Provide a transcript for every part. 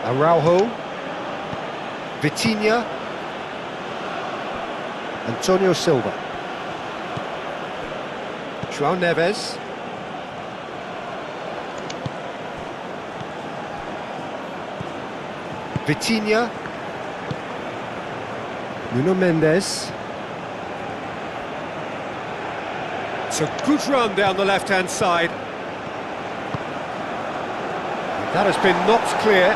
Araujo, Vitinha, Antonio Silva, João Neves, Vitinha, Nuno Mendes. It's a good run down the left-hand side. That has been knocked clear.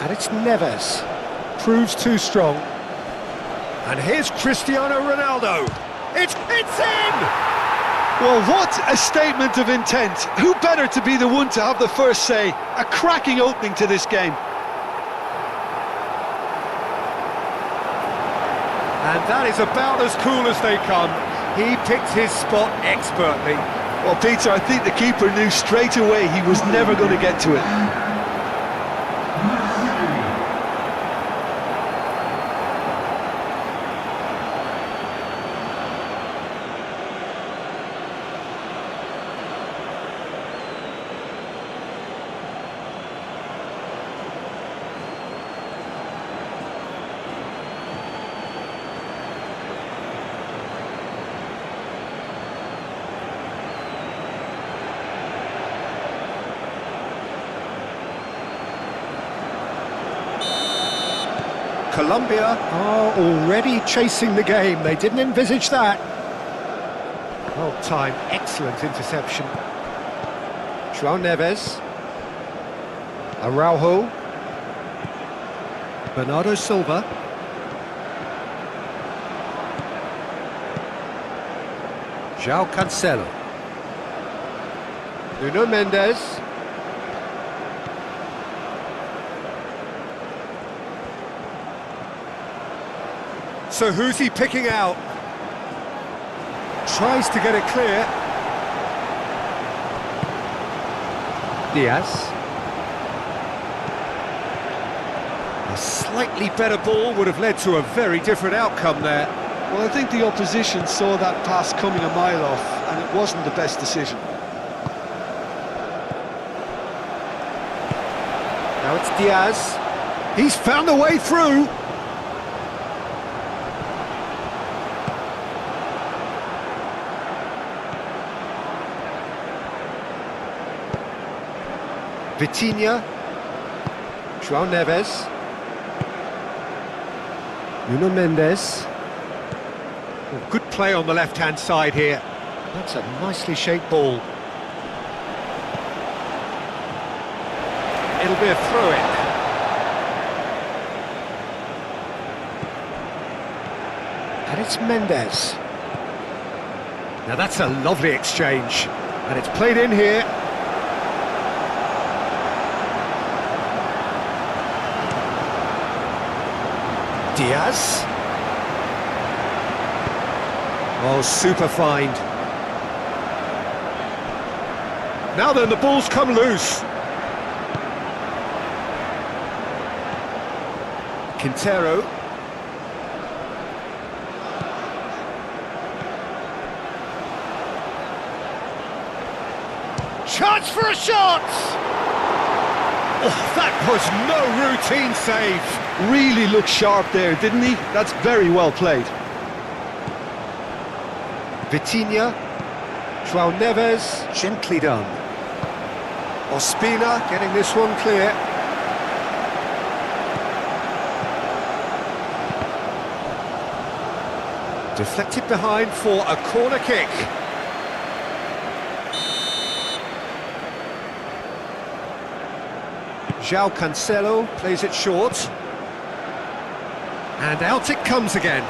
And it's Neves. Proves too strong. And here's Cristiano Ronaldo. It's in! Well, what a statement of intent. Who better to be the one to have the first say? A cracking opening to this game. And that is about as cool as they come. He picked his spot expertly. Well, Peter, I think the keeper knew straight away he was never going to get to it. Colombia are already chasing the game. They didn't envisage that. Well timed, excellent interception. João Neves. Araujo. Bernardo Silva. João Cancelo. Nuno Mendes. So who's he picking out? Tries to get it clear. Diaz. A slightly better ball would have led to a very different outcome there. Well, I think the opposition saw that pass coming a mile off, and it wasn't the best decision. Now it's Diaz. He's found a way through. Vitinha, João Neves, Nuno Mendes. Oh, good play on the left-hand side here. That's a nicely shaped ball. It'll be a throw-in. And it's Mendes. Now that's a lovely exchange. And it's played in here. Diaz. Oh, super find. Now then, the ball's come loose. Quintero. Chance for a shot! Oh, that was no routine save. Really looked sharp there, didn't he? That's very well played. Vitinha, João Neves, gently done. Ospina getting this one clear. Deflected behind for a corner kick. João Cancelo plays it short. And out it comes again.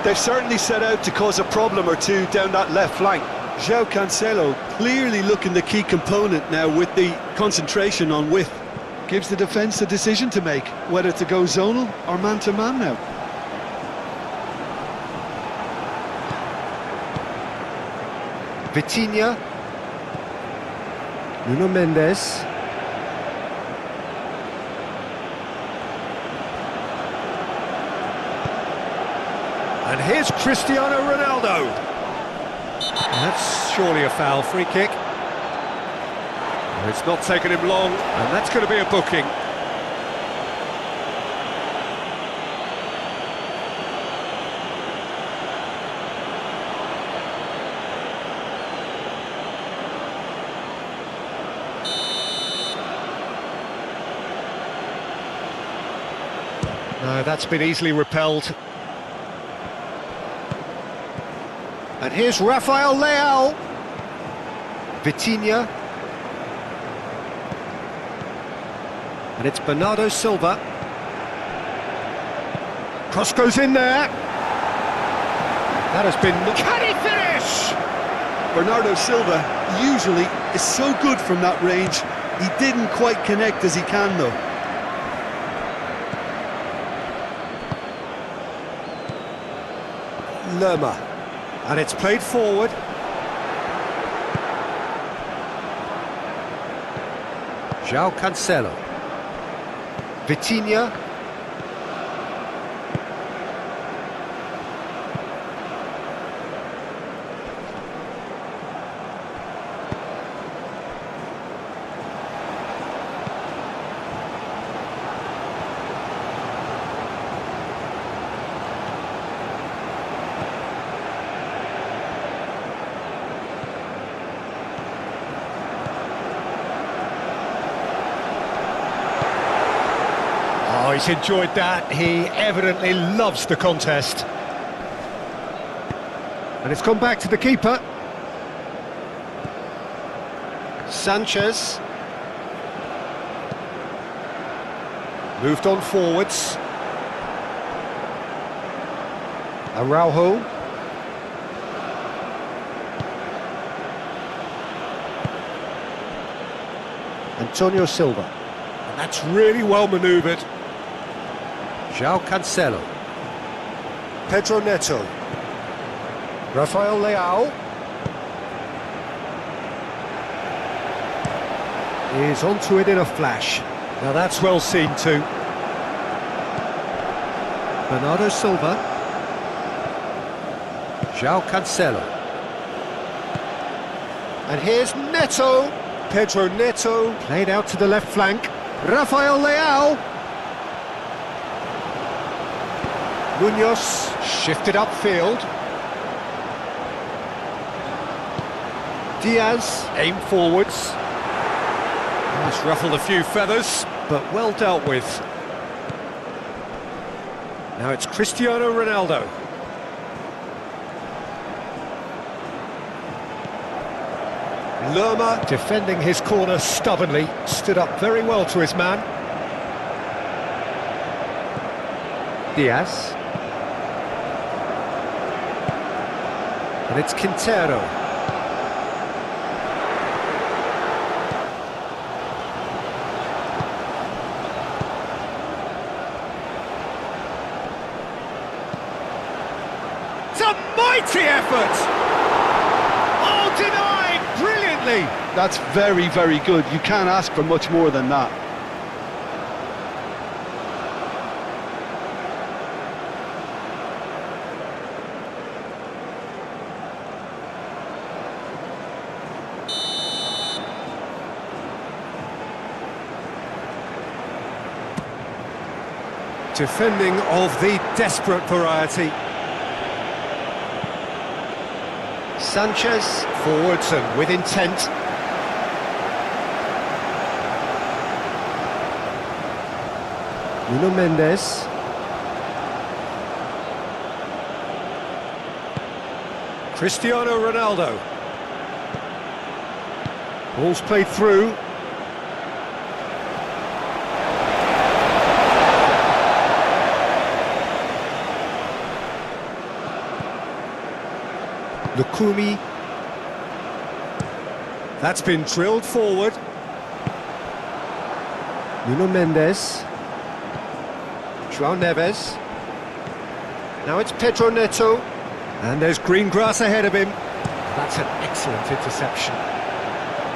They've certainly set out to cause a problem or two down that left flank. João Cancelo clearly looking the key component now with the concentration on width. Gives the defence a decision to make, whether to go zonal or man-to-man now. Vitinha. Nuno Mendes. And here's Cristiano Ronaldo. And that's surely a foul, free kick. It's not taken him long, and that's going to be a booking. No, that's been easily repelled. And here's Rafael Leao. Vitinha. And it's Bernardo Silva. Cross goes in there. That has been... Can he finish? Bernardo Silva usually is so good from that range. He didn't quite connect as he can though. Lerma. And it's played forward. João Cancelo. Vitinha. Oh, he's enjoyed that. He evidently loves the contest. And it's gone back to the keeper. Sanchez. Moved on forwards. Araujo. Antonio Silva. And that's really well manoeuvred. João Cancelo. Pedro Neto. Rafael Leao. Is onto it in a flash. Now that's well seen too. Bernardo Silva. João Cancelo. And here's Neto. Pedro Neto. Played out to the left flank. Rafael Leao. Munoz shifted upfield. Diaz aimed forwards. That's ruffled a few feathers, but well dealt with. Now it's Cristiano Ronaldo. Lerma defending his corner stubbornly, stood up very well to his man. Diaz. And it's Quintero. It's a mighty effort! Oh, denied brilliantly! That's very, very good. You can't ask for much more than that. Defending of the desperate variety. Sanchez, forwards and with intent. Nuno Mendes. Cristiano Ronaldo. Ball's played through. Lukumi. That's been drilled forward. Nuno Mendes. João Neves. Now it's Pedro Neto. And there's green grass ahead of him. That's an excellent interception.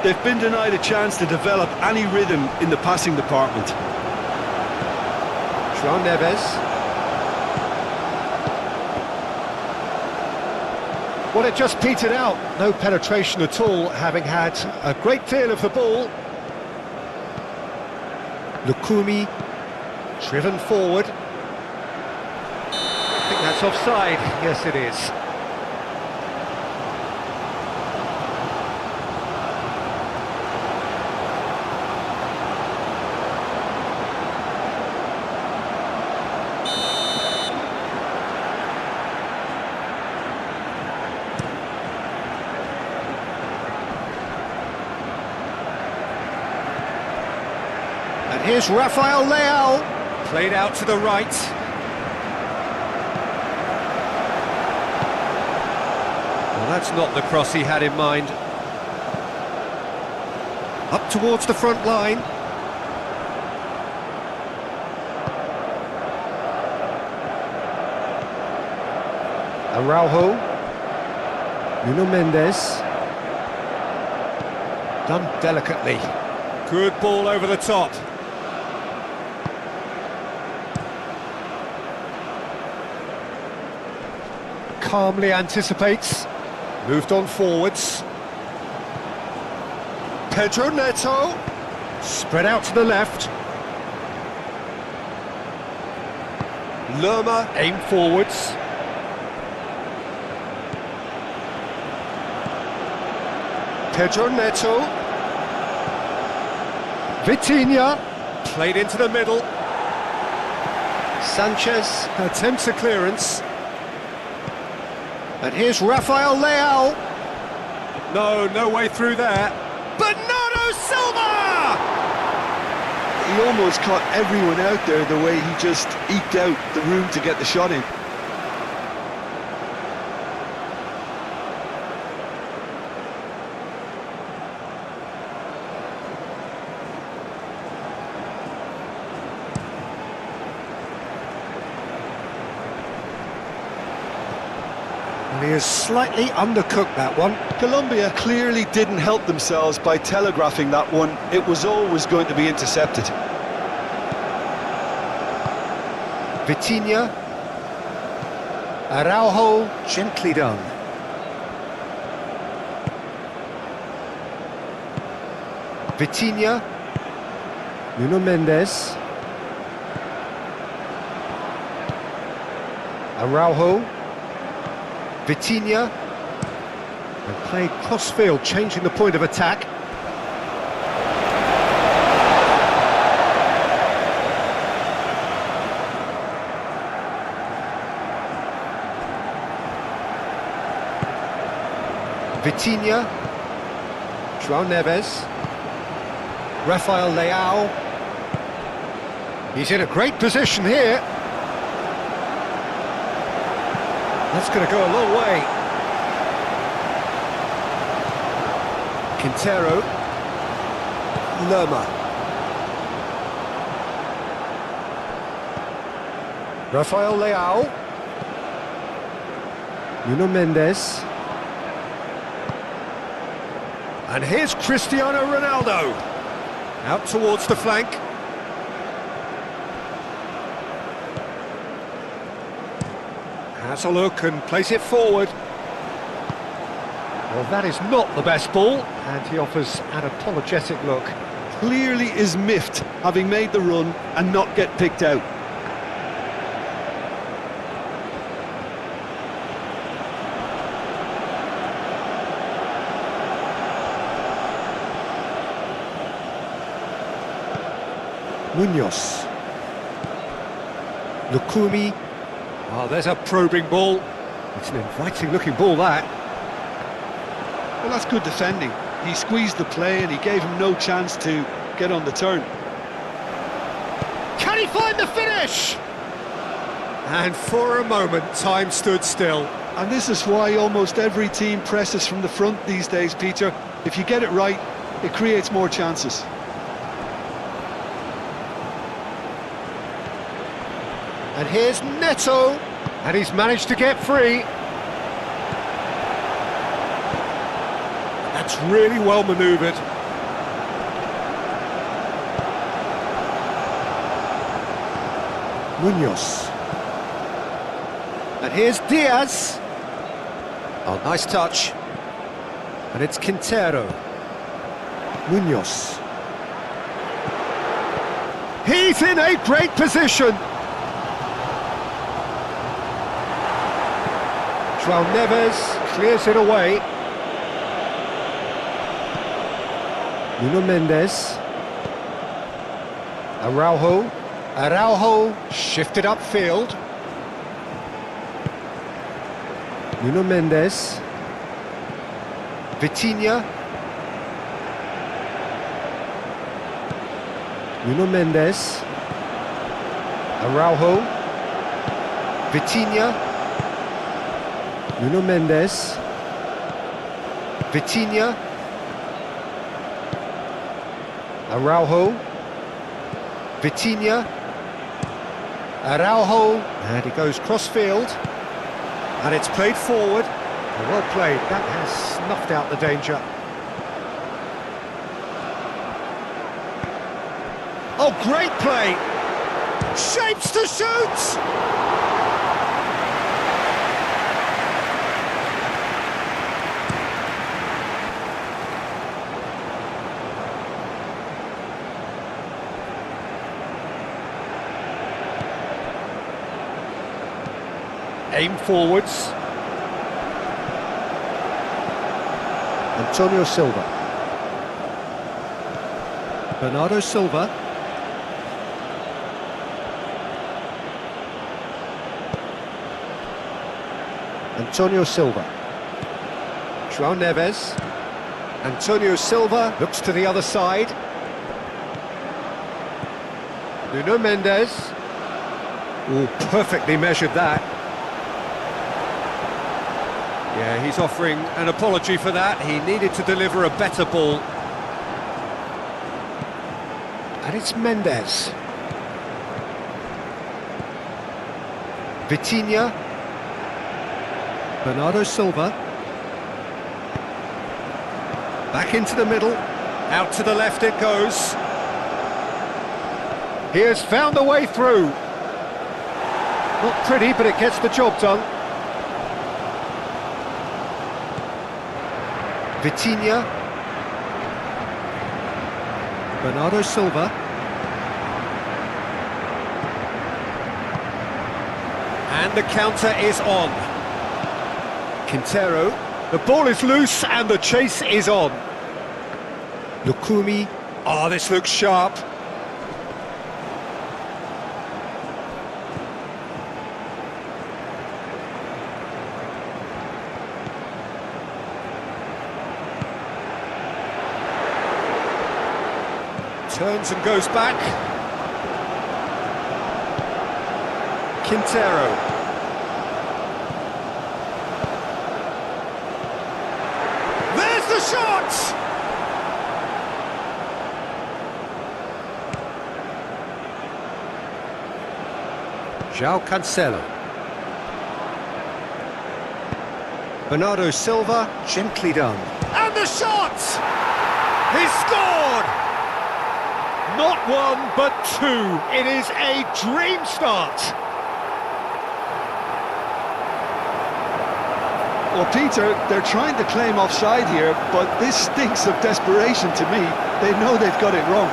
They've been denied a chance to develop any rhythm in the passing department. João Neves. Well, it just petered out. No penetration at all, having had a great deal of the ball. Lukumi, driven forward. I think that's offside. Yes, it is. And here's Rafael Leao, played out to the right. Well, that's not the cross he had in mind. Up towards the front line. Araujo. Nuno Mendes. Done delicately. Good ball over the top. Calmly anticipates, moved on forwards. Pedro Neto, spread out to the left. Lerma, aim forwards. Pedro Neto. Vitinha, played into the middle. Sanchez attempts a clearance. And here's Rafael Leao. No way through there. Bernardo Silva! He almost caught everyone out there the way he just eked out the room to get the shot in. And he has slightly undercooked that one. Colombia clearly didn't help themselves by telegraphing that one. It was always going to be intercepted. Vitinha. Araujo, gently done. Vitinha. Nuno Mendes. Araujo. Vitinha, and played cross-field, changing the point of attack. Vitinha, João Neves, Rafael Leao. He's in a great position here. That's going to go a long way. Quintero. Lerma. Rafael Leao. Nuno Mendes. And here's Cristiano Ronaldo. Out towards the flank. Has a look and plays it forward. Well, that is not the best ball, and he offers an apologetic look. Clearly is miffed, having made the run and not get picked out. Munoz. Lukumi. Oh, there's a probing ball. It's an inviting-looking ball, that. Well, that's good defending. He squeezed the play and he gave him no chance to get on the turn. Can he find the finish? And for a moment, time stood still. And this is why almost every team presses from the front these days, Peter. If you get it right, it creates more chances. And here's Neto, and he's managed to get free. That's really well manoeuvred. Munoz. And here's Diaz. Oh, nice touch. And it's Quintero. Munoz. He's in a great position. João Neves clears it away. Nuno Mendes. Araujo shifted upfield. Nuno Mendes. Vitinha. Nuno Mendes. Araujo. Vitinha. Nuno Mendes. Vitinha. Araujo. Vitinha. Araujo. And he goes cross-field. And it's played forward. Well played. That has snuffed out the danger. Oh, great play! Shapes to shoot! Aim forwards. Antonio Silva. Bernardo Silva. Antonio Silva. João Neves. Antonio Silva looks to the other side. Nuno Mendes. Oh, perfectly measured that. Yeah, he's offering an apology for that. He needed to deliver a better ball. And it's Mendes. Vitinha. Bernardo Silva. Back into the middle. Out to the left it goes. He has found a way through. Not pretty, but it gets the job done. Vitinha. Bernardo Silva. And the counter is on. Quintero. The ball is loose and the chase is on. Lukumi. Oh, this looks sharp. Turns and goes back. Quintero. There's the shot! João Cancelo. Bernardo Silva, gently done. And the shot! He's scored! Not one, but two. It is a dream start. Well, Peter, they're trying to claim offside here, but this stinks of desperation to me. They know they've got it wrong.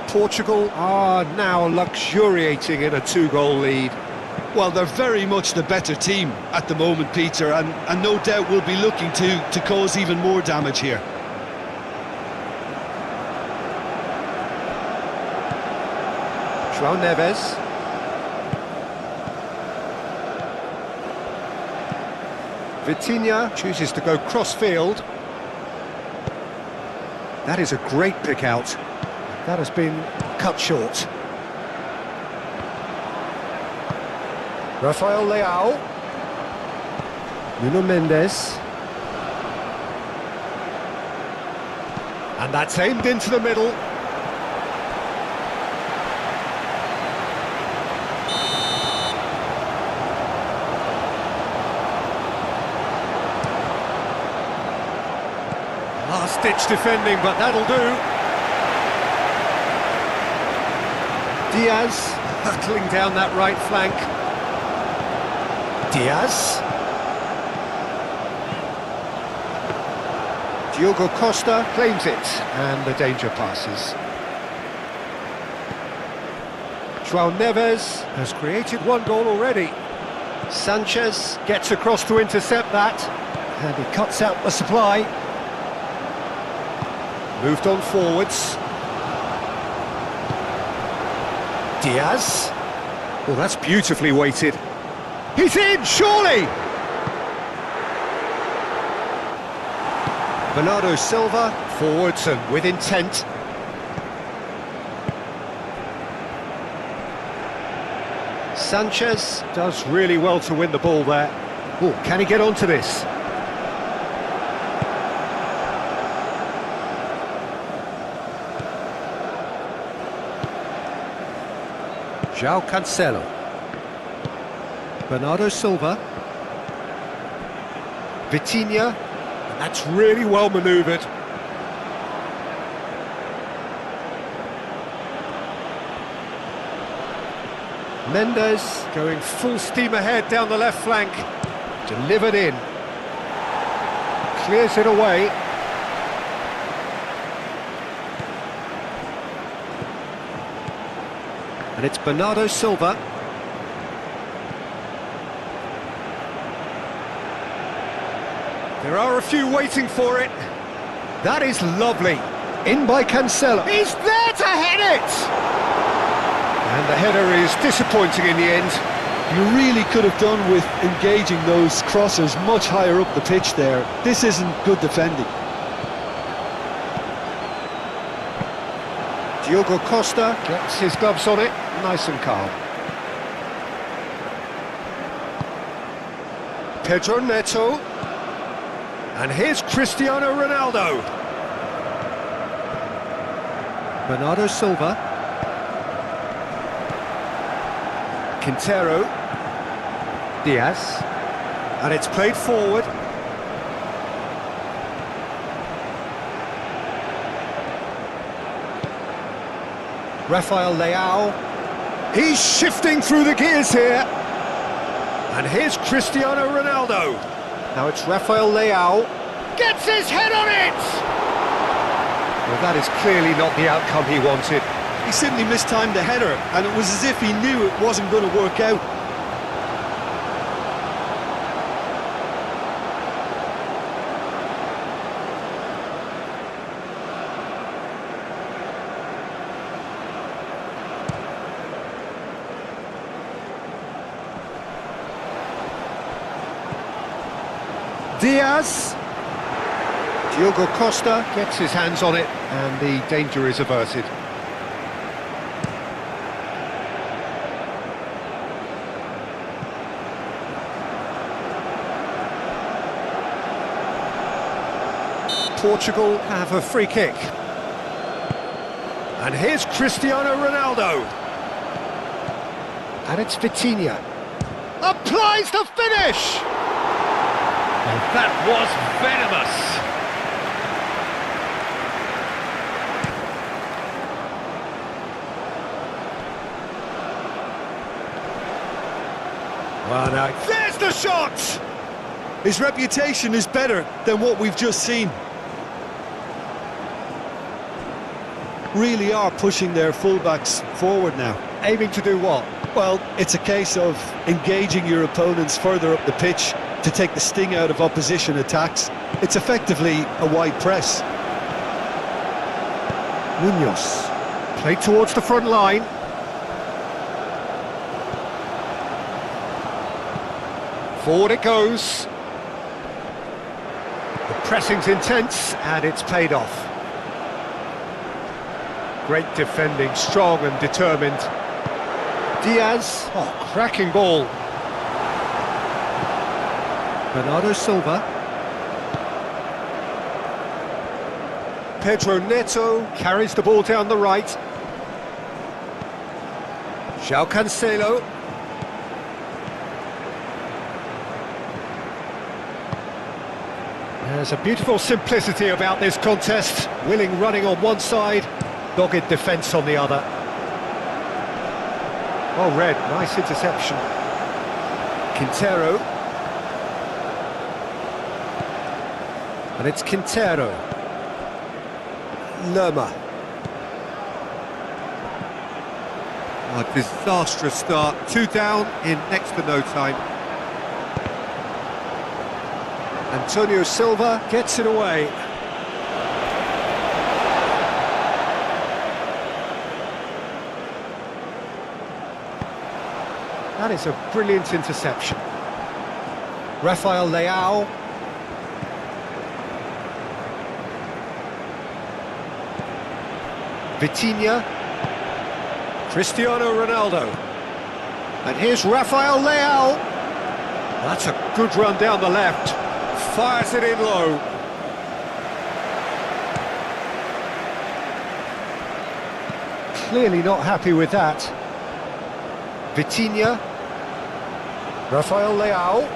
Portugal are now luxuriating in a two-goal lead. Well, they're very much the better team at the moment, Peter, and no doubt will be looking to cause even more damage here. João Neves. Vitinha chooses to go cross-field. That is a great pick-out. That has been cut short. Rafael Leao. Nuno Mendes. And that's aimed into the middle. Last-ditch defending, but that'll do. Diaz hurtling down that right flank. Diaz. Diogo Costa claims it, and the danger passes. João Neves has created one goal already. Sanchez gets across to intercept that, and he cuts out the supply. Moved on forwards. Diaz. Well, that's beautifully weighted. He's in, surely! Bernardo Silva, forwards and with intent. Sanchez does really well to win the ball there. Oh, can he get onto this? João Cancelo. Bernardo Silva. Vitinha. And that's really well manoeuvred. Mendes going full steam ahead down the left flank. Delivered in. Clears it away. And it's Bernardo Silva. There are a few waiting for it. That is lovely. In by Cancelo. He's there to head it! And the header is disappointing in the end. You really could have done with engaging those crossers much higher up the pitch there. This isn't good defending. Diogo Costa gets his gloves on it, nice and calm. Pedro Neto. And here's Cristiano Ronaldo. Bernardo Silva. Quintero. Diaz. And it's played forward. Rafael Leao. He's shifting through the gears here. And here's Cristiano Ronaldo. Now it's Rafael Leao. Gets his head on it! Well, that is clearly not the outcome he wanted. He simply mistimed the header, and it was as if he knew it wasn't going to work out. Diaz. Diogo Costa gets his hands on it, and the danger is averted. Portugal have a free kick. And here's Cristiano Ronaldo. And it's Vitinha. Applies the finish! And that was venomous. Well, now, there's the shot! His reputation is better than what we've just seen. Really are pushing their fullbacks forward now. Aiming to do what? Well, it's a case of engaging your opponents further up the pitch to take the sting out of opposition attacks. It's effectively a wide press. Munoz. Played towards the front line. Forward it goes. The pressing's intense, and it's paid off. Great defending, strong and determined. Diaz, cracking ball. Bernardo Silva. Pedro Neto carries the ball down the right. João Cancelo. There's a beautiful simplicity about this contest. Willing running on one side, dogged defence on the other. Well read, nice interception. Quintero. And it's Quintero. Lerma. A disastrous start. 2 down in next to no time. Antonio Silva gets it away. That is a brilliant interception. Rafael Leao. Vitinha. Cristiano Ronaldo. And here's Rafael Leao. That's a good run down the left. Fires it in low. Clearly not happy with that. Vitinha. Rafael Leao.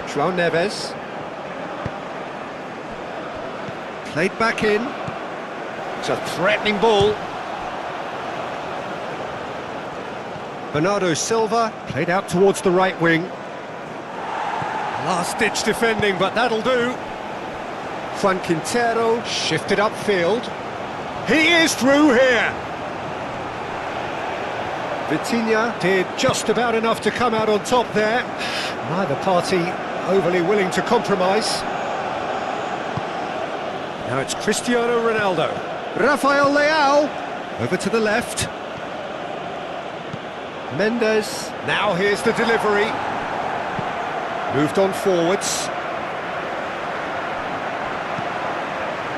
João Neves. Played back in. It's a threatening ball. Bernardo Silva played out towards the right wing. Last-ditch defending, but that'll do. Juan Quintero shifted upfield. He is through here. Vitinha did just about enough to come out on top there. Neither party overly willing to compromise. Now it's Cristiano Ronaldo. Rafael Leao over to the left. Mendes, now here's the delivery. Moved on forwards.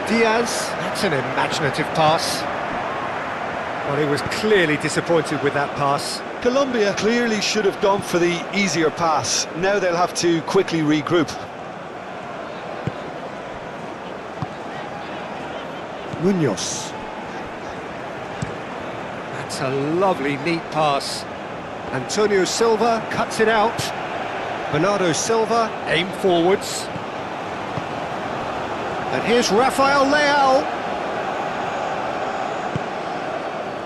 Diaz, that's an imaginative pass. Well, he was clearly disappointed with that pass. Colombia clearly should have gone for the easier pass. Now they'll have to quickly regroup. Munoz. That's a lovely, neat pass. Antonio Silva cuts it out. Bernardo Silva, aim forwards. And here's Rafael Leao.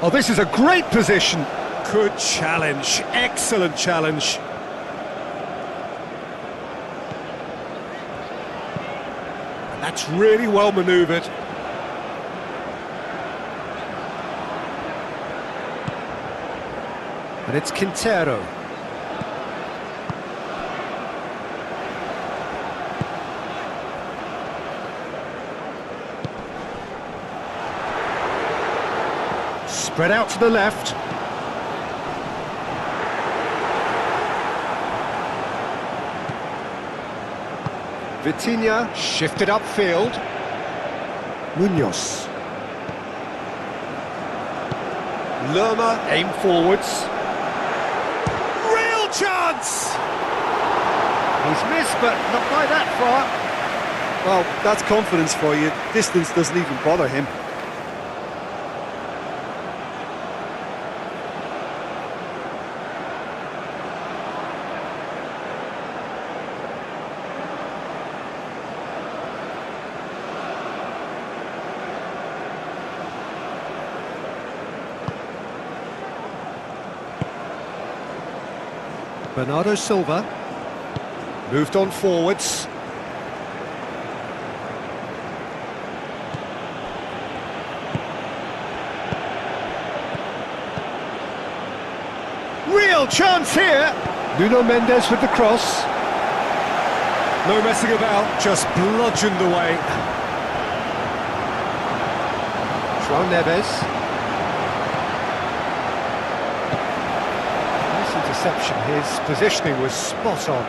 Oh, this is a great position. Good challenge, excellent challenge. And that's really well manoeuvred. And it's Quintero. Spread out to the left. Vitinha shifted upfield. Munoz. Lerma, aim forwards. Real chance! He's missed, but not by that far. Well, that's confidence for you. Distance doesn't even bother him. Bernardo Silva moved on forwards. Real chance here. Nuno Mendes with the cross. No messing about, just bludgeoned away. João Neves. Interception. His positioning was spot on.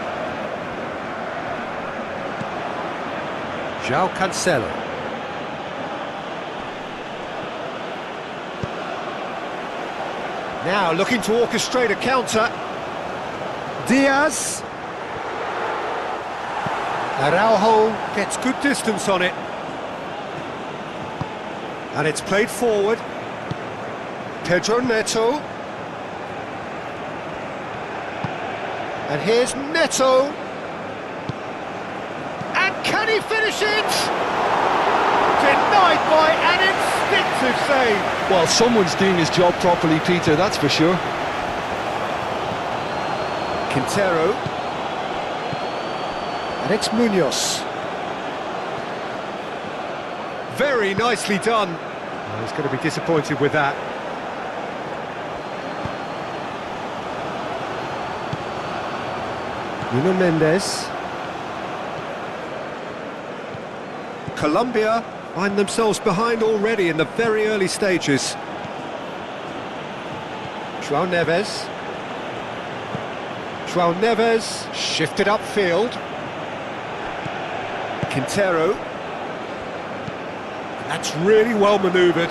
João Cancelo. Now looking to orchestrate a counter. Diaz. Araujo gets good distance on it. And it's played forward. Pedro Neto. And here's Neto. And can he finish it? Denied by an instinctive save. Well, someone's doing his job properly, Peter, that's for sure. Quintero. And it's Munoz. Very nicely done. Oh, he's going to be disappointed with that. Nuno Mendes. Colombia find themselves behind already in the very early stages. João Neves. João Neves shifted upfield. Quintero. That's really well manoeuvred.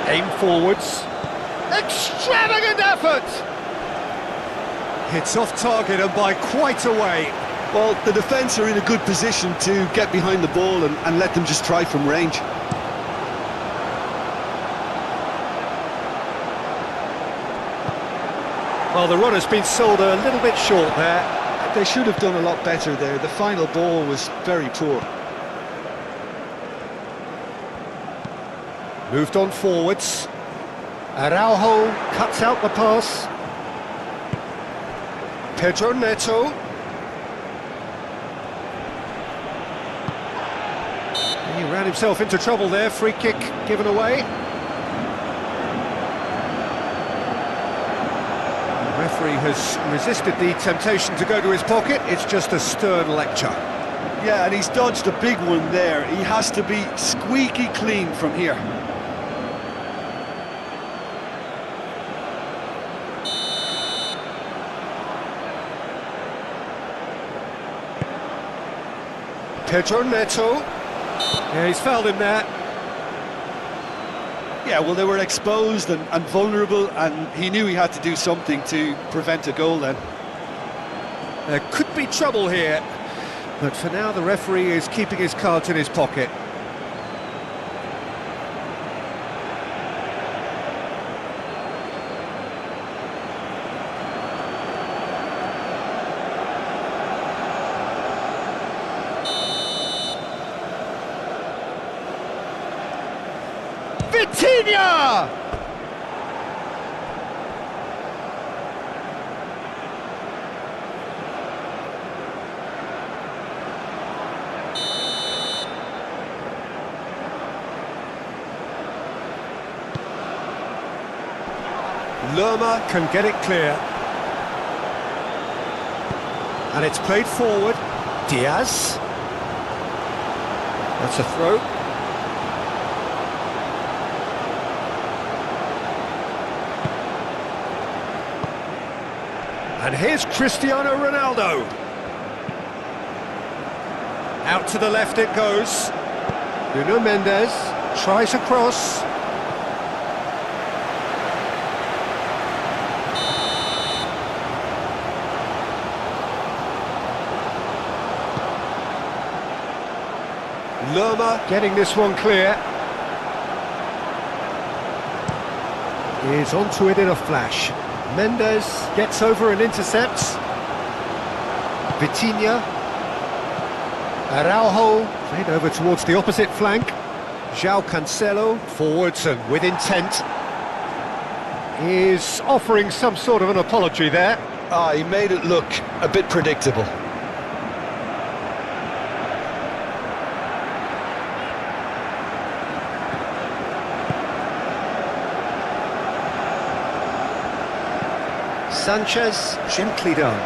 Aim forwards. Extravagant effort! It's off target and by quite a way. Well, the defence are in a good position to get behind the ball and let them just try from range. Well, the runner's been sold a little bit short there. They should have done a lot better there. The final ball was very poor. Moved on forwards. Araujo cuts out the pass. Pedro Neto. He ran himself into trouble there. Free kick given away. The referee has resisted the temptation to go to his pocket. It's just a stern lecture. Yeah, and he's dodged a big one there. He has to be squeaky clean from here. Pedro Neto. Yeah, he's fouled him there. Yeah, well, they were exposed and vulnerable, and he knew he had to do something to prevent a goal then. There could be trouble here, but for now the referee is keeping his cards in his pocket. Vitinha! Lerma can get it clear. And it's played forward. Diaz. That's a throw. And here's Cristiano Ronaldo. Out to the left it goes. Nuno Mendes tries a cross. Lerma getting this one clear. Is onto it in a flash. Mendes gets over and intercepts. Vitinha. Araujo played over towards the opposite flank. João Cancelo forwards and with intent. Is offering some sort of an apology there. He made it look a bit predictable. Sanchez, gently done.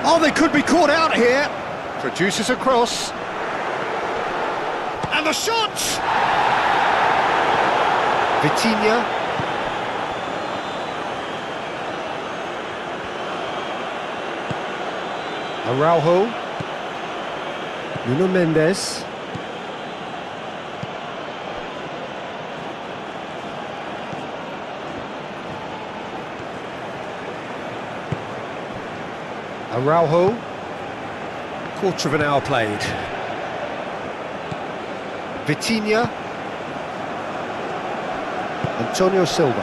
Oh, they could be caught out here. Produces a cross. And the shot! Vitinha. Araujo. Nuno Mendes. Araujo, quarter of an hour played. Vitinha, Antonio Silva.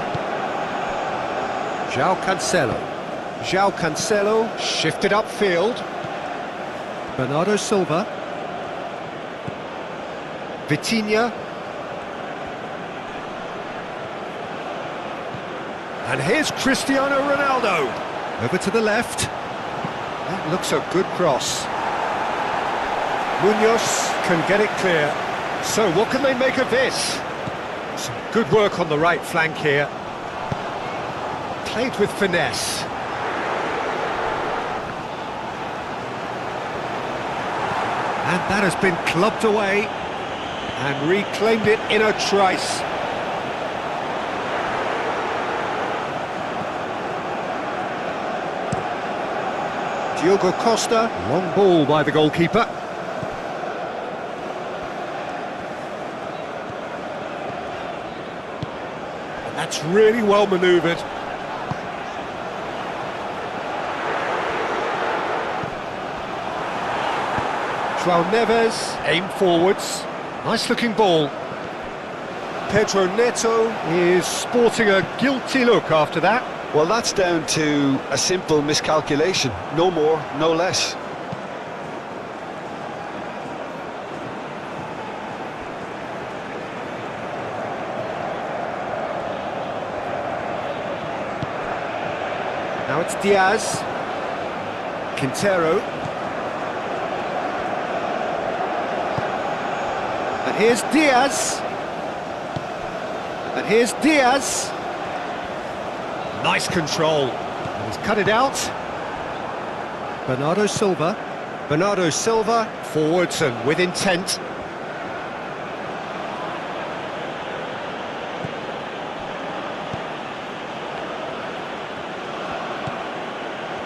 João Cancelo. João Cancelo shifted upfield. Bernardo Silva. Vitinha. And here's Cristiano Ronaldo. Over to the left. That looks a good cross. Munoz can get it clear. So what can they make of this? Some good work on the right flank here. Played with finesse. And that has been clubbed away and reclaimed it in a trice. Diogo Costa, long ball by the goalkeeper. That's really well manoeuvred. João Neves, aim forwards. Nice looking ball. Pedro Neto is sporting a guilty look after that. Well, that's down to a simple miscalculation. No more, no less. Now it's Diaz. Quintero. And here's Diaz. And here's Diaz. Nice control. He's cut it out. Bernardo Silva. Bernardo Silva, forwards and with intent.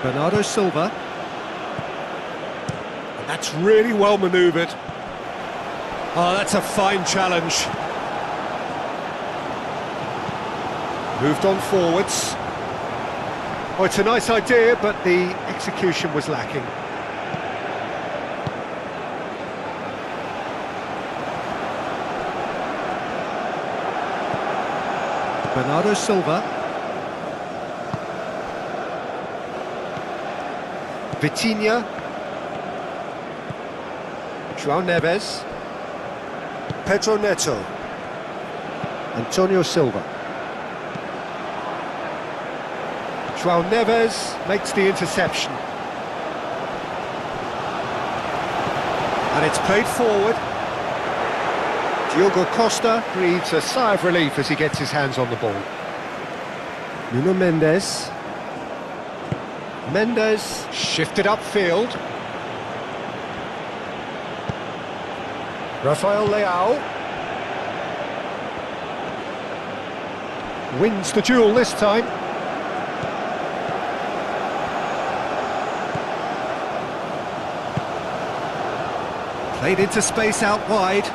Bernardo Silva. And that's really well manoeuvred. Oh, that's a fine challenge. Moved on forwards. Oh, it's a nice idea, but the execution was lacking. Bernardo Silva. Vitinha. João Neves. Pedro Neto. Antonio Silva. João Neves makes the interception. And it's played forward. Diogo Costa breathes a sigh of relief as he gets his hands on the ball. Nuno Mendes. Mendes shifted upfield. Rafael Leao wins the duel this time. Played into space out wide.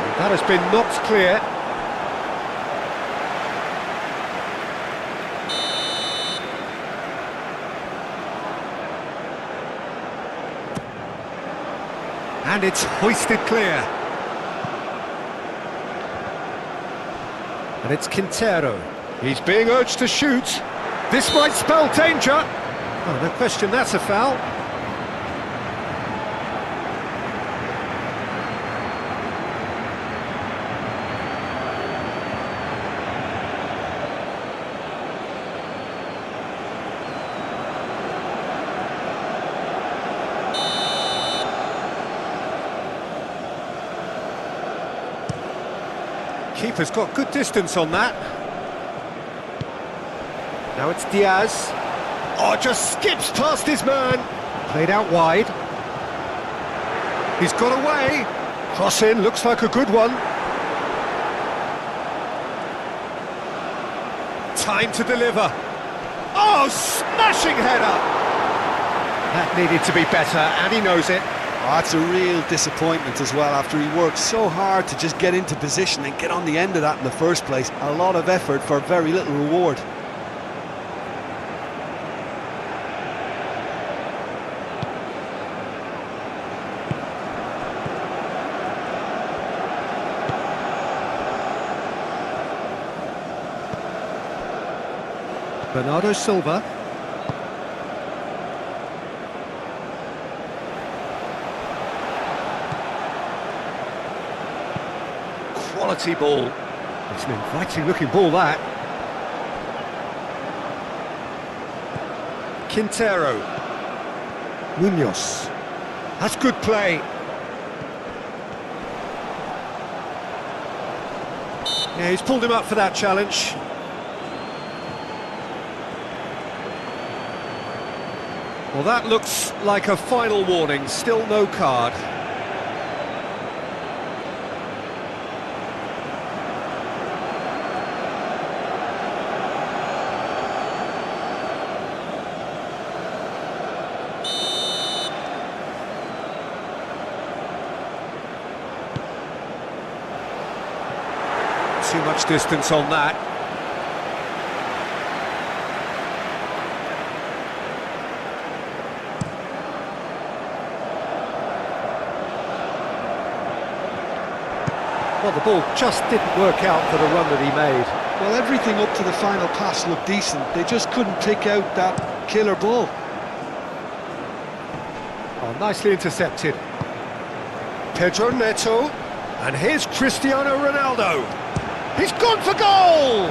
And that has been knocked clear. And it's hoisted clear. And it's Quintero. He's being urged to shoot. This might spell danger. Oh, no question, that's a foul. Keeper's got good distance on that. Now it's Diaz. Oh, just skips past his man. Played out wide. He's got away. Cross in, looks like a good one. Time to deliver. Oh, smashing header. That needed to be better, and he knows it. Oh, that's a real disappointment as well, after he worked so hard to just get into position and get on the end of that in the first place. A lot of effort for very little reward. Bernardo Silva. Quality ball. It's an inviting looking ball, that. Quintero. Munoz. That's good play. Yeah, he's pulled him up for that challenge. Well, that looks like a final warning. Still no card. Too much distance on that. Well, the ball just didn't work out for the run that he made. Well, everything up to the final pass looked decent. They just couldn't pick out that killer ball. Oh, nicely intercepted. Pedro Neto. And here's Cristiano Ronaldo. He's gone for goal!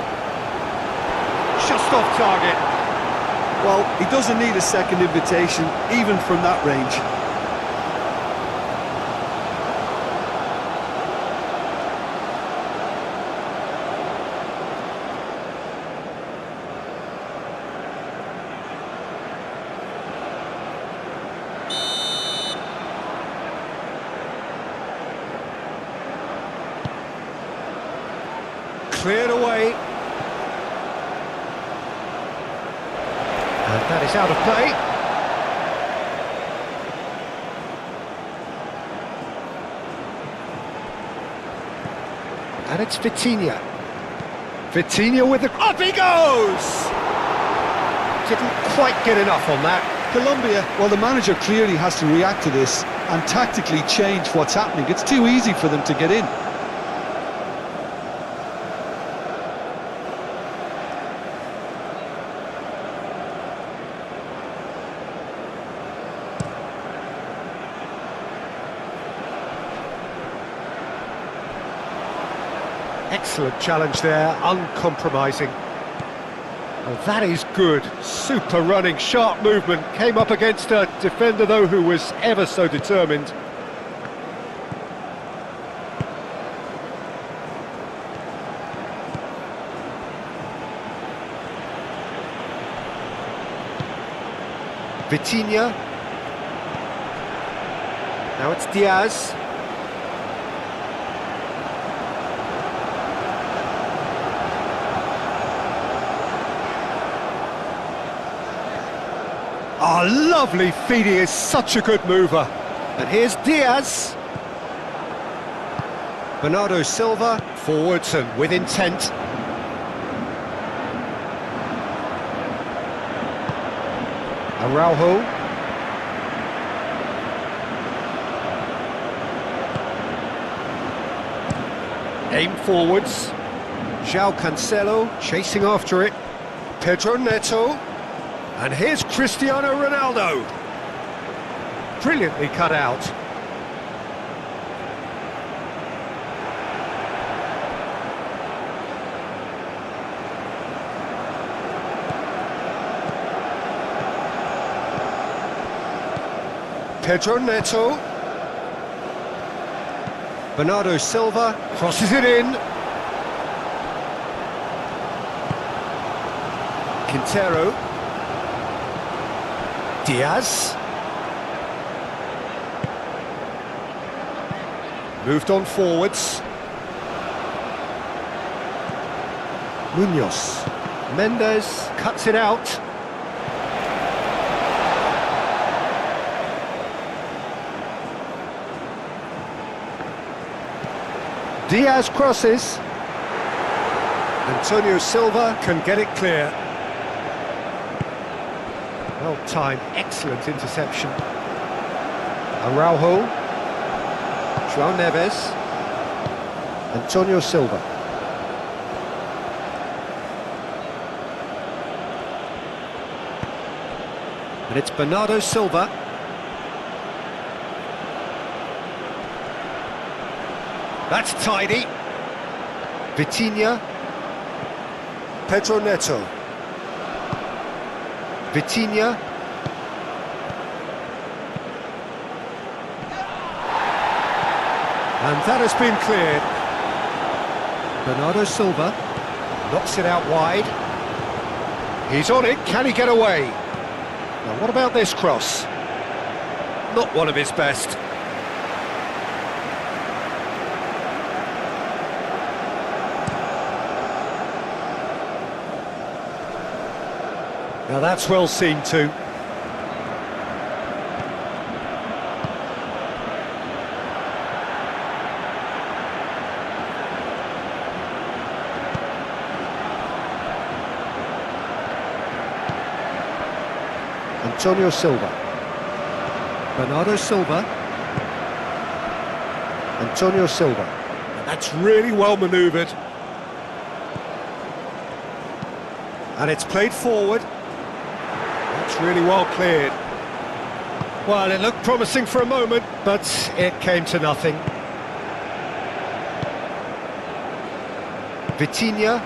Just off target. Well, he doesn't need a second invitation, even from that range. Cleared away. And that is out of play. And it's Vitinha. Vitinha with the... Up he goes! Didn't quite get enough on that. Colombia, well, the manager clearly has to react to this and tactically change what's happening. It's too easy for them to get in. Excellent challenge there, uncompromising. Oh, that is good. Super running, sharp movement. Came up against a defender, though, who was ever so determined. Vitinha. Now it's Diaz. Oh, lovely feed, he is such a good mover. And here's Diaz. Bernardo Silva, forwards and with intent. Araujo. Aim forwards. João Cancelo chasing after it. Pedro Neto. And here's Cristiano Ronaldo. Brilliantly cut out. Pedro Neto. Bernardo Silva crosses it in. Quintero. Diaz. Moved on forwards. Munoz. Mendes cuts it out. Diaz crosses. Antonio Silva can get it clear. Well timed, excellent interception. Araujo. João Neves. Antonio Silva. And it's Bernardo Silva. That's tidy. Vitinha. Pedro Neto. Vitinha. And that has been cleared. Bernardo Silva knocks it out wide. He's on it, can he get away? Now what about this cross? Not one of his best. Now that's well seen too. Antonio Silva. Bernardo Silva. Antonio Silva. And that's really well manoeuvred. And it's played forward. That's really well cleared. Well, it looked promising for a moment, but it came to nothing. Vitinha.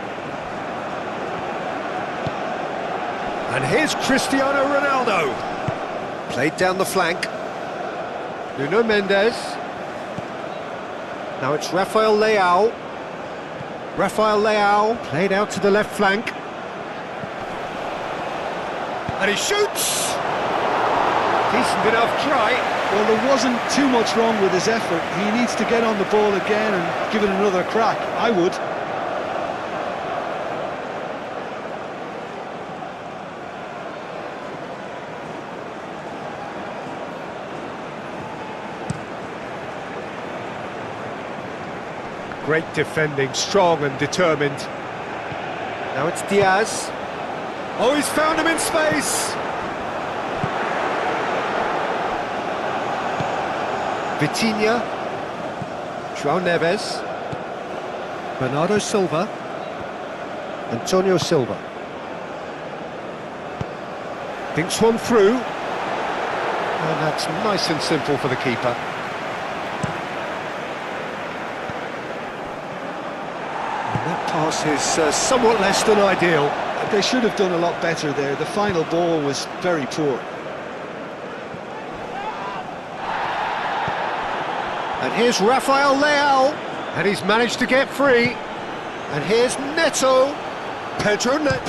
And here's Cristiano Ronaldo. Played down the flank. Nuno Mendes. Now it's Rafael Leao. Rafael Leao played out to the left flank. And he shoots! Decent enough try. Well, there wasn't too much wrong with his effort. He needs to get on the ball again and give it another crack. I would. Great defending, strong and determined. Now it's Diaz. Oh, he's found him in space! Vitinha. João Neves. Bernardo Silva. Antonio Silva. Thinks one through. And that's nice and simple for the keeper. That pass is somewhat less than ideal. They should have done a lot better there. The final ball was very poor. And here's Rafael Leao, and he's managed to get free. And here's Neto. Pedro Neto!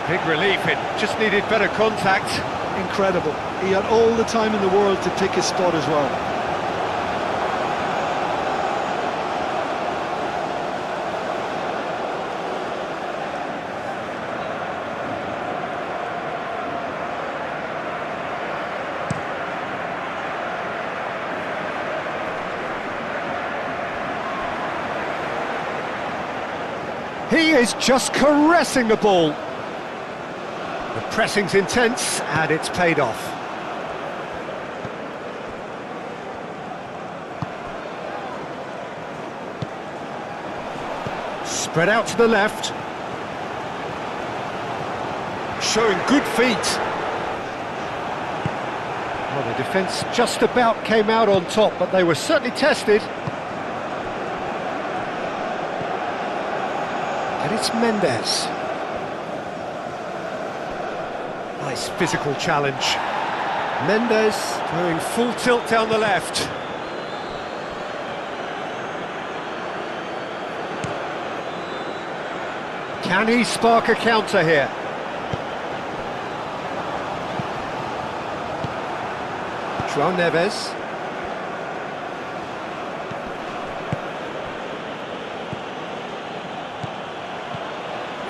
Big relief, it just needed better contact. Incredible. He had all the time in the world to pick his spot as well. He is just caressing the ball. The pressing's intense, and it's paid off. Spread out to the left. Showing good feet. Well, the defence just about came out on top, but they were certainly tested. And it's Mendes. Nice physical challenge. Mendes going full tilt down the left. Can he spark a counter here? João Neves.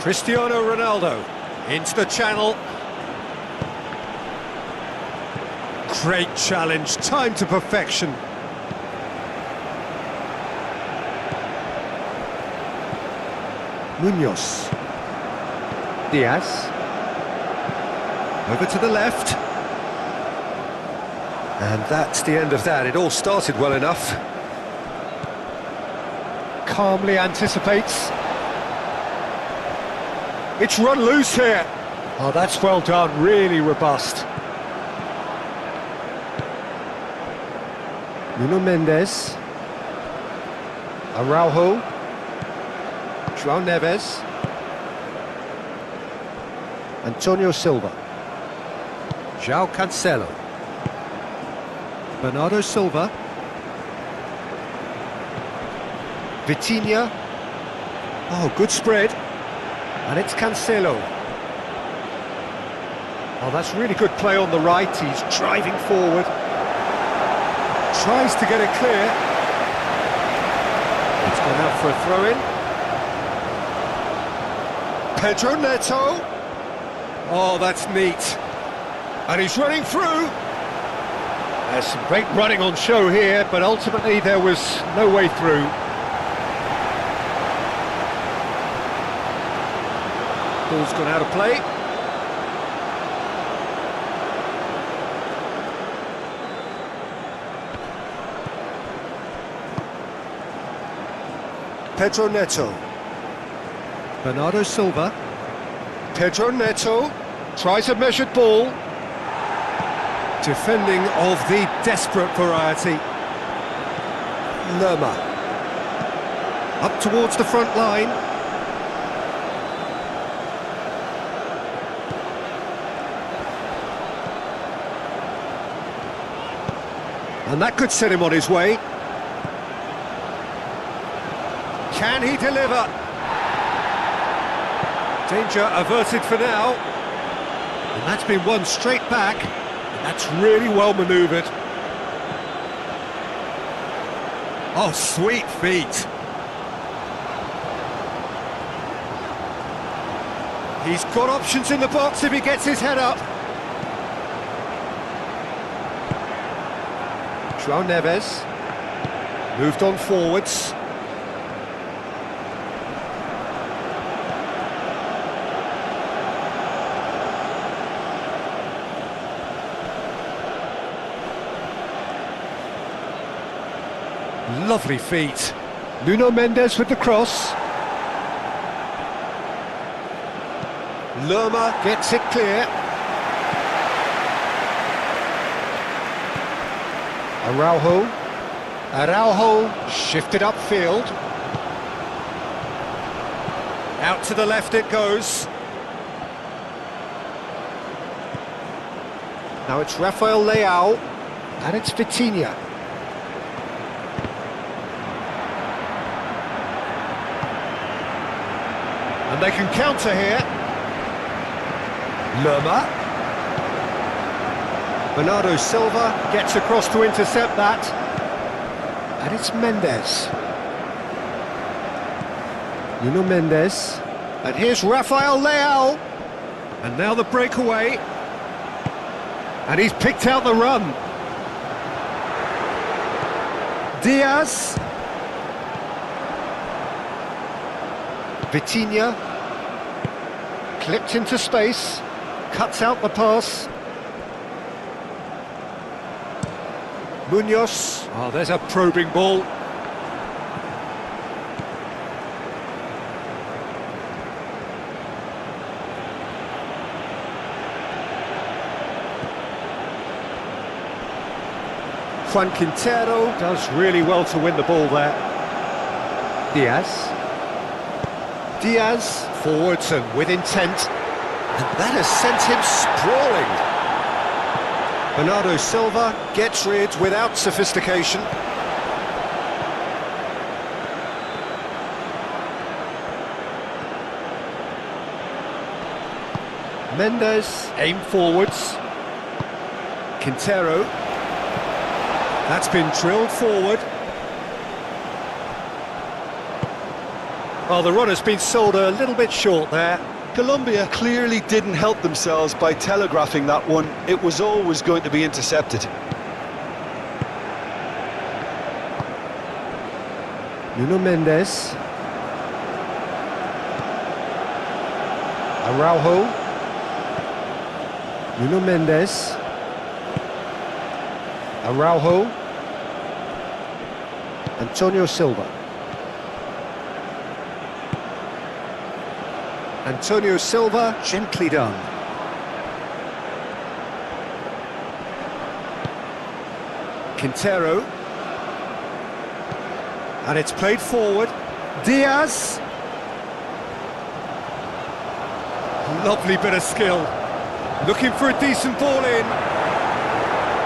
Cristiano Ronaldo into the channel. Great challenge, time to perfection. Munoz. Diaz. Over to the left. And that's the end of that. It all started well enough. Calmly anticipates. It's run loose here. Oh, that's well done, really robust. Nuno Mendes. Araujo. João Neves. Antonio Silva. João Cancelo. Bernardo Silva. Vitinha. Oh, good spread. And it's Cancelo. Oh, that's really good play on the right. He's driving forward. Tries to get it clear. It's gone out for a throw-in. Pedro Neto. Oh, that's neat. And he's running through. There's some great running on show here, but ultimately there was no way through. Ball's gone out of play. Pedro Neto. Bernardo Silva. Pedro Neto tries a measured ball. Defending of the desperate variety. Lerma. Up towards the front line. And that could set him on his way. Can he deliver? Danger averted for now. And that's been won straight back. And that's really well manoeuvred. Oh, sweet feet. He's got options in the box if he gets his head up. João Neves. Moved on forwards. Lovely feet. Nuno Mendes with the cross. Lerma gets it clear. Araujo shifted upfield. Out to the left it goes. Now it's Rafael Leao, and it's Vitinha. And they can counter here. Lerma. Bernardo Silva gets across to intercept that. And it's Mendes. Nuno Mendes. And here's Rafael Leao. And now the breakaway. And he's picked out the run. Diaz. Vitinha. Clipped into space. Cuts out the pass. Munoz. Oh, there's a probing ball. Juan Quintero does really well to win the ball there. Diaz. Diaz forwards and with intent. And that has sent him sprawling. Bernardo Silva gets rid without sophistication. Mendes aim forwards. Quintero. That's been drilled forward. Well, the run has been sold a little bit short there. Colombia clearly didn't help themselves by telegraphing that one. It was always going to be intercepted. Nuno Mendes. Araujo. Nuno Mendes. Araujo. Antonio Silva. Antonio Silva, gently done. Quintero. And it's played forward. Diaz. Lovely bit of skill. Looking for a decent ball in.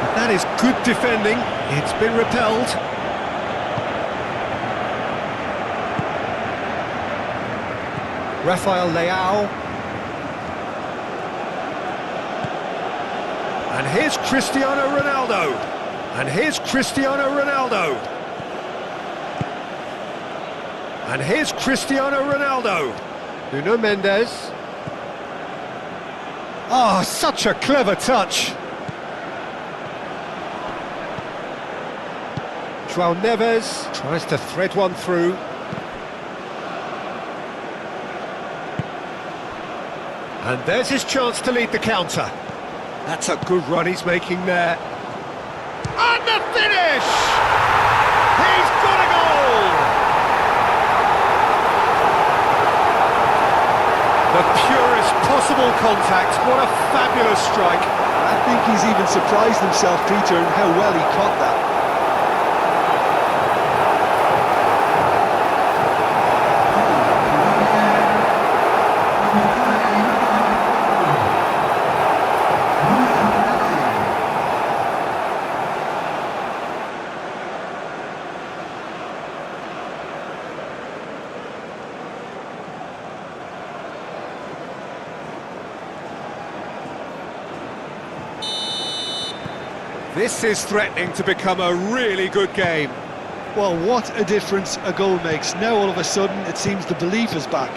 But that is good defending. It's been repelled. Rafael Leao. And here's Cristiano Ronaldo. And here's Cristiano Ronaldo. And here's Cristiano Ronaldo. Nuno Mendes. Oh, such a clever touch. João Neves tries to thread one through. And there's his chance to lead the counter. That's a good run he's making there. And the finish! He's got a goal! The purest possible contact. What a fabulous strike. I think he's even surprised himself, Peter, in how well he caught that. This is threatening to become a really good game. Well, what a difference a goal makes. Now all of a sudden it seems the belief is back.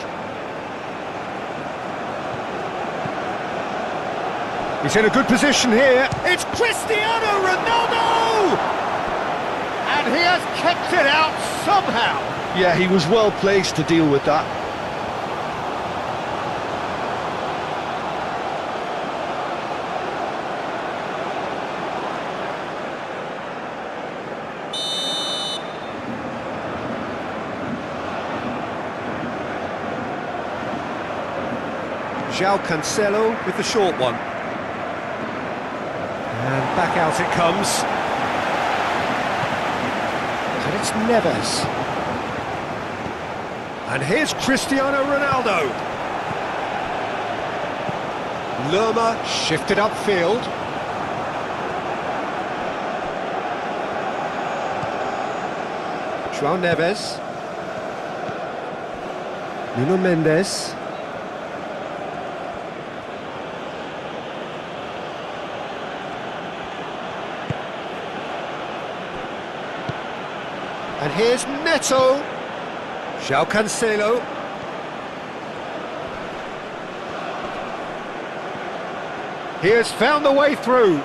He's in a good position here. It's Cristiano Ronaldo! And he has kept it out somehow. Yeah, he was well placed to deal with that. João Cancelo with the short one. And back out it comes. And it's Neves. And here's Cristiano Ronaldo. Lerma shifted upfield. João Neves. Nuno Mendes. And here's Neto. João Cancelo. He has found the way through.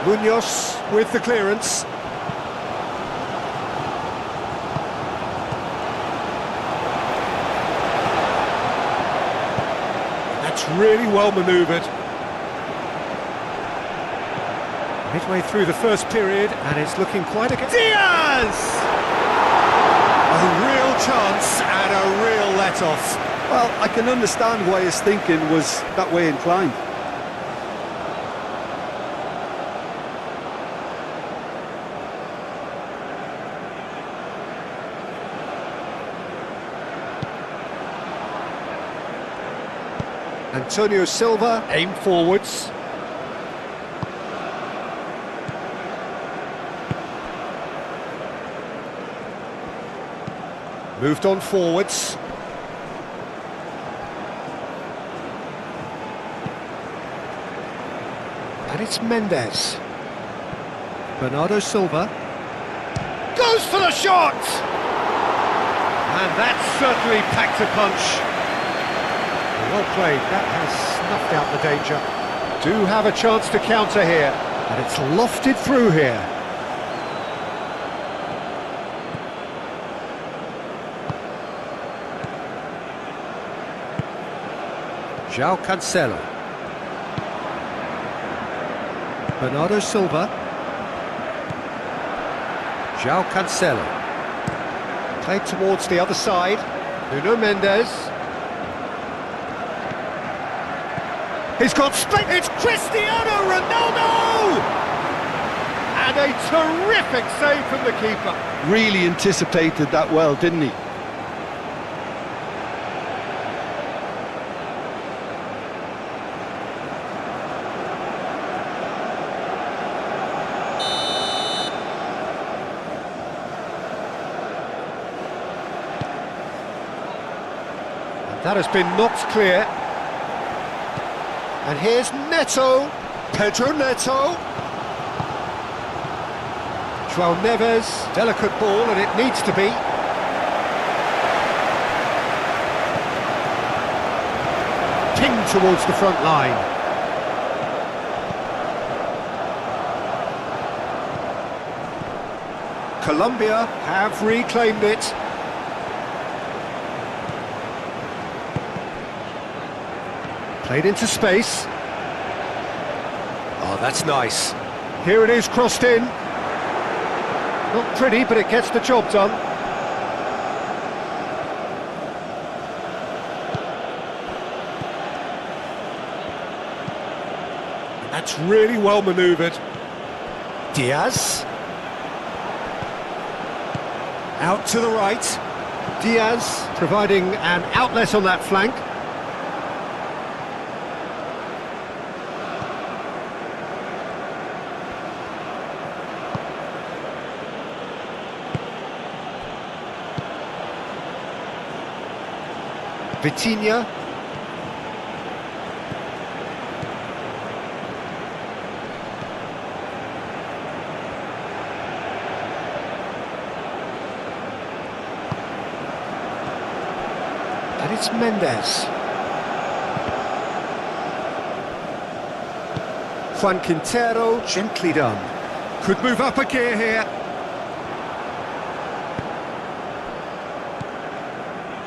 Munoz with the clearance. That's really well manoeuvred. Midway through the first period, and it's looking quite a... Diaz! A real chance and a real let-off. Well, I can understand why his thinking was that way inclined. Antonio Silva aimed forwards. Moved on forwards. And it's Mendes. Bernardo Silva. Goes for the shot! And that certainly packed a punch. Well played, that has snuffed out the danger. Do have a chance to counter here. And it's lofted through here. João Cancelo. Bernardo Silva. João Cancelo. Played towards the other side. Nuno Mendes. He's got straight. It's Cristiano Ronaldo! with a terrific save from the keeper. Really anticipated that well, didn't he? That has been knocked clear. And here's Neto. Pedro Neto. João Neves. Delicate ball, and it needs to be. Pinged towards the front line. Colombia have reclaimed it. Played into space. Oh, that's nice. Here it is, crossed in. Not pretty, but it gets the job done. That's really well manoeuvred. Diaz. Out to the right. Diaz providing an outlet on that flank. Vitinha. And it's Mendes. Juan Quintero, gently done. Could move up a gear here.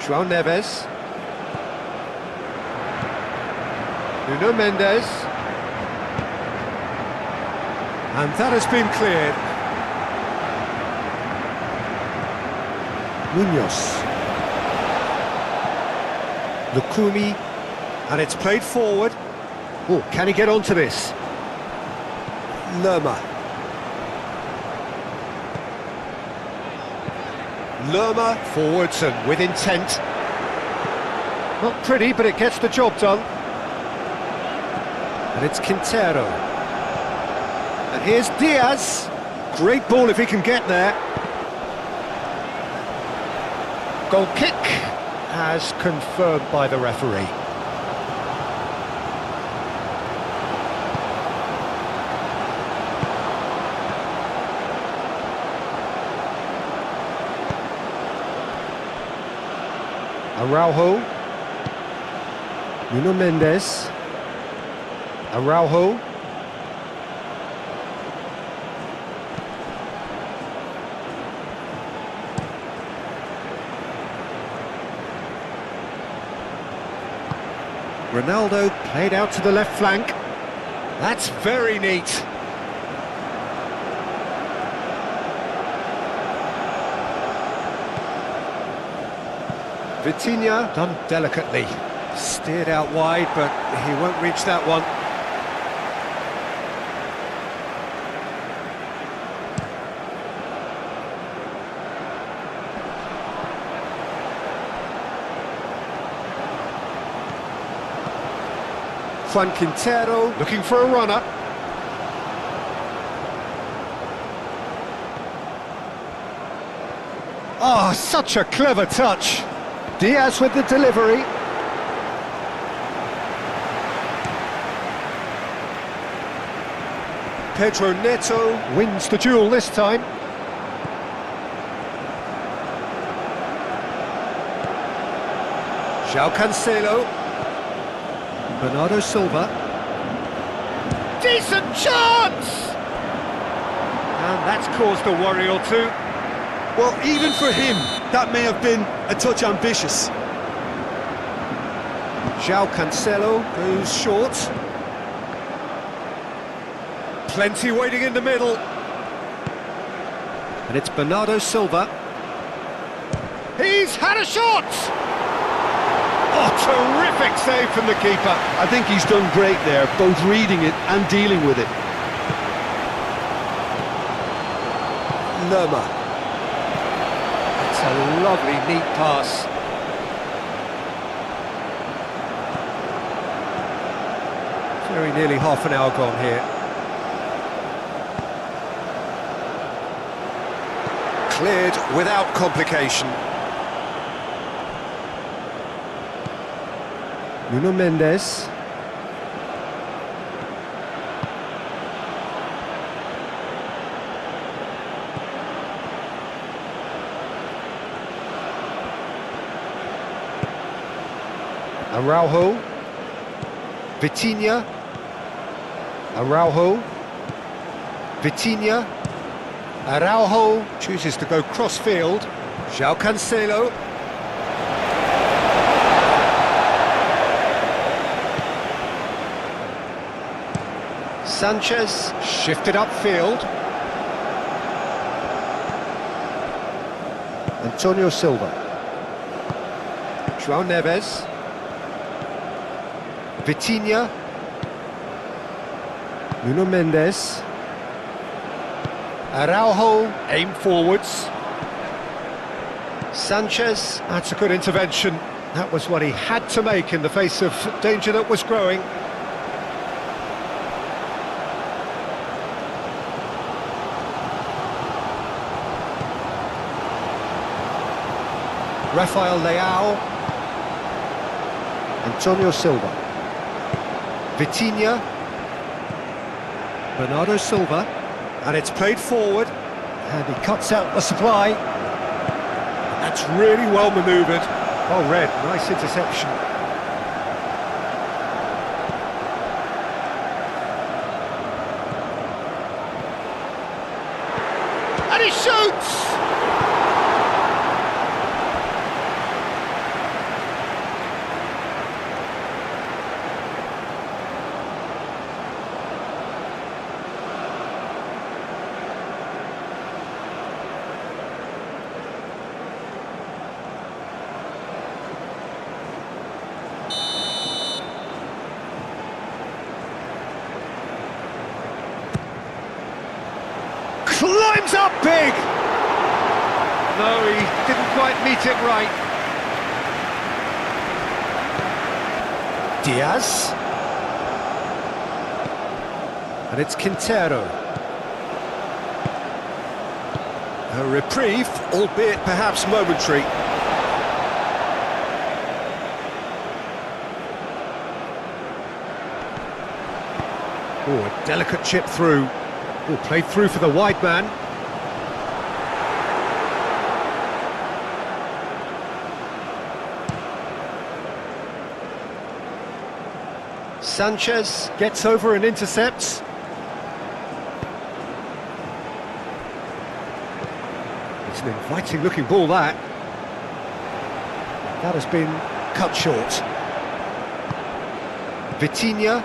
João Neves. Nuno Mendes. And that has been cleared. Munoz. Lukumi. And it's played forward. Oh, can he get onto this? Lerma. Lerma forwards and with intent. Not pretty, but it gets the job done. And it's Quintero. And here's Diaz. Great ball if he can get there. Goal kick as confirmed by the referee. Araujo. Nuno Mendes. Araujo. Ronaldo played out to the left flank. That's very neat. Vitinha done delicately. Steered out wide, but he won't reach that one. Juan Quintero looking for a runner. Oh, such a clever touch. Diaz with the delivery. Pedro Neto wins the duel this time. João Cancelo. Bernardo Silva. Decent chance! And that's caused a worry or two. Well, even for him, that may have been a touch ambitious. João Cancelo goes short. Plenty waiting in the middle. And it's Bernardo Silva. He's had a shot! Oh, terrific save from the keeper. I think he's done great there, both reading it and dealing with it. Lerma. It's a lovely, neat pass. Very nearly half an hour gone here. Cleared without complication. Nuno Mendes. Araujo. Vitinha. Araujo. Vitinha. Araujo chooses to go cross-field. João Cancelo. Sanchez shifted upfield. Antonio Silva. João Neves. Vitinha. Nuno Mendes. Araujo, aim forwards. Sanchez, that's a good intervention. That was what he had to make in the face of danger that was growing. Rafael Leao. Antonio Silva. Vitinha. Bernardo Silva. And it's played forward, and he cuts out the supply. And that's really well manoeuvred. Well read, nice interception. And he shoots! Climbs up big! No, he didn't quite meet it right. Diaz. And it's Quintero. A reprieve, albeit perhaps momentary. Oh, a delicate chip through. Oh, played through for the wide man. Sanchez gets over and intercepts. It's an inviting looking ball, that. That has been cut short. Vitinha.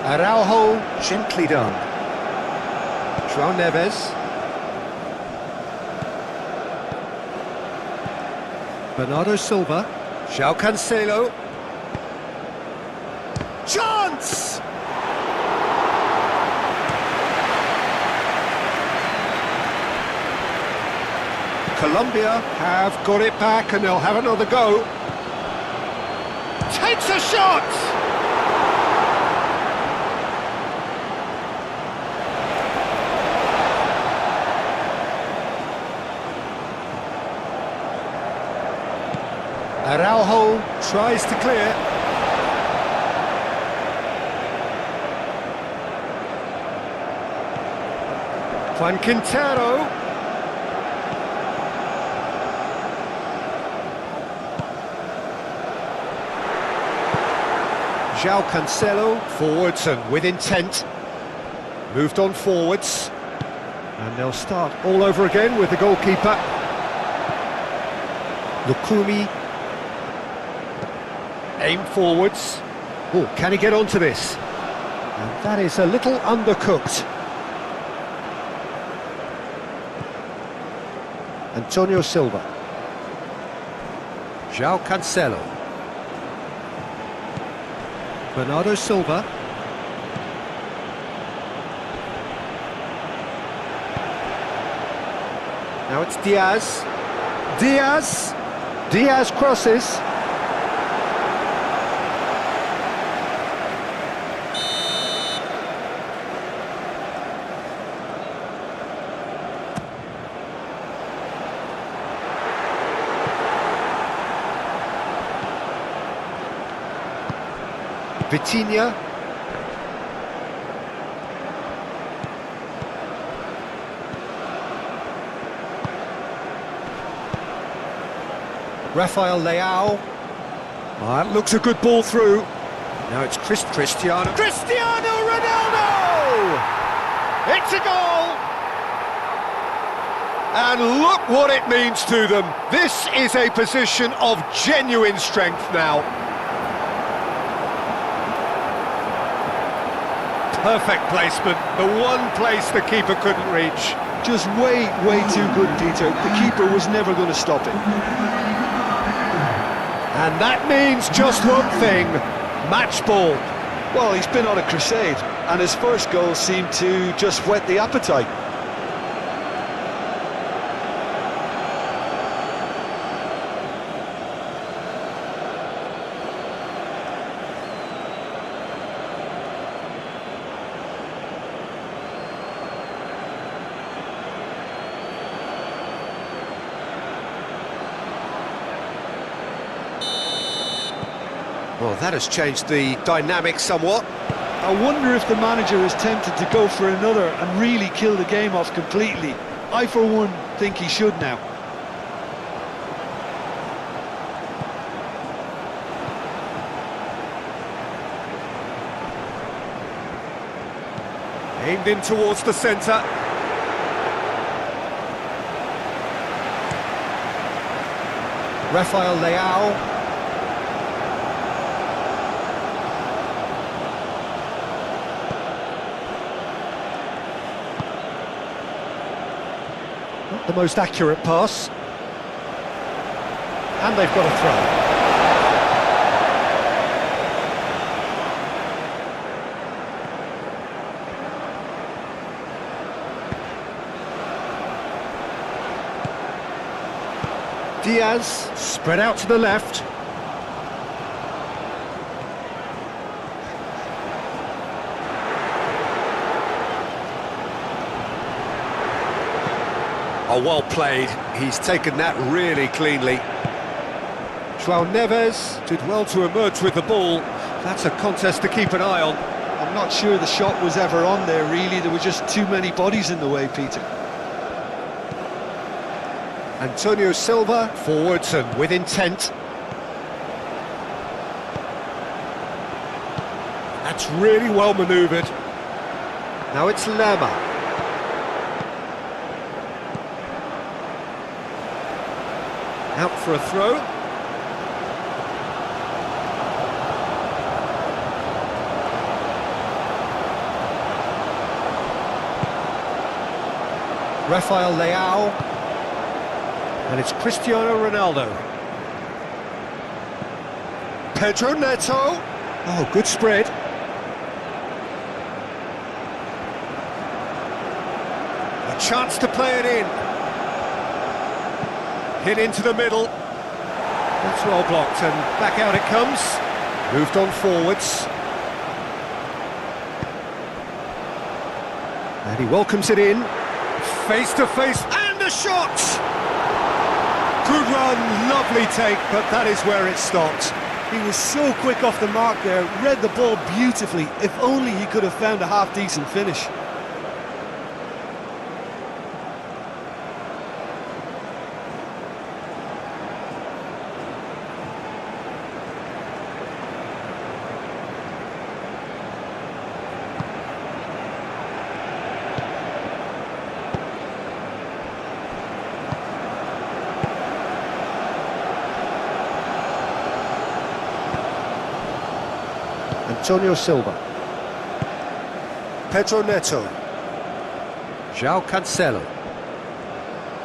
Araujo, gently done. João Neves. Bernardo Silva. João Cancelo. Chance! Colombia have got it back and they'll have another go. Takes a shot! Araujo tries to clear. Juan Quintero. João Cancelo, forwards and with intent. Moved on forwards. And they'll start all over again with the goalkeeper. Lukumi. Aim forwards. Oh, can he get onto this? And that is a little undercooked. Antonio Silva. João Cancelo. Bernardo Silva. Now it's Diaz. Diaz! Diaz crosses. Vitinha. Rafael Leao. That looks a good ball through. Now it's Cristiano Ronaldo! It's a goal! And look what it means to them. This is a position of genuine strength now. Perfect placement, the one place the keeper couldn't reach. Just way too good, Peter. The keeper was never going to stop it. And that means just one thing, match ball. Well, he's been on a crusade, and his first goal seemed to just whet the appetite. Well, that has changed the dynamic somewhat. I wonder if the manager is tempted to go for another and really kill the game off completely. I, for one, think he should now. Aimed in towards the centre. Rafael Leao. Not the most accurate pass. And they've got a throw. Diaz, spread out to the left. Oh, well played. He's taken that really cleanly. João Neves did well to emerge with the ball. That's a contest to keep an eye on. I'm not sure the shot was ever on there, really. There were just too many bodies in the way, Peter. Antonio Silva, forwards and with intent. That's really well manoeuvred. Now it's Lema. Out for a throw. Rafael Leao. And it's Cristiano Ronaldo. Pedro Neto. Oh, good spread. A chance to play it in. Hit into the middle. That's well blocked, and back out it comes. Moved on forwards. And he welcomes it in. Face to face, and a shot! Good run, lovely take, but that is where it stopped. He was so quick off the mark there, read the ball beautifully. If only he could have found a half-decent finish. Antonio Silva. Pedro Neto. João Cancelo.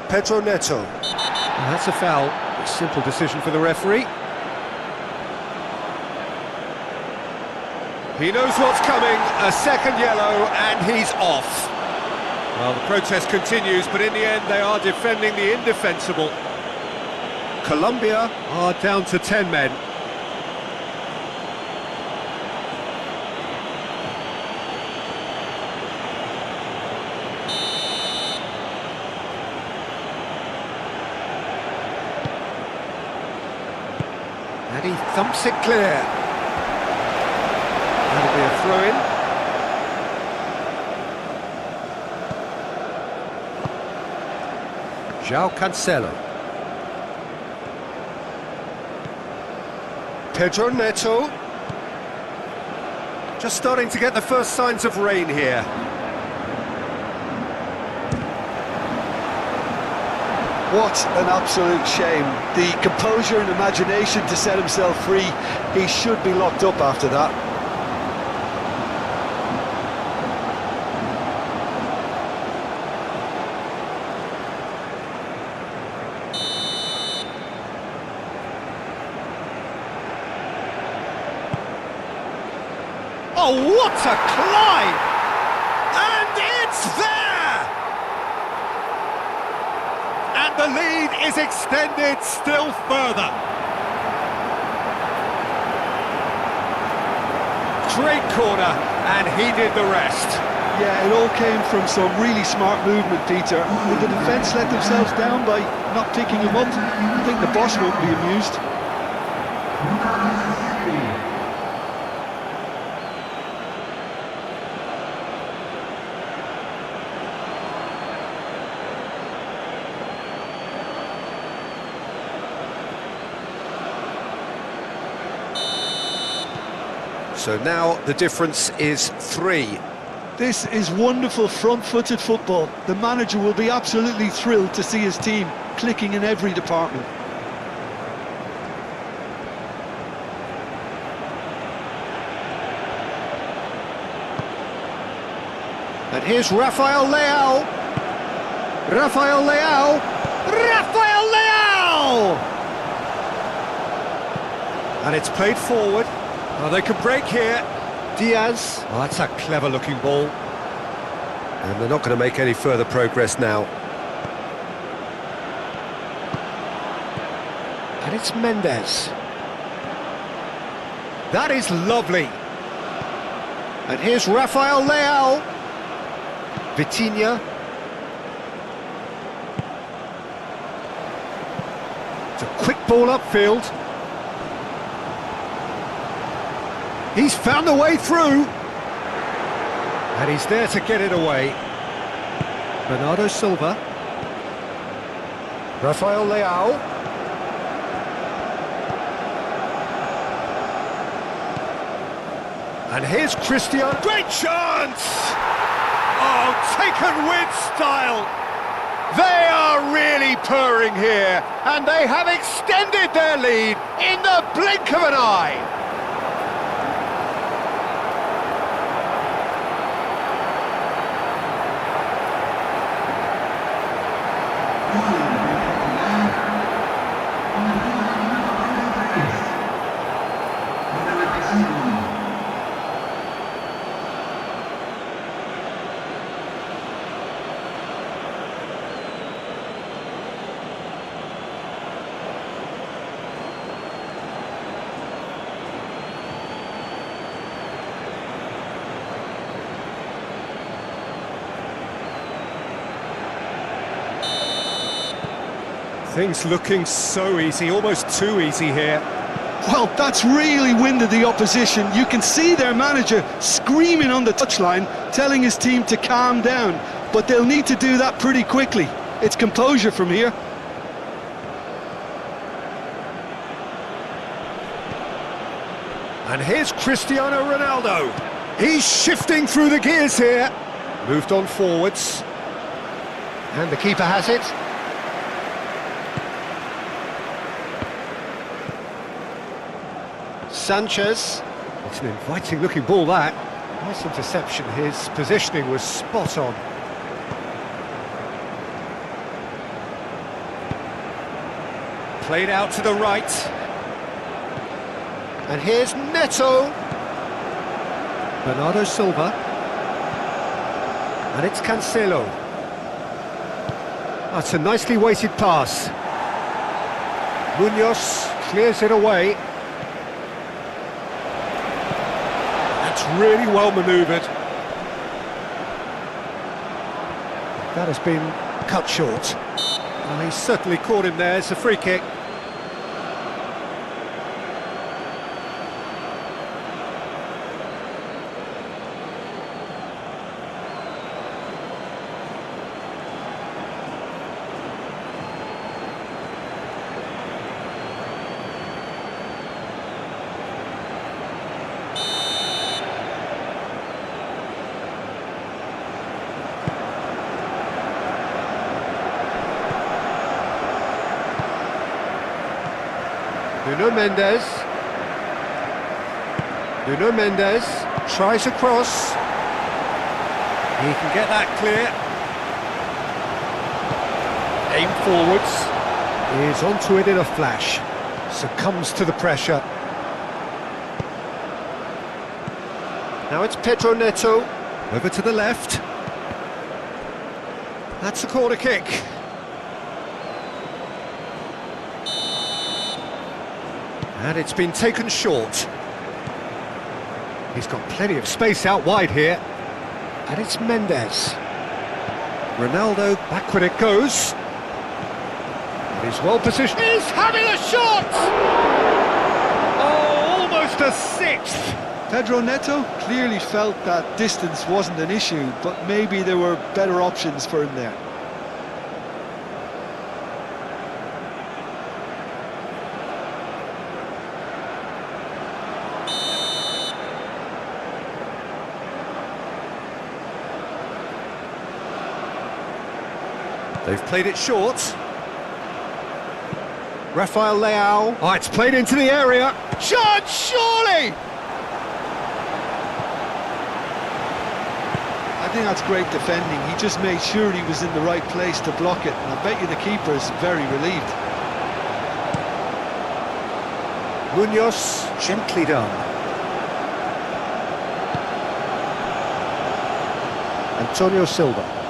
Pedro Neto. And that's a foul. A simple decision for the referee. He knows what's coming. A second yellow, and he's off. Well, the protest continues, but in the end they are defending the indefensible. Colombia are down to 10 men. And he thumps it clear. That'll be a throw-in. João Cancelo. Pedro Neto. Just starting to get the first signs of rain here. What an absolute shame. The composure and imagination to set himself free. He should be locked up after that. Oh, what a climb! And it's there! And the lead is extended still further. Great corner, and he did the rest. Yeah, it all came from some really smart movement, Peter. Would the defence let themselves down by not picking him up? I think the boss won't be amused. So now the difference is 3. This is wonderful front-footed football. The manager will be absolutely thrilled to see his team clicking in every department. And here's Rafael Leao. Rafael Leao. Rafael Leao! And it's played forward. Oh, they can break here. Diaz. Oh, that's a clever-looking ball. And they're not going to make any further progress now. And it's Mendes. That is lovely. And here's Rafael Leao. Vitinha. It's a quick ball upfield. He's found a way through. And he's there to get it away. Bernardo Silva. Rafael Leao. And here's Cristiano. Great chance! Oh, taken with style. They are really purring here. And they have extended their lead in the blink of an eye. Things looking so easy, almost too easy here. Well, that's really winded the opposition. You can see their manager screaming on the touchline, telling his team to calm down. But they'll need to do that pretty quickly. It's composure from here. And here's Cristiano Ronaldo. He's shifting through the gears here. Moved on forwards. And the keeper has it. Sanchez. It's an inviting looking ball, that. Nice interception. His positioning was spot on. Played out to the right. And here's Neto. Bernardo Silva. And it's Cancelo. That's a nicely weighted pass. Munoz clears it away. That's really well manoeuvred. That has been cut short. Well, he's certainly caught him there. It's a free kick. Nuno Mendes tries a cross. He can get that clear. Aim forwards. He is onto it in a flash. Succumbs to the pressure. Now it's Pedro Neto. Over to the left. That's a corner kick. And it's been taken short. He's got plenty of space out wide here. And it's Mendes. Ronaldo, back when it goes. He's well positioned. He's having a shot! Oh, almost a sixth. Pedro Neto clearly felt that distance wasn't an issue, but maybe there were better options for him there. They've played it short. Rafael Leao. Oh, it's played into the area. Shot, surely! I think that's great defending. He just made sure he was in the right place to block it. And I bet you the keeper's very relieved. Munoz, gently done. Antonio Silva.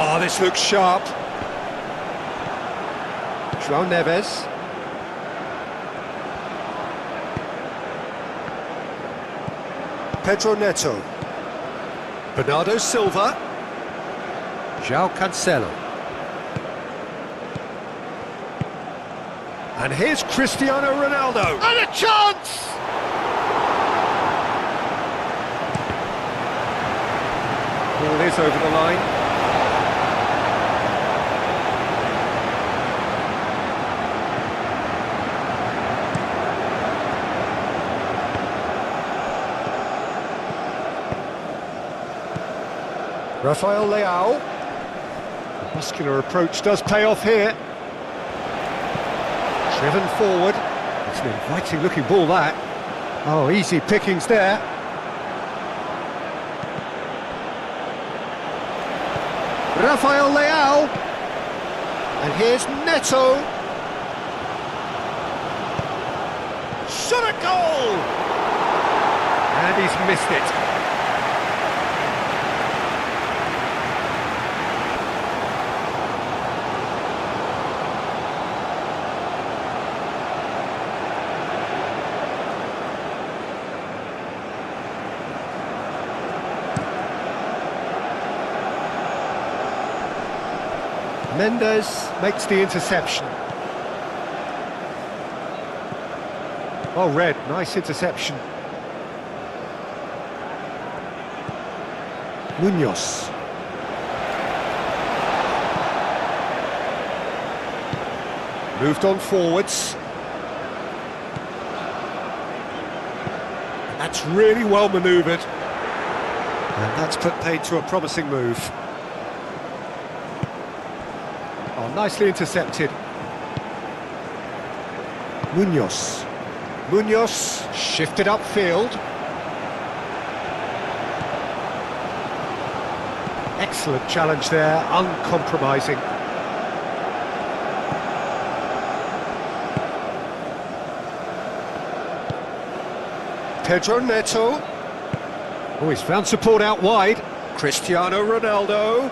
Oh, this looks sharp. João Neves. Pedro Neto. Bernardo Silva. João Cancelo. And here's Cristiano Ronaldo. And a chance! Ball is over the line. Rafael Leao. The muscular approach does pay off here. Driven forward. It's an inviting looking ball, that. Oh, easy pickings there. Rafael Leao. And here's Neto. Shot a goal! And he's missed it. Mendes makes the interception. Oh, red, nice interception. Munoz. Moved on forwards. That's really well manoeuvred. And that's put paid to a promising move. Oh, nicely intercepted. Munoz. Munoz shifted upfield. Excellent challenge there, uncompromising. Pedro Neto. Oh, he's found support out wide. Cristiano Ronaldo.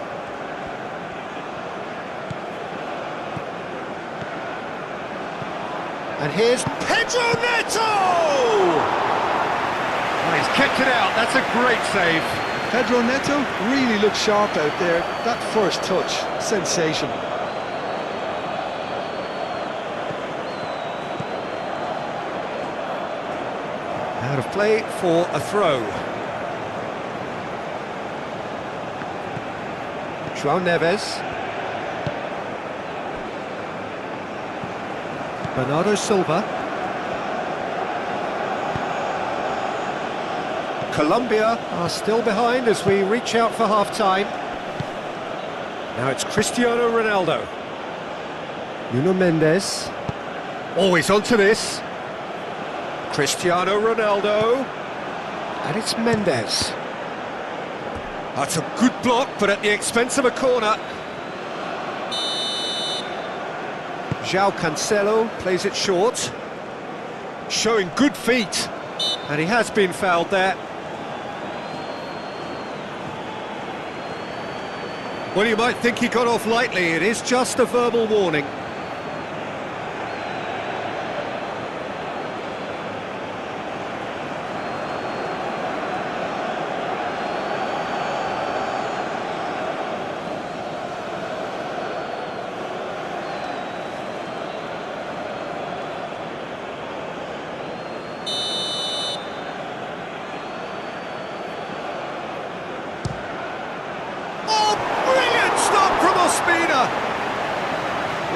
And here's Pedro Neto! Oh, he's kept it out, that's a great save. Pedro Neto really looked sharp out there. That first touch, sensational. Out of play for a throw. João Neves. Bernardo Silva. Colombia are still behind as we reach out for half-time. Now it's Cristiano Ronaldo. Nuno Mendes. Always onto this. Cristiano Ronaldo. And it's Mendes. That's a good block, but at the expense of a corner. João Cancelo plays it short. Showing good feet. And he has been fouled there. Well, you might think he got off lightly. It is just a verbal warning.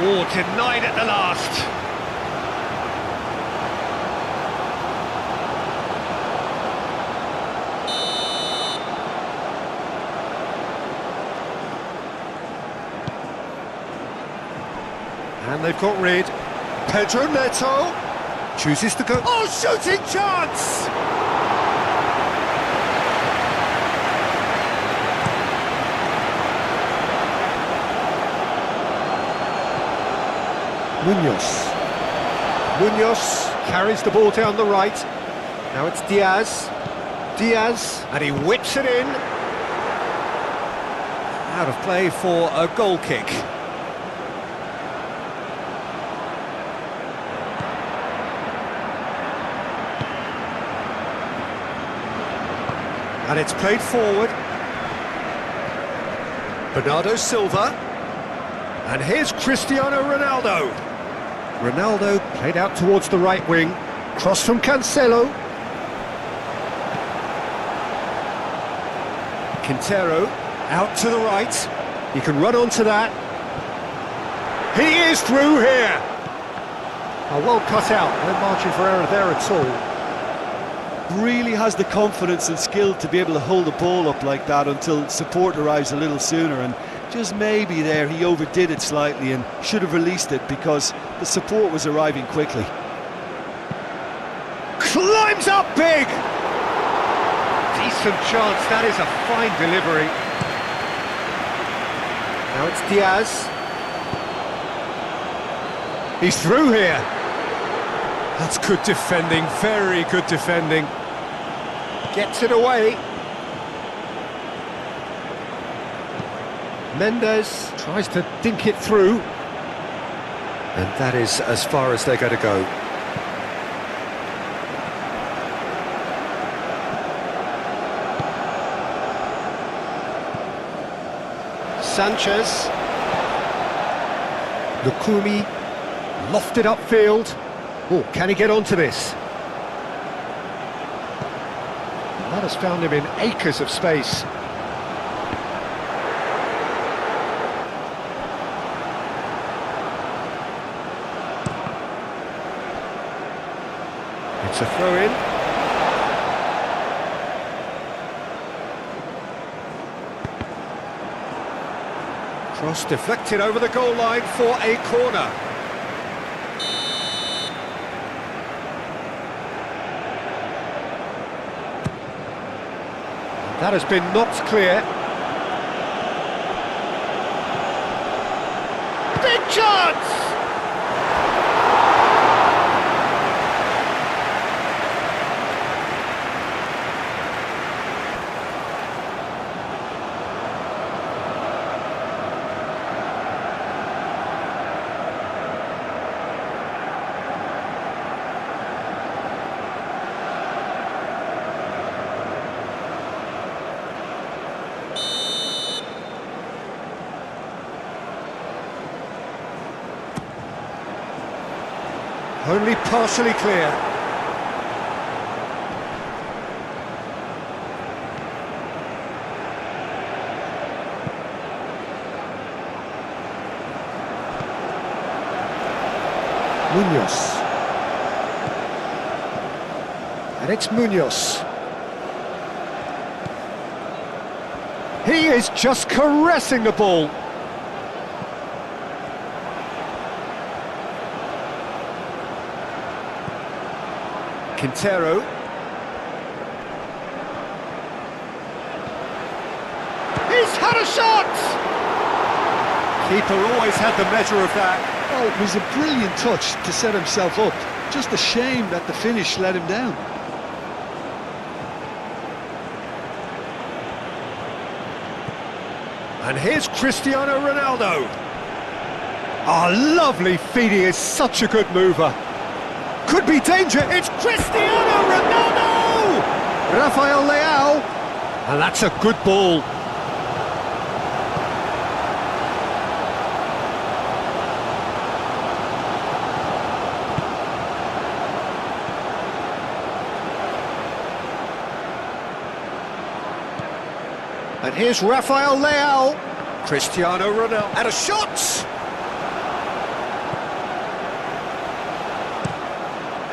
Oh, denied at the last. And they've got rid. Pedro Neto chooses to go. Oh, shooting chance! Munoz carries the ball down the right. Now it's Diaz, and he whips it in. Out of play for a goal kick. And it's played forward. Bernardo Silva. And here's Cristiano Ronaldo. Ronaldo played out towards the right wing. Cross from Cancelo. Quintero out to the right. He can run onto that. He is through here. Oh, well cut out. No margin for error there at all. Really has the confidence and skill to be able to hold the ball up like that until support arrives a little sooner, and just maybe there he overdid it slightly and should have released it because the support was arriving quickly. Climbs up big! Decent chance, that is a fine delivery. Now it's Diaz. He's through here. That's good defending, very good defending. Gets it away. Mendes tries to dink it through. And that is as far as they're going to go. Sanchez. Lukumi. Lofted upfield. Oh, can he get onto this? That has found him in acres of space. It's a throw-in. Cross deflected over the goal line for a corner. That has been knocked clear. Big chance! Only partially clear. Munoz. And it's Munoz. He is just caressing the ball. Quintero. He's had a shot! Keeper always had the measure of that. Oh, it was a brilliant touch to set himself up. Just a shame that the finish let him down. And here's Cristiano Ronaldo. Oh, lovely feed, he is such a good mover. Could be danger, it's Cristiano Ronaldo! Rafael Leao. And that's a good ball. And here's Rafael Leao. Cristiano Ronaldo. And a shot!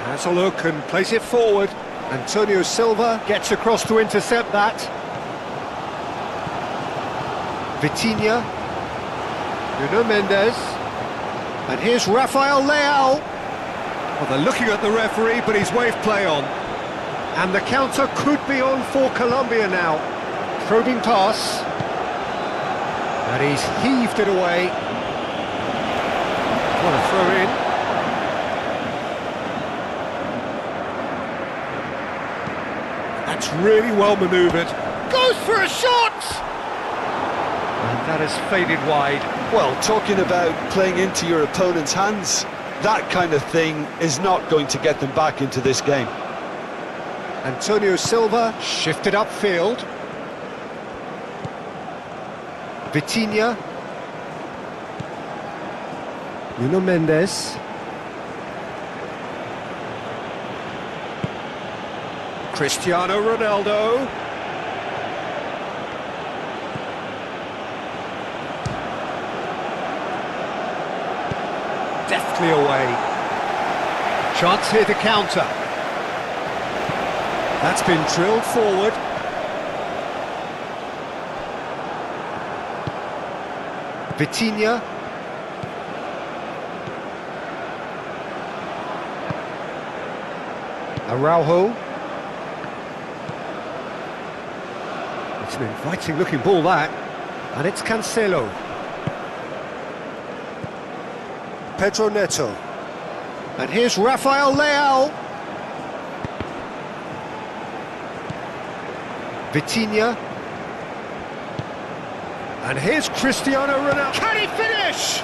Has a look and plays it forward. Antonio Silva gets across to intercept that. Vitinha. Nuno Mendes. And here's Rafael Leao. Well, they're looking at the referee, but he's waved play on. And the counter could be on for Colombia now. Probing pass, and he's heaved it away. What a throw in. That's really well manoeuvred. Goes for a shot! And that has faded wide. Well, talking about playing into your opponent's hands, that kind of thing is not going to get them back into this game. Antonio Silva shifted upfield. Vitinha. Nuno Mendes. Cristiano Ronaldo. Deftly away. Chance here to counter. That's been drilled forward. Vitinha. Araujo. It's an inviting looking ball that. And it's Cancelo. Pedro Neto. And here's Rafael Leao. Vitinha. And here's Cristiano Ronaldo. Can he finish?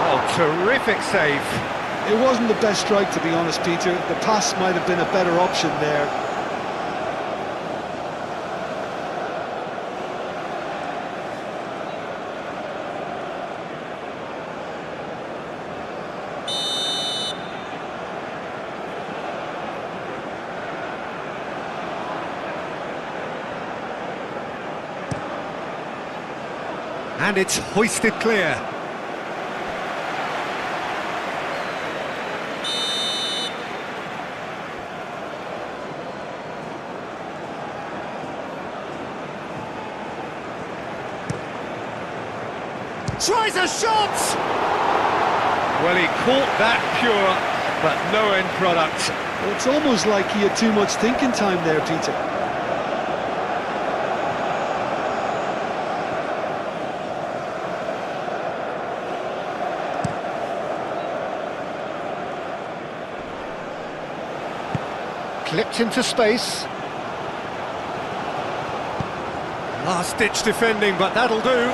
Oh, terrific save. It wasn't the best strike, to be honest, Peter. The pass might have been a better option there. And it's hoisted clear. Tries a shot! Well, he caught that pure, but no end product. Well, it's almost like he had too much thinking time there, Peter. Clipped into space. Last-ditch defending, but that'll do.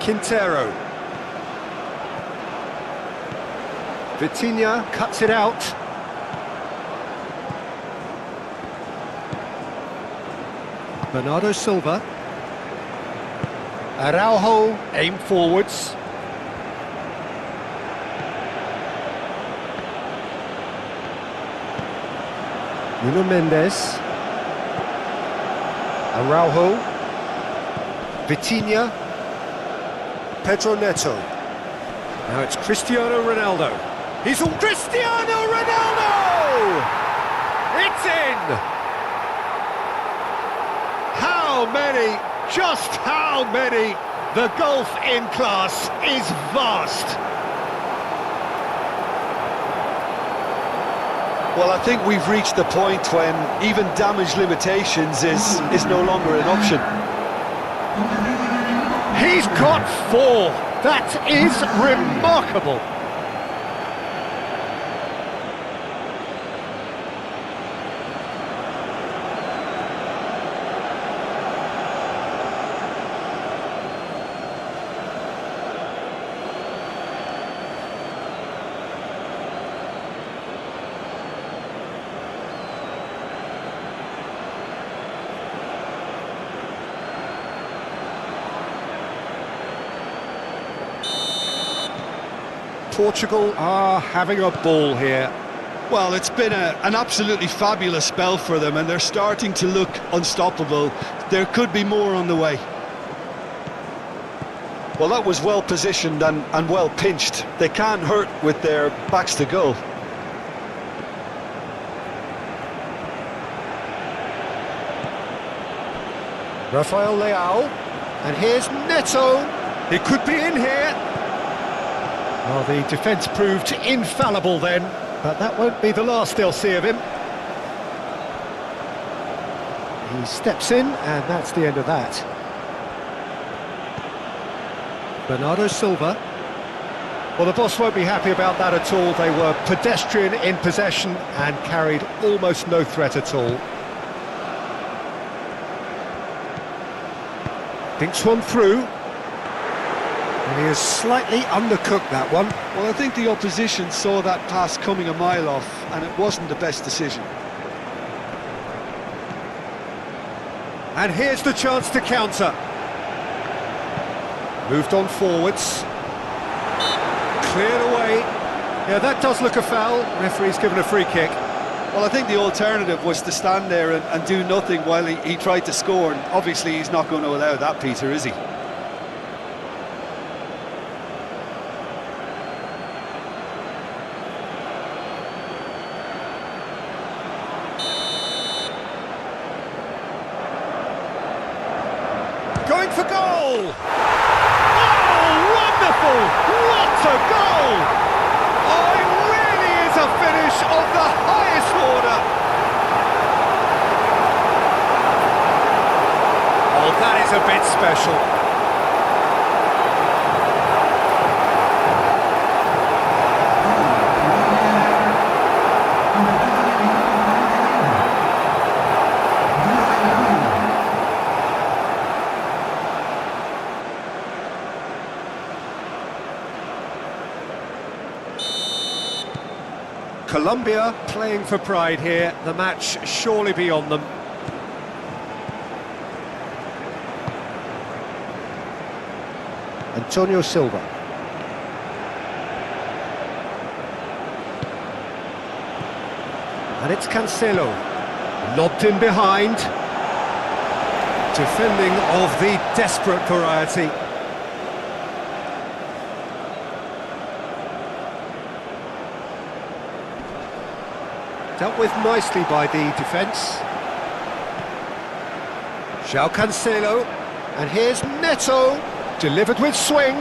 Quintero. Vitinha cuts it out. Bernardo Silva. Araujo aim forwards. Nuno Mendes. Araujo. Vitinha. Pedro Neto. Now it's Cristiano Ronaldo. He's on Cristiano Ronaldo! It's in! How many? Just how many? The gulf in class is vast. Well, I think we've reached the point when even damage limitations is no longer an option. He's got 4. That is remarkable. Portugal are having a ball here. Well, it's been an absolutely fabulous spell for them, and they're starting to look unstoppable. There could be more on the way. Well, that was well positioned and well pinched. They can't hurt with their backs to goal. Rafael Leao, and here's Neto. He could be in here. Well, the defence proved infallible then, but that won't be the last they'll see of him. He steps in, and that's the end of that. Bernardo Silva. Well, the boss won't be happy about that at all. They were pedestrian in possession and carried almost no threat at all. Thinks one through. And he has slightly undercooked that one. Well, I think the opposition saw that pass coming a mile off, and it wasn't the best decision. And here's the chance to counter. Moved on forwards. Cleared away. Yeah, that does look a foul. Referee's given a free kick. Well, I think the alternative was to stand there and do nothing while he tried to score, and obviously he's not going to allow that, Peter, is he? Going for goal! Oh, wonderful! What a goal! Oh, it really is a finish of the highest order! Oh, that is a bit special. Colombia playing for pride here, the match surely beyond them. Antonio Silva. And it's Cancelo. Lobbed in behind. Defending of the desperate variety. Dealt with nicely by the defence. João Cancelo, and here's Neto, delivered with swing.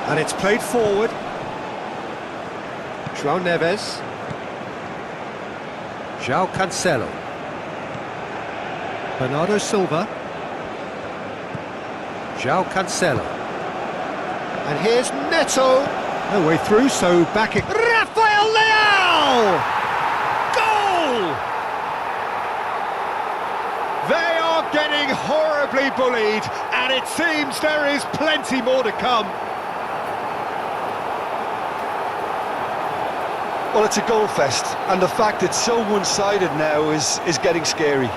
And it's played forward. João Neves. João Cancelo. Bernardo Silva. João Cancelo. And here's Neto. No way through, so back it. Rafael Leao! Goal! They are getting horribly bullied, and it seems there is plenty more to come. Well, it's a goal fest, and the fact it's so one-sided now is getting scary.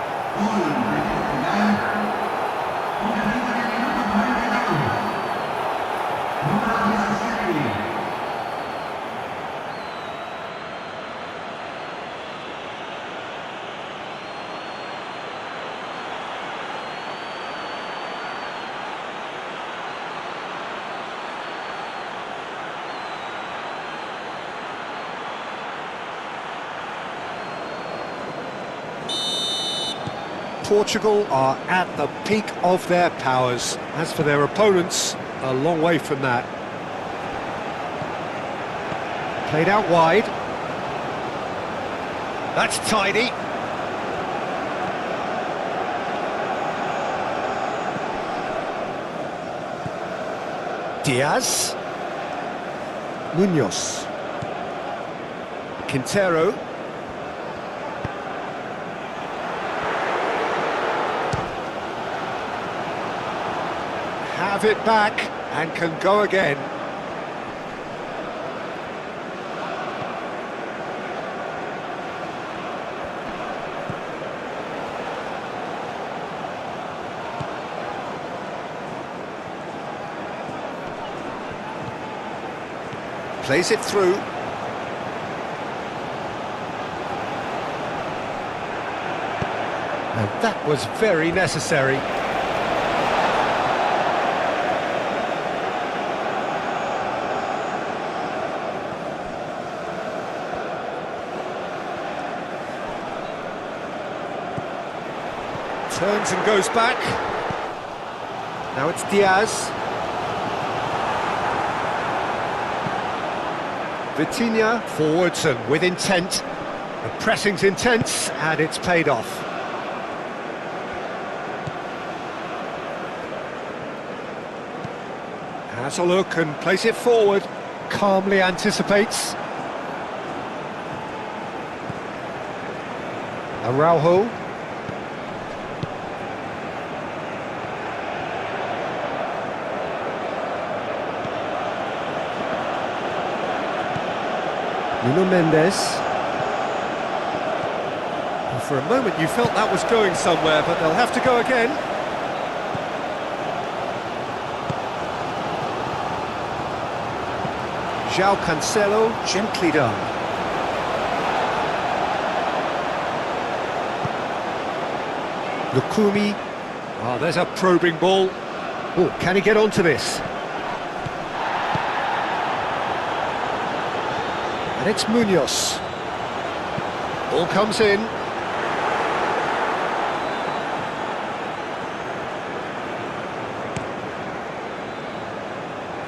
Portugal are at the peak of their powers. As for their opponents, a long way from that. Played out wide. That's tidy. Diaz. Munoz. Quintero. Have it back and can go again. Plays it through. And that was very necessary. Turns and goes back. Now it's Diaz. Vitinha forwards and with intent. The pressing's intense and it's paid off. Has a look and plays it forward. Calmly anticipates. Araujo. Nuno Mendes. Well, for a moment you felt that was going somewhere, but they'll have to go again. João Cancelo, gently done. Lukumi. Oh, there's a probing ball. Oh, can he get onto this? And it's Munoz. Ball comes in.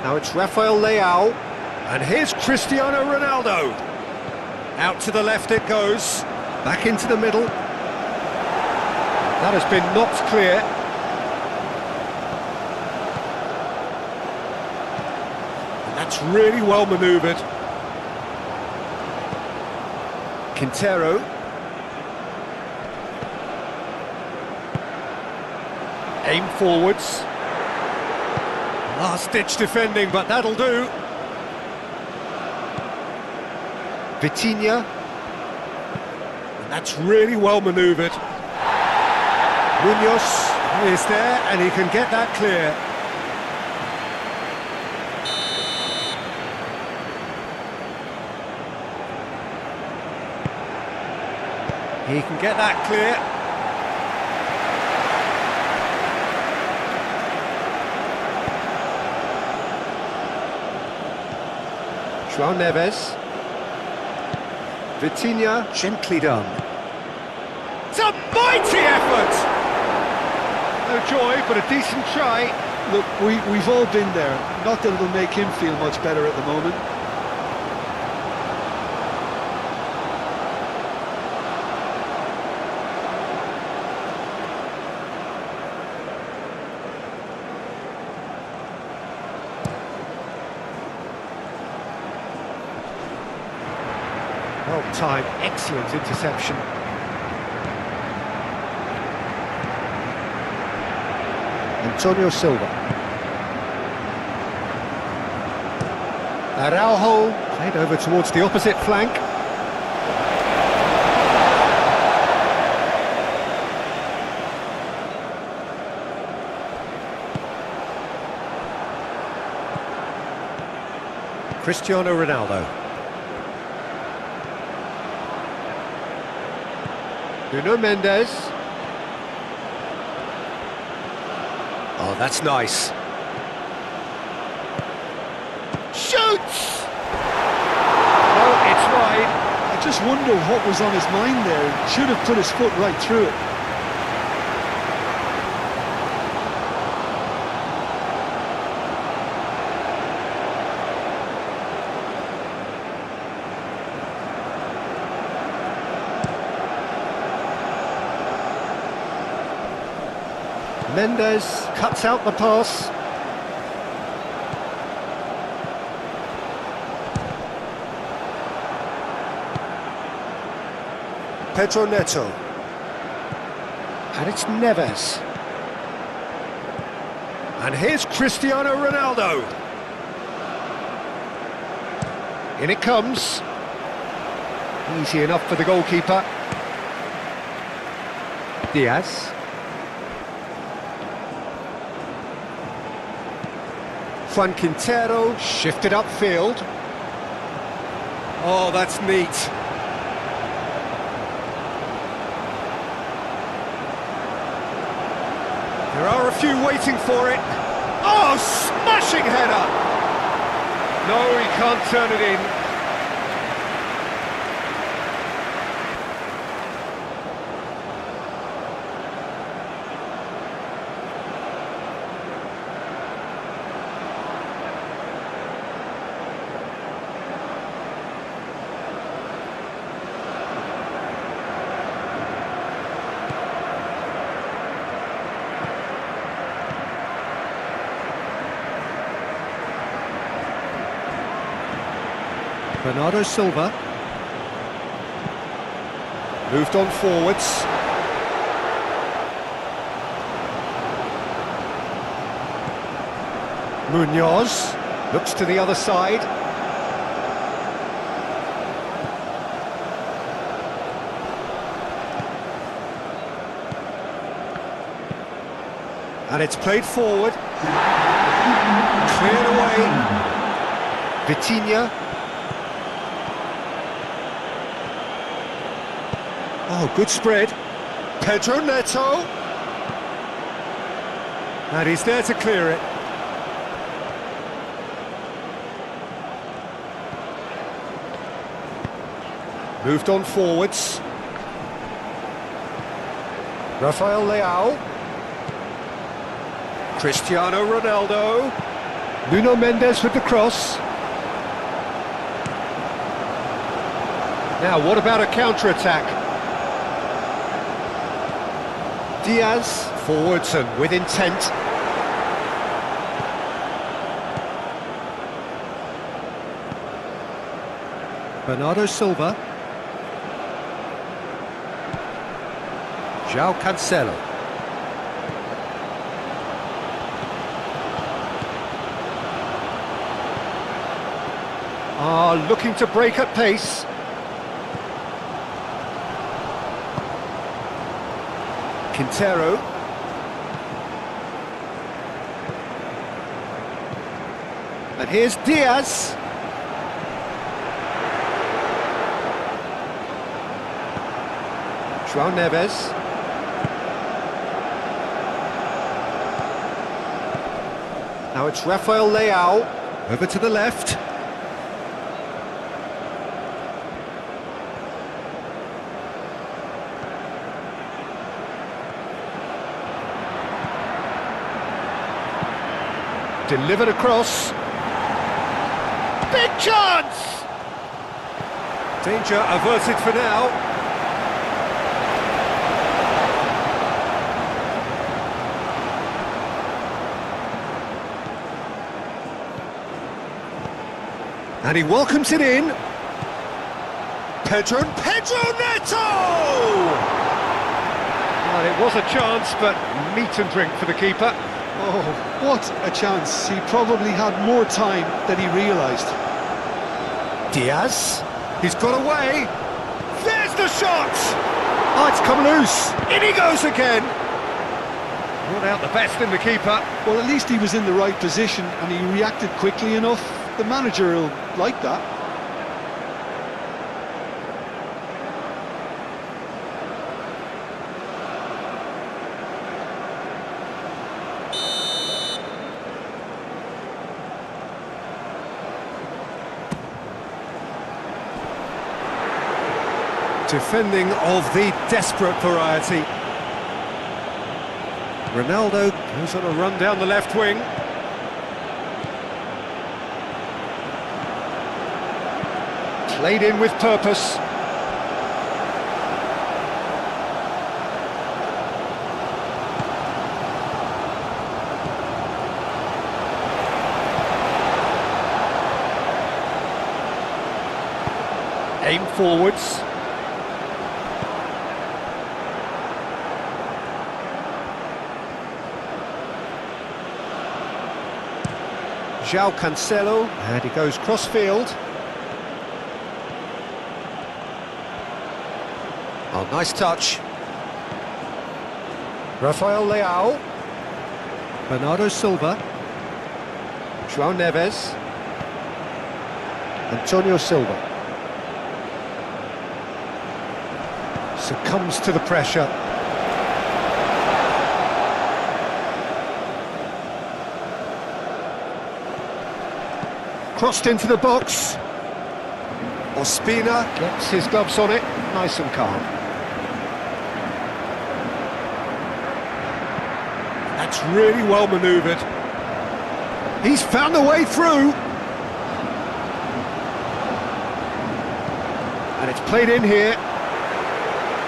Now it's Rafael Leao. And here's Cristiano Ronaldo. Out to the left it goes. Back into the middle. That has been knocked clear. And that's really well manoeuvred. Quintero. Aim forwards. Last-ditch defending, but that'll do. Vitinha. And that's really well manoeuvred. Munoz is there, and he can get that clear. He can get that clear. João Neves. Vitinha, gently done. It's a mighty effort! No joy, but a decent try. Look, we've all been there. Not that it'll make him feel much better at the moment. Well timed, excellent interception. Antonio Silva. Araujo played over towards the opposite flank. Cristiano Ronaldo. Nuno Mendes. Oh, that's nice. Shoots! No, it's wide. I just wonder what was on his mind there. Should have put his foot right through it. Mendes cuts out the pass. Pedro Neto. And it's Neves. And here's Cristiano Ronaldo. In it comes. Easy enough for the goalkeeper. Diaz. Juan Quintero shifted upfield. Oh, that's neat. There are a few waiting for it. Oh, smashing header! No, he can't turn it in. Bernardo Silva. Moved on forwards. Munoz looks to the other side. And it's played forward. Cleared away. Vitinha. Oh, good spread. Pedro Neto. And he's there to clear it. Moved on forwards. Rafael Leao. Cristiano Ronaldo. Nuno Mendes with the cross. Now, what about a counter-attack? Diaz, forwards and with intent. Bernardo Silva. João Cancelo. Looking to break at pace. Quintero. And here's Diaz. João Neves. Now it's Rafael Leao. Over to the left. Delivered across. Big chance! Danger averted for now. And he welcomes it in. Pedro Neto! Well, it was a chance, but meat and drink for the keeper. Oh, what a chance. He probably had more time than he realised. Diaz, he's got away. There's the shot! Oh, it's come loose. In he goes again. Brought out the best in the keeper. Well, at least he was in the right position and he reacted quickly enough. The manager will like that. Defending of the desperate variety. Ronaldo goes on a run down the left wing. Played in with purpose. Aim forwards. João Cancelo, and he goes cross-field. Oh, nice touch. Rafael Leao. Bernardo Silva. João Neves. Antonio Silva. Succumbs to the pressure. Crossed into the box. Ospina gets his gloves on it, nice and calm. That's really well manoeuvred. He's found a way through. And it's played in here.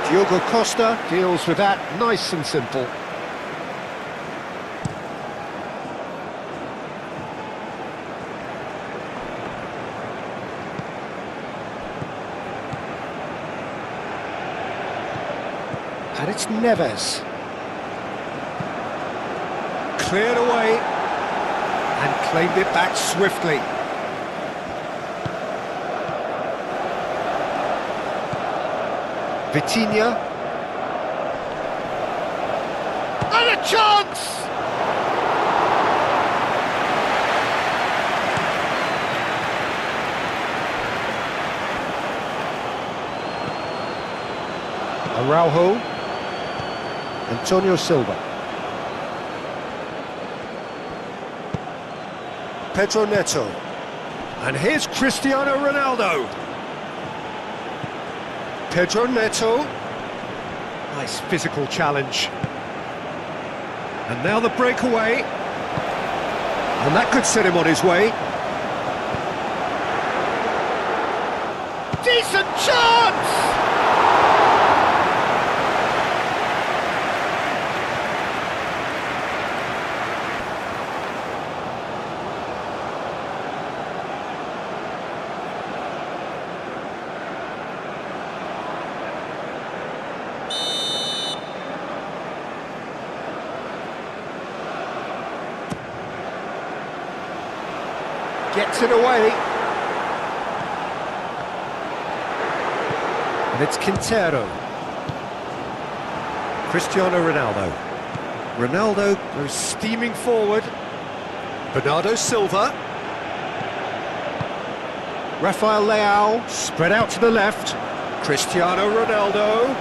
Diogo Costa deals with that nice and simple. And it's Neves. Cleared away and claimed it back swiftly. Vitinha. And a chance! Araujo. Antonio Silva. Pedro Neto. And here's Cristiano Ronaldo. Pedro Neto. Nice physical challenge. And now the breakaway. And that could set him on his way. Decent chance! Gets it away. And it's Quintero. Cristiano Ronaldo. Ronaldo goes steaming forward. Bernardo Silva. Rafael Leao spread out to the left. Cristiano Ronaldo.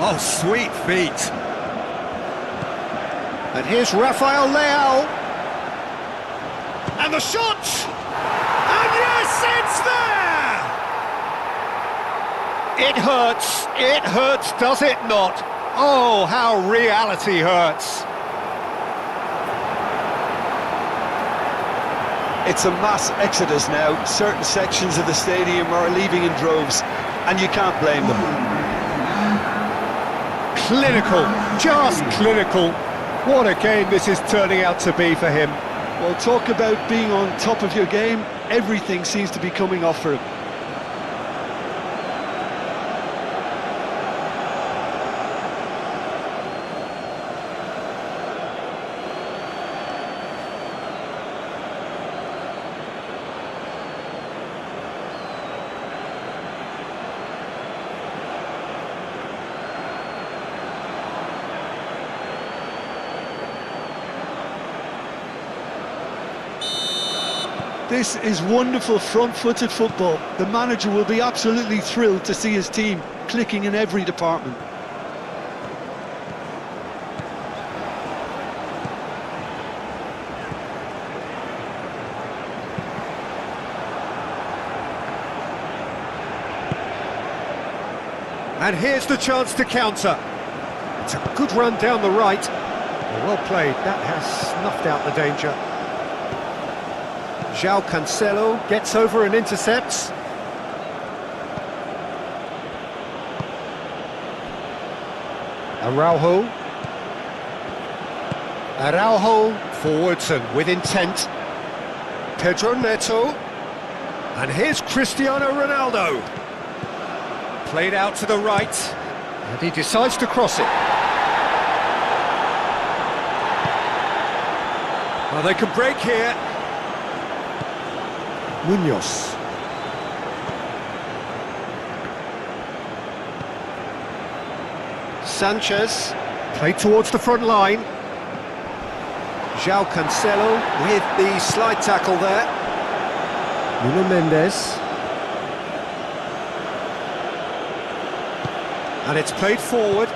Oh, sweet feet. And here's Rafael Leao. And the shot! And yes, it's there! It hurts, does it not? Oh, how reality hurts. It's a mass exodus now. Certain sections of the stadium are leaving in droves, and you can't blame them. Clinical, just clinical. What a game this is turning out to be for him. Well, talk about being on top of your game. Everything seems to be coming off for him. This is wonderful front-footed football. The manager will be absolutely thrilled to see his team clicking in every department. And here's the chance to counter. It's a good run down the right. Well played, that has snuffed out the danger. João Cancelo gets over and intercepts. Araujo. Forwards and with intent. Pedro Neto. And here's Cristiano Ronaldo. Played out to the right. And he decides to cross it. Well, they can break here. Munoz. Sanchez, played towards the front line. João Cancelo with the slide tackle there. Nuno Mendes. And it's played forward.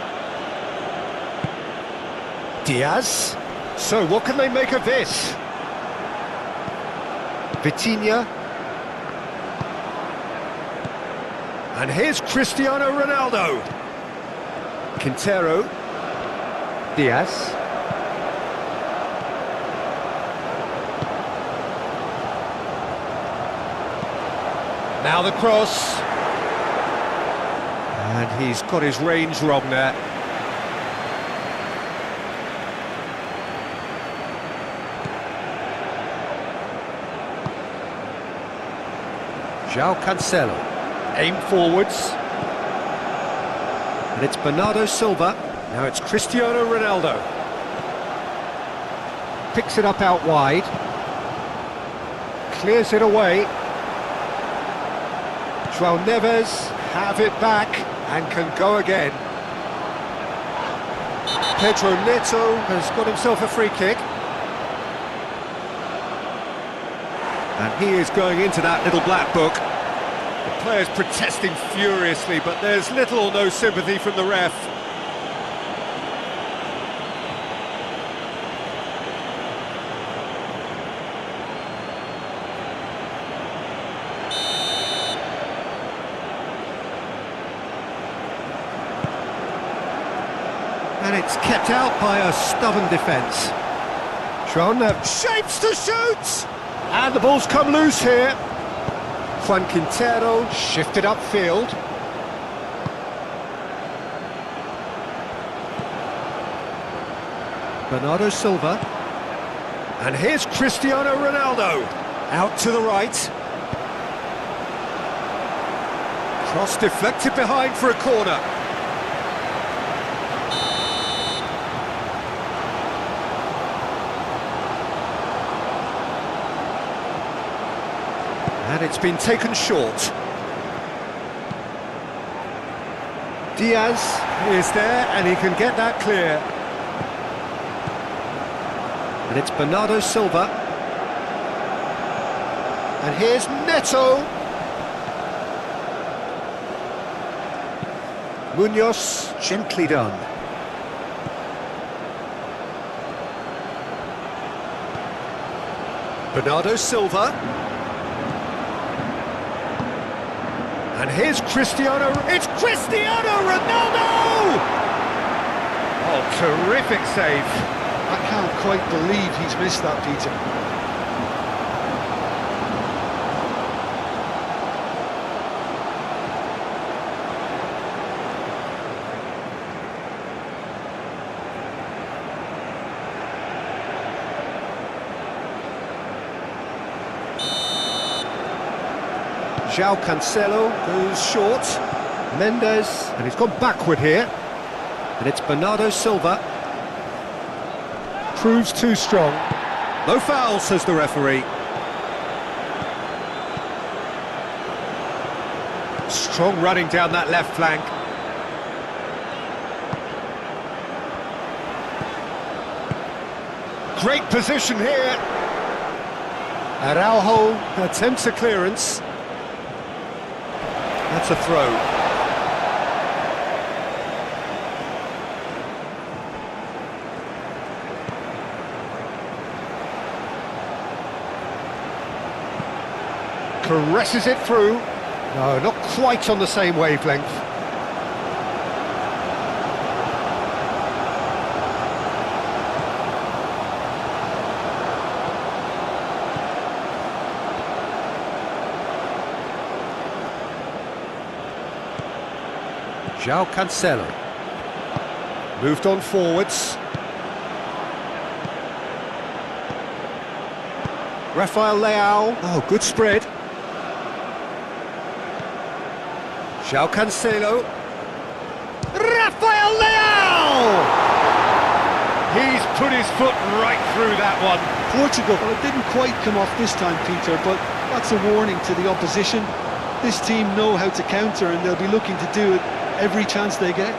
Diaz. So what can they make of this? Vitinha. And here's Cristiano Ronaldo. Quintero. Diaz. Now the cross. And he's got his range wrong there. João Cancelo, aim forwards, and it's Bernardo Silva, now it's Cristiano Ronaldo. Picks it up out wide, clears it away. João Neves have it back and can go again. Pedro Neto has got himself a free kick. And he is going into that little black book. The players protesting furiously, but there's little or no sympathy from the ref. And it's kept out by a stubborn defence. João Neves shapes to shoot! And the ball's come loose here. Juan Quintero shifted upfield. Bernardo Silva. And here's Cristiano Ronaldo. Out to the right. Cross deflected behind for a corner. And it's been taken short. Diaz is there and he can get that clear. And it's Bernardo Silva. And here's Neto. Munoz, gently done. Bernardo Silva. And here's Cristiano, it's Cristiano Ronaldo! Oh, terrific save. I can't quite believe he's missed that, Peter. João Cancelo goes short. Mendes, and he's gone backward here. And it's Bernardo Silva. Proves too strong. No foul, says the referee. Strong running down that left flank. Great position here. Araujo attempts a clearance. That's a throw. Caresses it through. No, not quite on the same wavelength. João Cancelo. Moved on forwards. Rafael Leao. Oh, good spread. João Cancelo. Rafael Leao! He's put his foot right through that one. Portugal, well, it didn't quite come off this time, Peter, but that's a warning to the opposition. This team know how to counter and they'll be looking to do it every chance they get.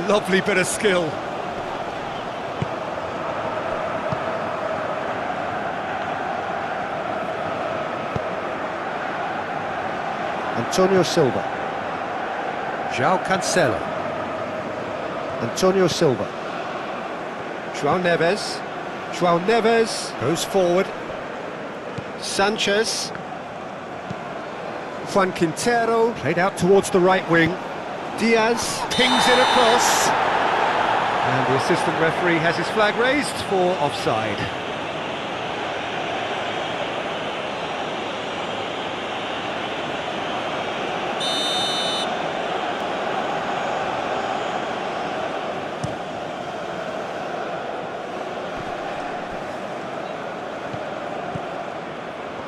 Lovely bit of skill. Antonio Silva. João Cancelo. Antonio Silva. João Neves. João Neves goes forward. Sanchez. Juan Quintero played out towards the right wing. Diaz pings it across. And the assistant referee has his flag raised for offside.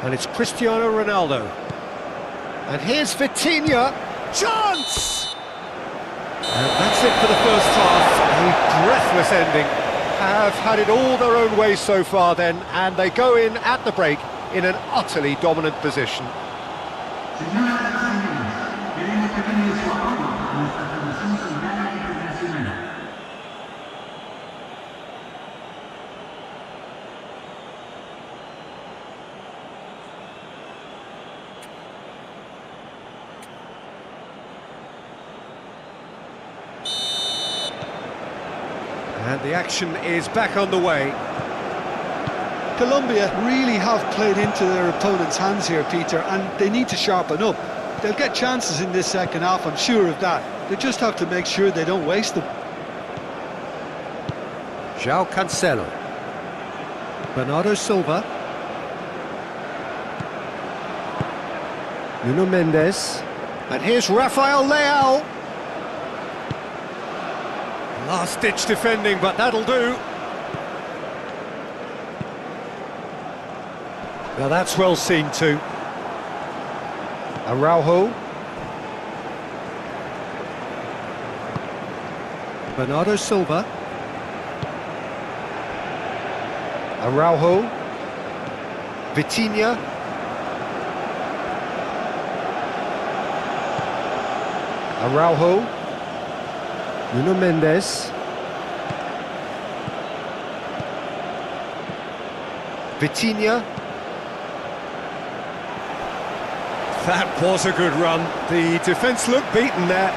And it's Cristiano Ronaldo. And here's Vitinha. Chance! And that's it for the first half. A breathless ending. Have had it all their own way so far then, and they go in at the break in an utterly dominant position. And the action is back underway. Colombia really have played into their opponent's hands here, Peter, and they need to sharpen up. They'll get chances in this second half, I'm sure of that. They just have to make sure they don't waste them. João Cancelo. Bernardo Silva. Nuno Mendes. And here's Rafael Leao. Last-ditch defending, but that'll do. Now that's well seen too. Araujo. Bernardo Silva. Araujo. Vitinha. Araujo. Nuno Mendes. Vitinha. That was a good run. The defence looked beaten there.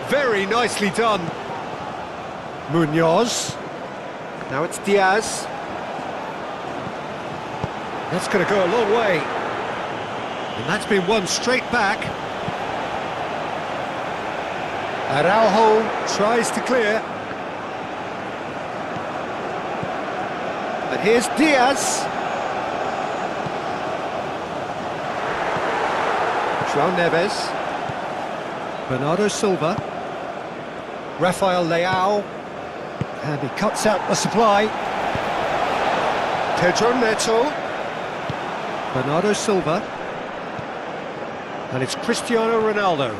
Very nicely done. Munoz. Now it's Diaz. That's going to go a long way. And that's been won straight back. Araujo tries to clear. And here's Diaz. João Neves. Bernardo Silva. Rafael Leao. And he cuts out the supply. Pedro Neto. Bernardo Silva. And it's Cristiano Ronaldo.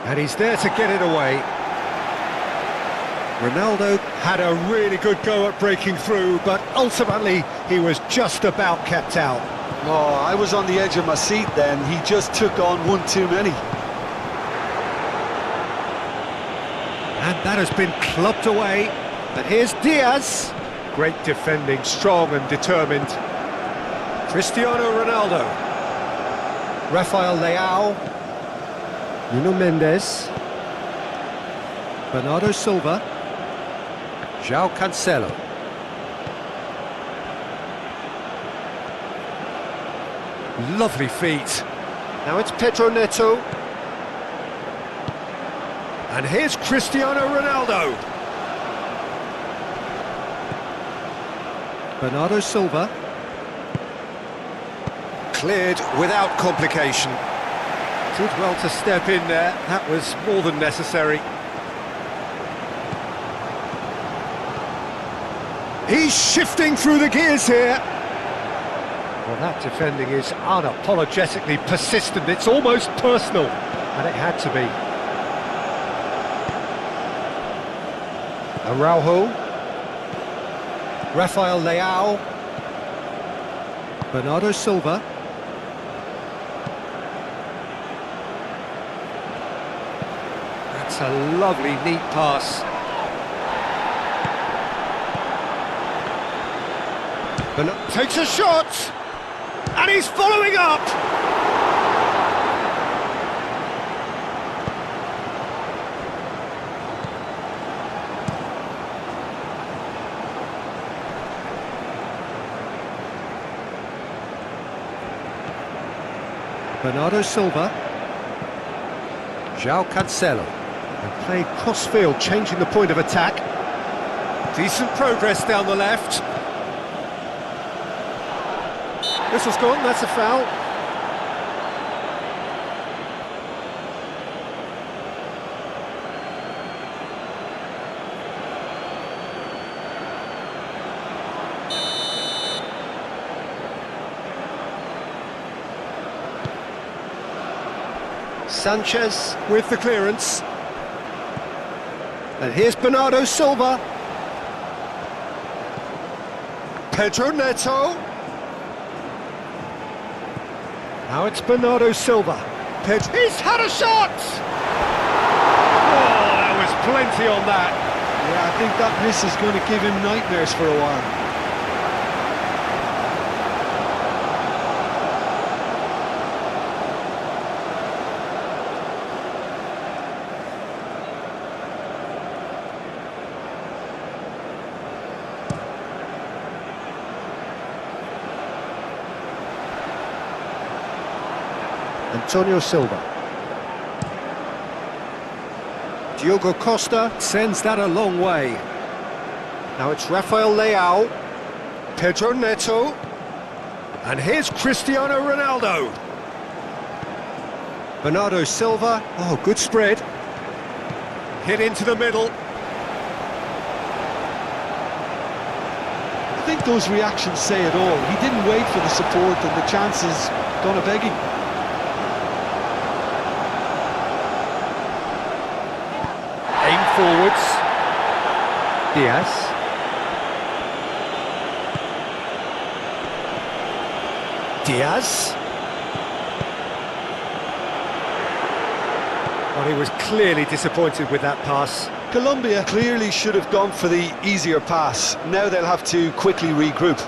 And he's there to get it away. Ronaldo had a really good go at breaking through, but ultimately he was just about kept out. Oh, I was on the edge of my seat then. He just took on one too many. And that has been clubbed away. But here's Diaz. Great defending, strong and determined. Cristiano Ronaldo. Rafael Leao. Nuno Mendes. Bernardo Silva. João Cancelo. Lovely feet. Now it's Pedro Neto. And here's Cristiano Ronaldo. Bernardo Silva. Cleared without complication. Did well to step in there. That was more than necessary. He's shifting through the gears here. Well, that defending is unapologetically persistent. It's almost personal, and it had to be. Araujo. Rafael Leao. Bernardo Silva. That's a lovely, neat pass. Takes a shot, and he's following up. Bernardo Silva. João Cancelo. And played cross-field, changing the point of attack. Decent progress down the left. This was gone, that's a foul. Sanchez with the clearance. And here's Bernardo Silva. Pedro Neto. Now it's Bernardo Silva. He's had a shot! Oh, there was plenty on that. Yeah, I think that miss is going to give him nightmares for a while. Antonio Silva. Diogo Costa sends that a long way. Now it's Rafael Leao. Pedro Neto. And here's Cristiano Ronaldo. Bernardo Silva. Oh, good spread. Hit into the middle. I think those reactions say it all. He didn't wait for the support, and the chances gone a-begging. Forwards. Diaz. Diaz. Well, he was clearly disappointed with that pass. Colombia clearly should have gone for the easier pass. Now they'll have to quickly regroup.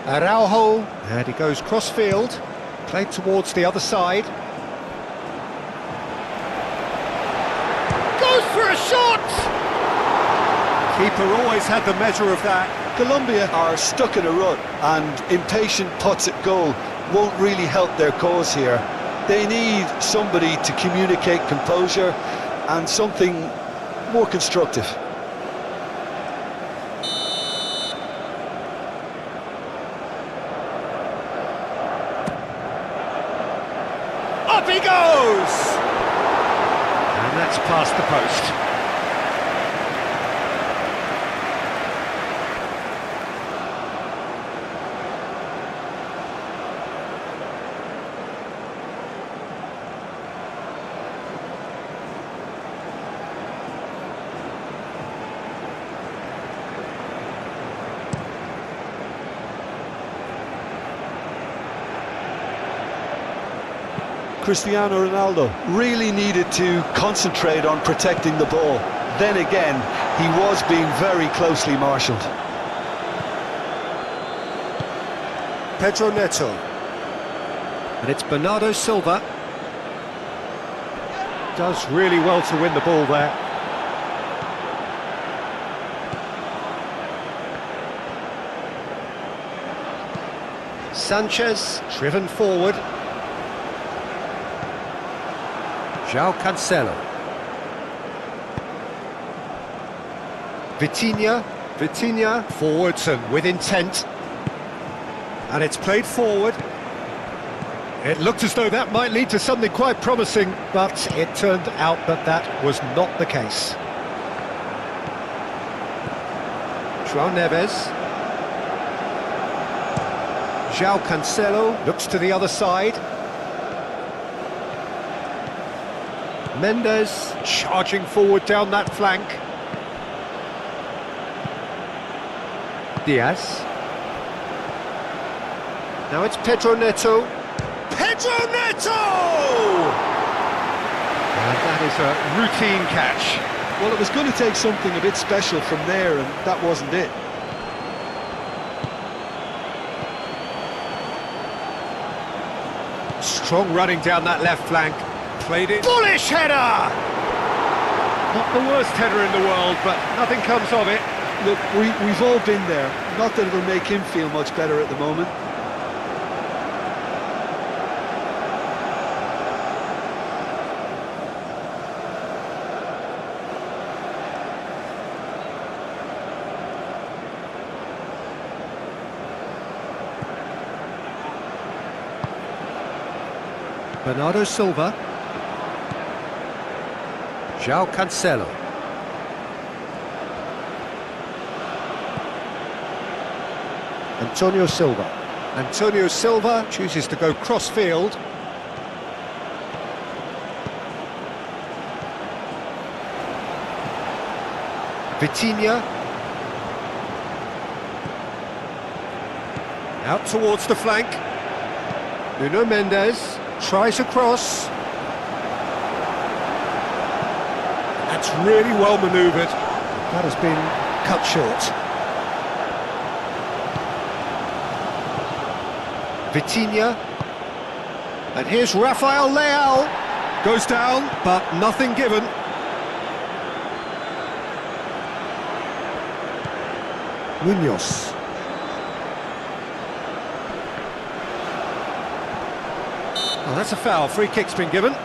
Araujo. And he goes cross-field. Played towards the other side. Goes for a shot! Keeper always had the measure of that. Colombia are stuck in a rut, and impatient putts at goal won't really help their cause here. They need somebody to communicate composure and something more constructive. Up he goes! And that's past the post. Cristiano Ronaldo really needed to concentrate on protecting the ball. Then again, he was being very closely marshalled. Pedro Neto. And it's Bernardo Silva. Does really well to win the ball there. Sanchez, driven forward. João Cancelo. Vitinha, forwards and with intent. And it's played forward. It looked as though that might lead to something quite promising, but it turned out that that was not the case. João Neves. João Cancelo looks to the other side. Mendes charging forward down that flank. Diaz. Now it's Pedro Neto. Pedro Neto! And that is a routine catch. Well, it was going to take something a bit special from there, and that wasn't it. Strong running down that left flank. Played it. Bullish header! Not the worst header in the world, but nothing comes of it. Look, we've all been there. Not that it'll make him feel much better at the moment. Bernardo Silva. João Cancelo. Antonio Silva chooses to go cross-field. Vitinha. Out towards the flank. Nuno Mendes tries a cross. That's really well manoeuvred. That has been cut short. Vitinha. And here's Rafael Leao. Goes down, but nothing given. Munoz. Oh, that's a foul. Free kick's been given.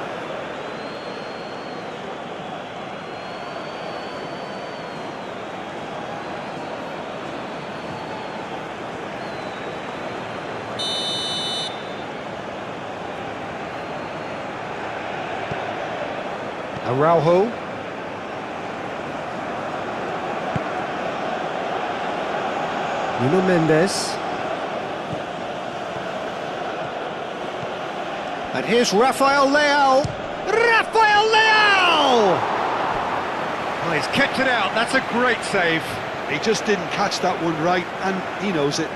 Araujo. Nuno Mendes. And here's Rafael Leao. Rafael Leao! Oh, he's kept it out. That's a great save. He just didn't catch that one right, and he knows it.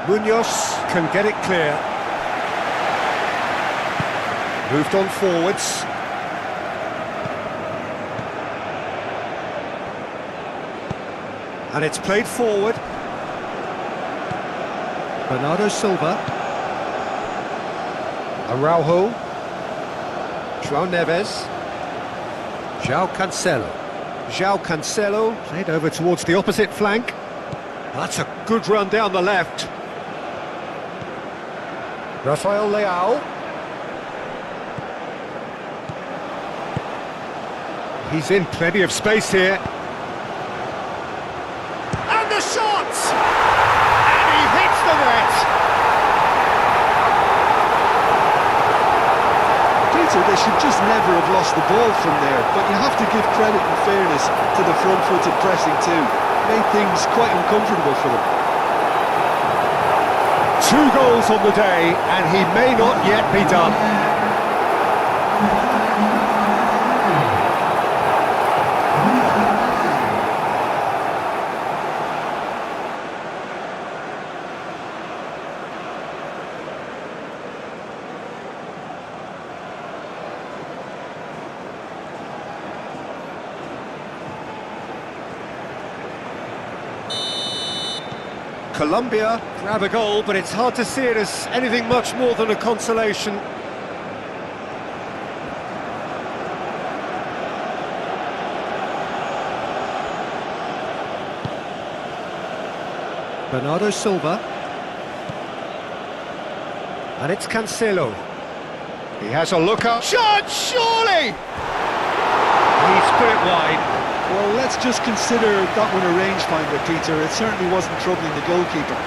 Munoz can get it clear. Moved on forwards. And it's played forward. Bernardo Silva. Araujo. João Neves. João Cancelo. Played over towards the opposite flank. That's a good run down the left. Rafael Leao. He's in plenty of space here. And the shot! And he hits the net! Peter, they should just never have lost the ball from there, but you have to give credit and fairness to the front-footed pressing too. Made things quite uncomfortable for them. 2 goals on the day, and he may not yet be done. Colombia grab a goal, but it's hard to see it as anything much more than a consolation. Bernardo Silva. And it's Cancelo. He has a look up. Shot, surely! He's put it wide. Well, let's just consider that one a rangefinder, Peter. It certainly wasn't troubling the goalkeeper.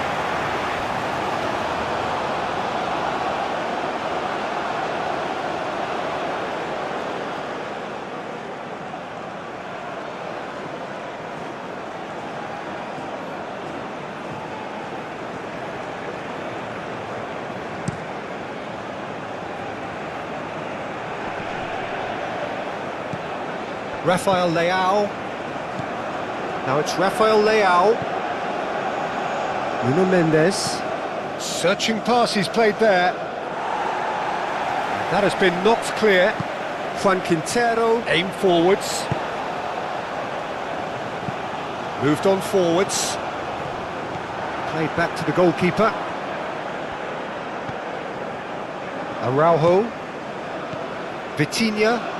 Rafael Leao. Now it's Rafael Leao. Nuno Mendes. Searching pass he's played there. That has been knocked clear. Juan Quintero, aim forwards. Moved on forwards. Played back to the goalkeeper. Araujo. Vitinha.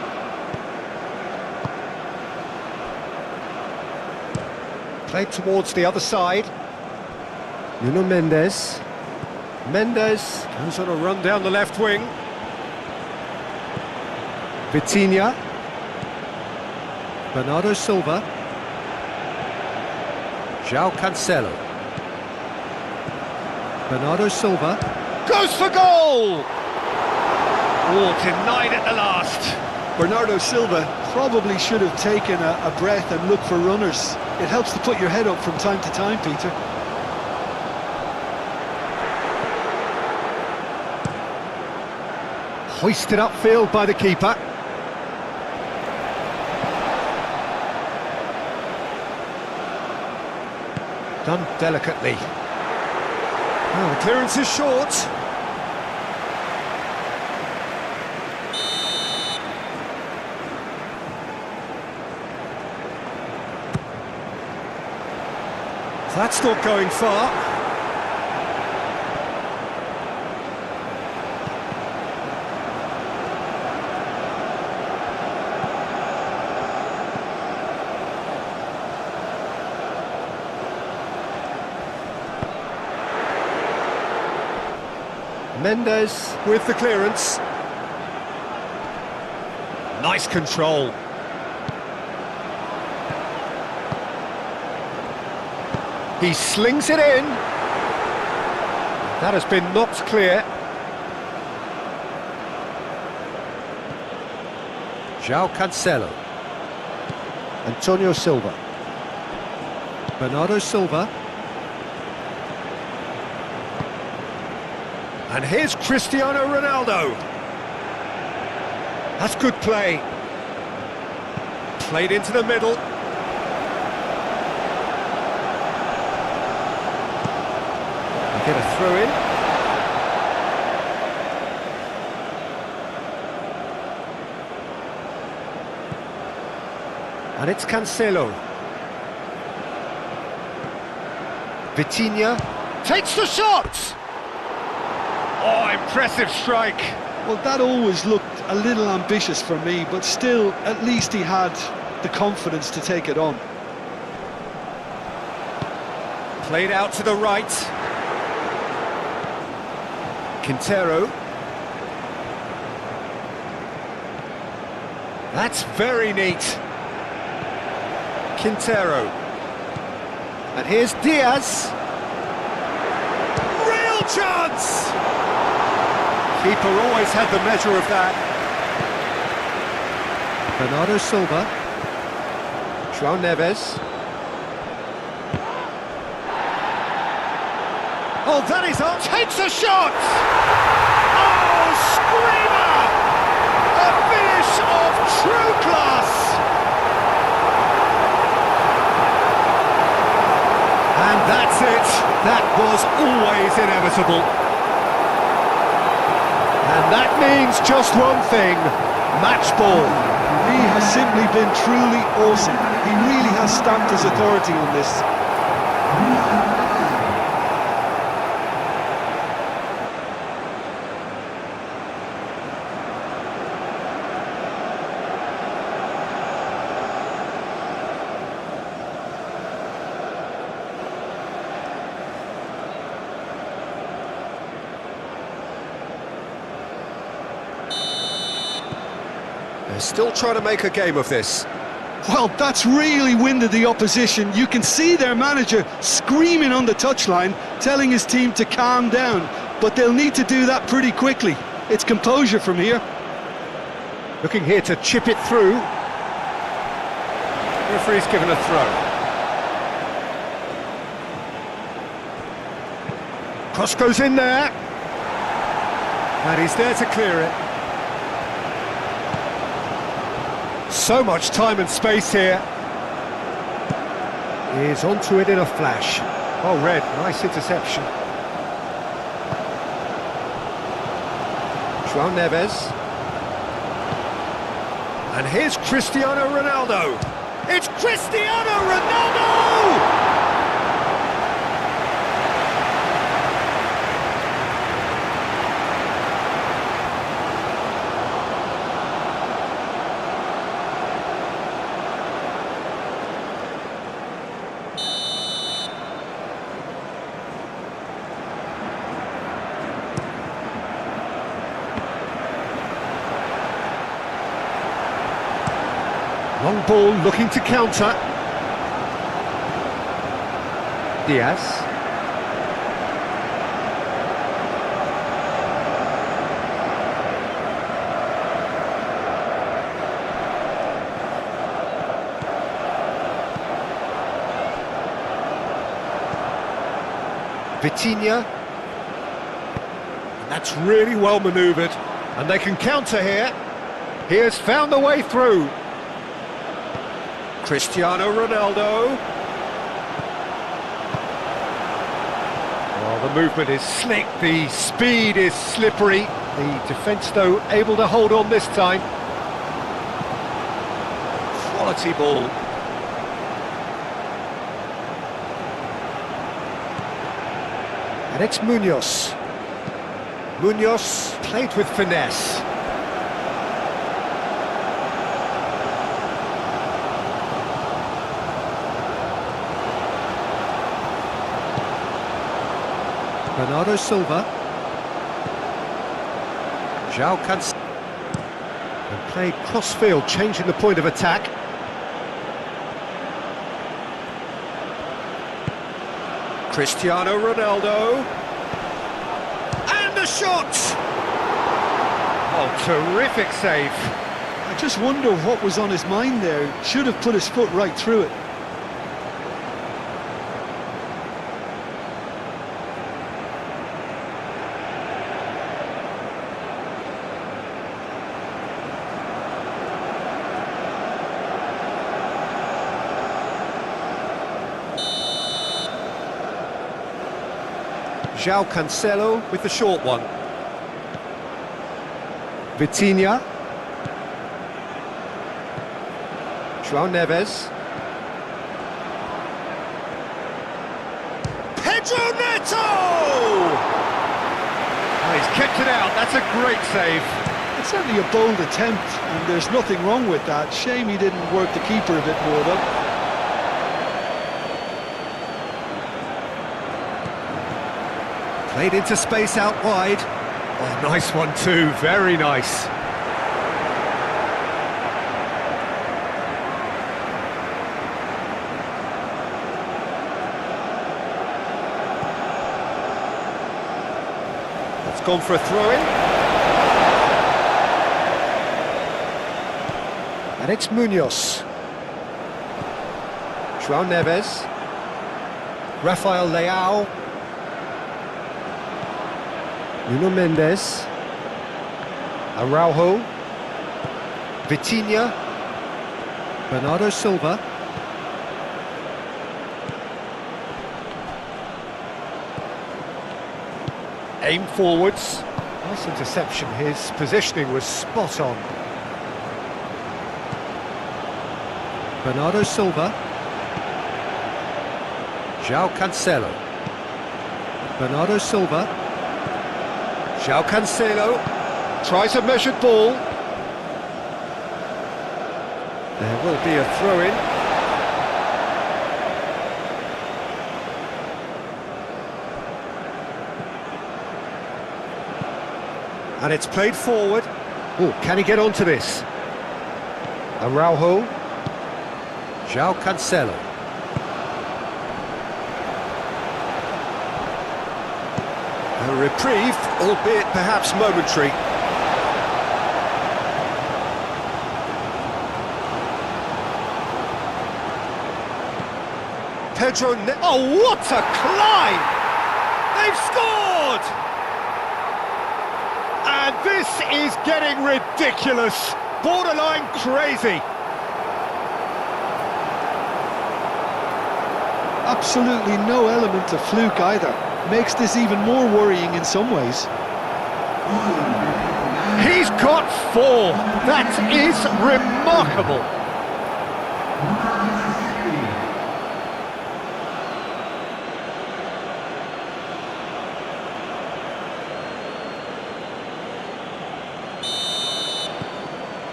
Played towards the other side. Nuno Mendes. Mendes goes on a run down the left wing. Vitinha. Bernardo Silva. João Cancelo. Bernardo Silva. Goes for goal! Oh, denied at the last. Bernardo Silva probably should have taken a breath and looked for runners. It helps to put your head up from time to time, Peter. Hoisted upfield by the keeper. Done delicately. Oh, the clearance is short. That's not going far. Mendes with the clearance. Nice control. He slings it in. That has been knocked clear. João Cancelo. Antonio Silva. Bernardo Silva. And here's Cristiano Ronaldo. That's good play. Played into the middle. Get a throw in. And it's Cancelo. Vitinha takes the shot! Oh, impressive strike. Well, that always looked a little ambitious for me, but still, at least he had the confidence to take it on. Played out to the right. Quintero. That's very neat. Quintero. And here's Diaz. Real chance! Keeper always had the measure of that. Bernardo Silva. João Neves. Oh, that is on. Takes a shot! Oh, screamer! A finish of true class! And that's it. That was always inevitable. And that means just one thing. Match ball. He has simply been truly awesome. He really has stamped his authority on this. They're still trying to make a game of this. Well, that's really winded the opposition. You can see their manager screaming on the touchline, telling his team to calm down. But they'll need to do that pretty quickly. It's composure from here. Looking here to chip it through. Referee's given a throw. Cross goes in there. And he's there to clear it. So much time and space here. He's onto it in a flash. Oh, Red, nice interception. João Neves. And here's Cristiano Ronaldo. It's Cristiano Ronaldo! Long ball looking to counter. Diaz. Vitinha. And that's really well manoeuvred. And they can counter here. He has found the way through. Cristiano Ronaldo. Well, the movement is slick, the speed is slippery. The defence, though, able to hold on this time. Quality ball. And it's Munoz. Munoz played with finesse. Bernardo Silva. João Cancelo. And played cross-field, changing the point of attack. Cristiano Ronaldo. And a shot! Oh, terrific save. I just wonder what was on his mind there. Should have put his foot right through it. João Cancelo with the short one. Vitinha. João Neves. Pedro Neto! Oh, he's kept it out, that's a great save. It's certainly a bold attempt, and there's nothing wrong with that. Shame he didn't work the keeper a bit more, though. Played into space out wide. Oh, nice one too, very nice. That's gone for a throw-in. And it's Munoz. João Neves. Rafael Leao. Nuno Mendes. Araujo. Vitinha. Bernardo Silva. Aim forwards. Nice interception. His positioning was spot on. Bernardo Silva. João Cancelo. Bernardo Silva. João Cancelo tries a measured ball. There will be a throw-in. And it's played forward. Oh, can he get onto this? Araujo. João Cancelo. A reprieve, albeit perhaps momentary. Oh, what a climb! They've scored! And this is getting ridiculous, borderline crazy. Absolutely no element of fluke either. Makes this even more worrying in some ways. He's got 4. That is remarkable.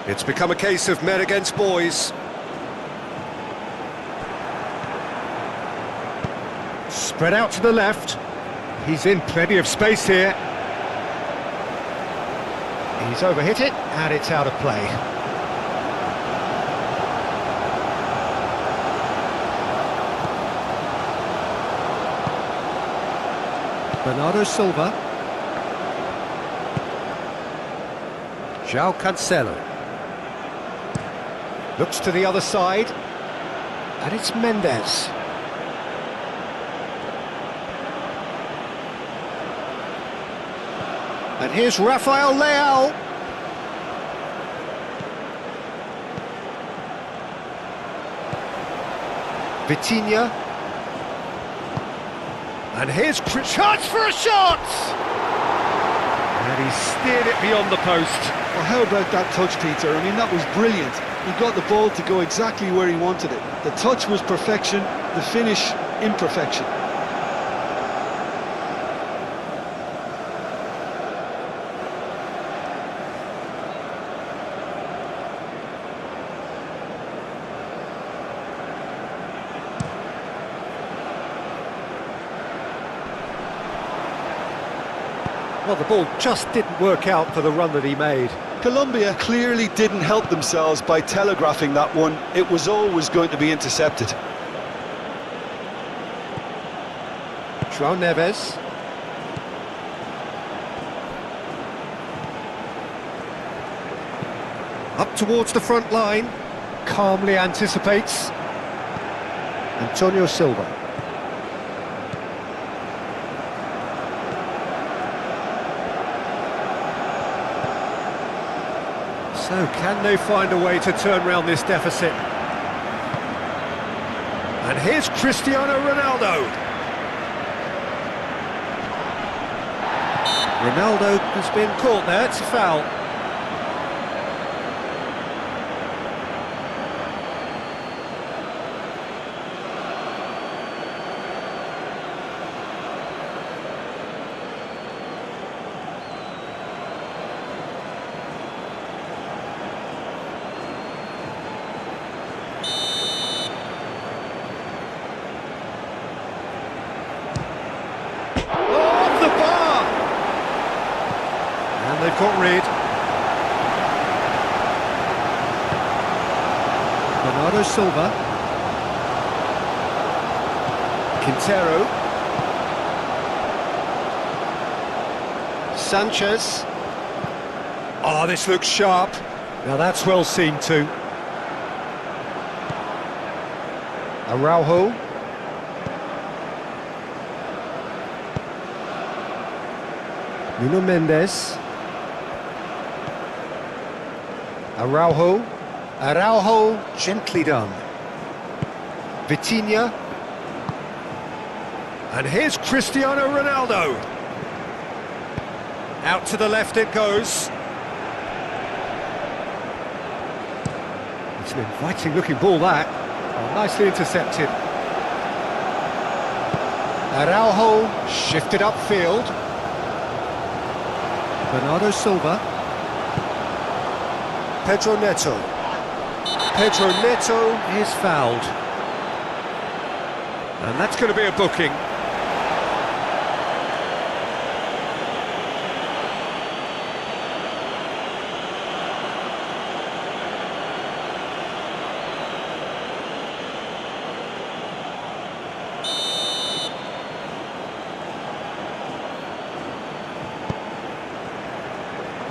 It's become a case of men against boys. Spread out to the left. He's in plenty of space here. He's overhit it, and it's out of play. Bernardo Silva. João Cancelo. Looks to the other side. And it's Mendes. And here's Rafael Leao. Vitinha. And here's chance for a shot! And he steered it beyond the post. Well, how about that touch, Peter? I mean, that was brilliant. He got the ball to go exactly where he wanted it. The touch was perfection, the finish imperfection. Well, the ball just didn't work out for the run that he made. Colombia clearly didn't help themselves by telegraphing that one. It was always going to be intercepted. João Neves. Up towards the front line. Calmly anticipates. Antonio Silva. So, can they find a way to turn around this deficit? And here's Cristiano Ronaldo. Ronaldo has been caught there, it's a foul. They've got rid. Bernardo Silva. Quintero. Sanchez. Oh, this looks sharp. Now that's well seen too. Araujo. Nuno Mendes. Araujo. Araujo, gently done. Vitinha. And here's Cristiano Ronaldo. Out to the left it goes. It's an inviting looking ball that. Oh, nicely intercepted. Araujo shifted upfield. Bernardo Silva. Pedro Neto. Pedro Neto is fouled. And that's going to be a booking.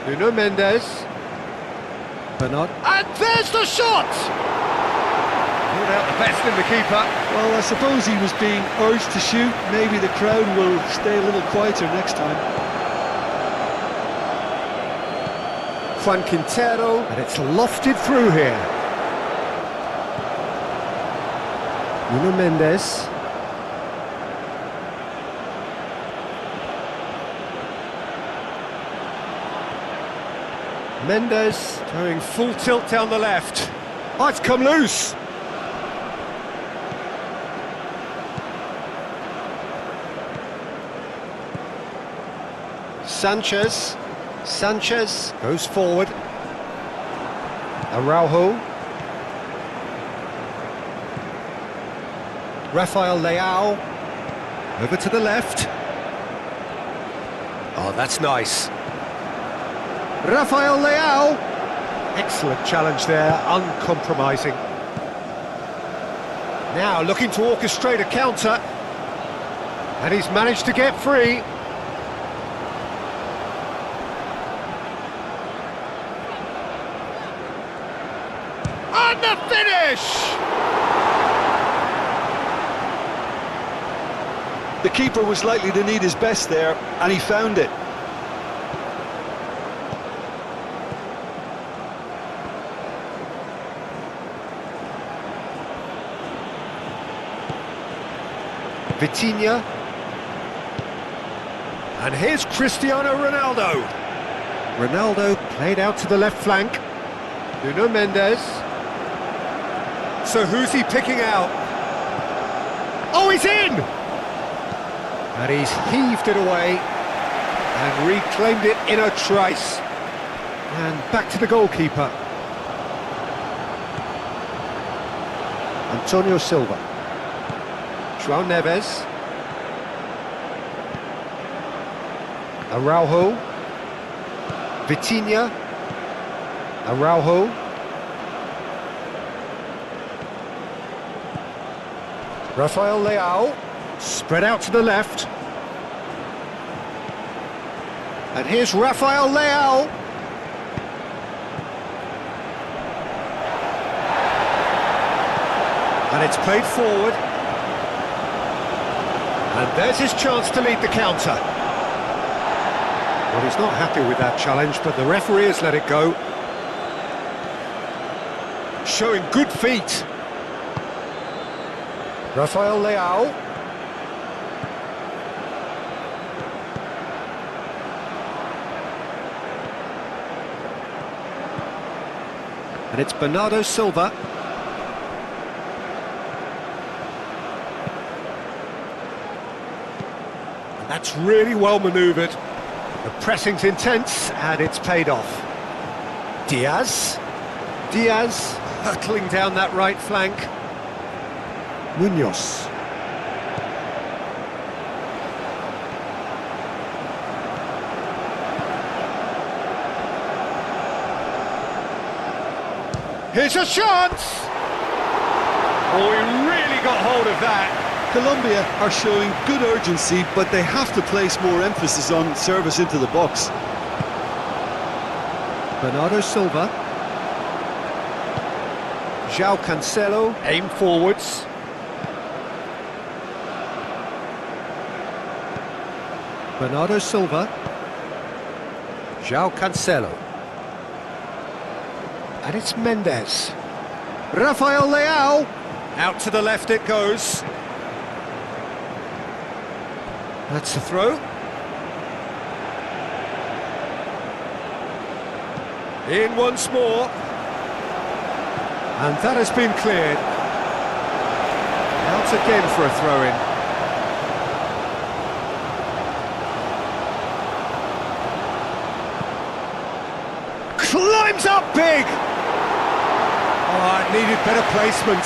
Nuno Mendes. Bernard. And there's the shot! Pulled out the best in the keeper. Well, I suppose he was being urged to shoot. Maybe the crowd will stay a little quieter next time. Juan Quintero, and it's lofted through here. Nuno Mendes. Mendes going full tilt down the left. Oh, it's come loose. Sanchez. Sanchez goes forward. Araujo. Rafael Leao. Over to the left. Oh, that's nice. Rafael Leao. Excellent challenge there, uncompromising. Now looking to orchestrate a counter. And he's managed to get free. And the finish! The keeper was likely to need his best there, and he found it. Vitinha. And here's Cristiano Ronaldo. Ronaldo played out to the left flank. Nuno Mendes. So who's he picking out? Oh, he's in! And he's heaved it away and reclaimed it in a trice. And back to the goalkeeper. Antonio Silva. João Neves. Araujo. Vitinha. Araujo. Rafael Leao. Spread out to the left. And here's Rafael Leao. And it's played forward. And there's his chance to lead the counter. Well, he's not happy with that challenge, but the referee has let it go. Showing good feet. Rafael Leao. And it's Bernardo Silva. That's really well manoeuvred. The pressing's intense and it's paid off. Diaz. Diaz hurtling down that right flank. Munoz. Here's a chance! Oh, he really got hold of that. Colombia are showing good urgency, but they have to place more emphasis on service into the box. Bernardo Silva. João Cancelo, aim forwards. Bernardo Silva. João Cancelo. And it's Mendes. Rafael Leao. Out to the left it goes. That's a throw. In once more. And that has been cleared. Out again for a throw-in. Climbs up big! Oh, it needed better placement.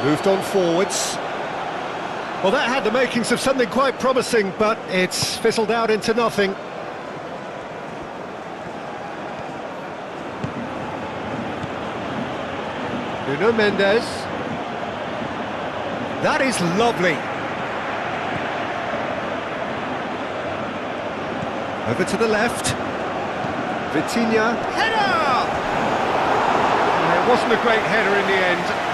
Moved on forwards. Well, that had the makings of something quite promising, but it's fizzled out into nothing. Nuno Mendes. That is lovely. Over to the left. Vitinha. Header! It wasn't a great header in the end.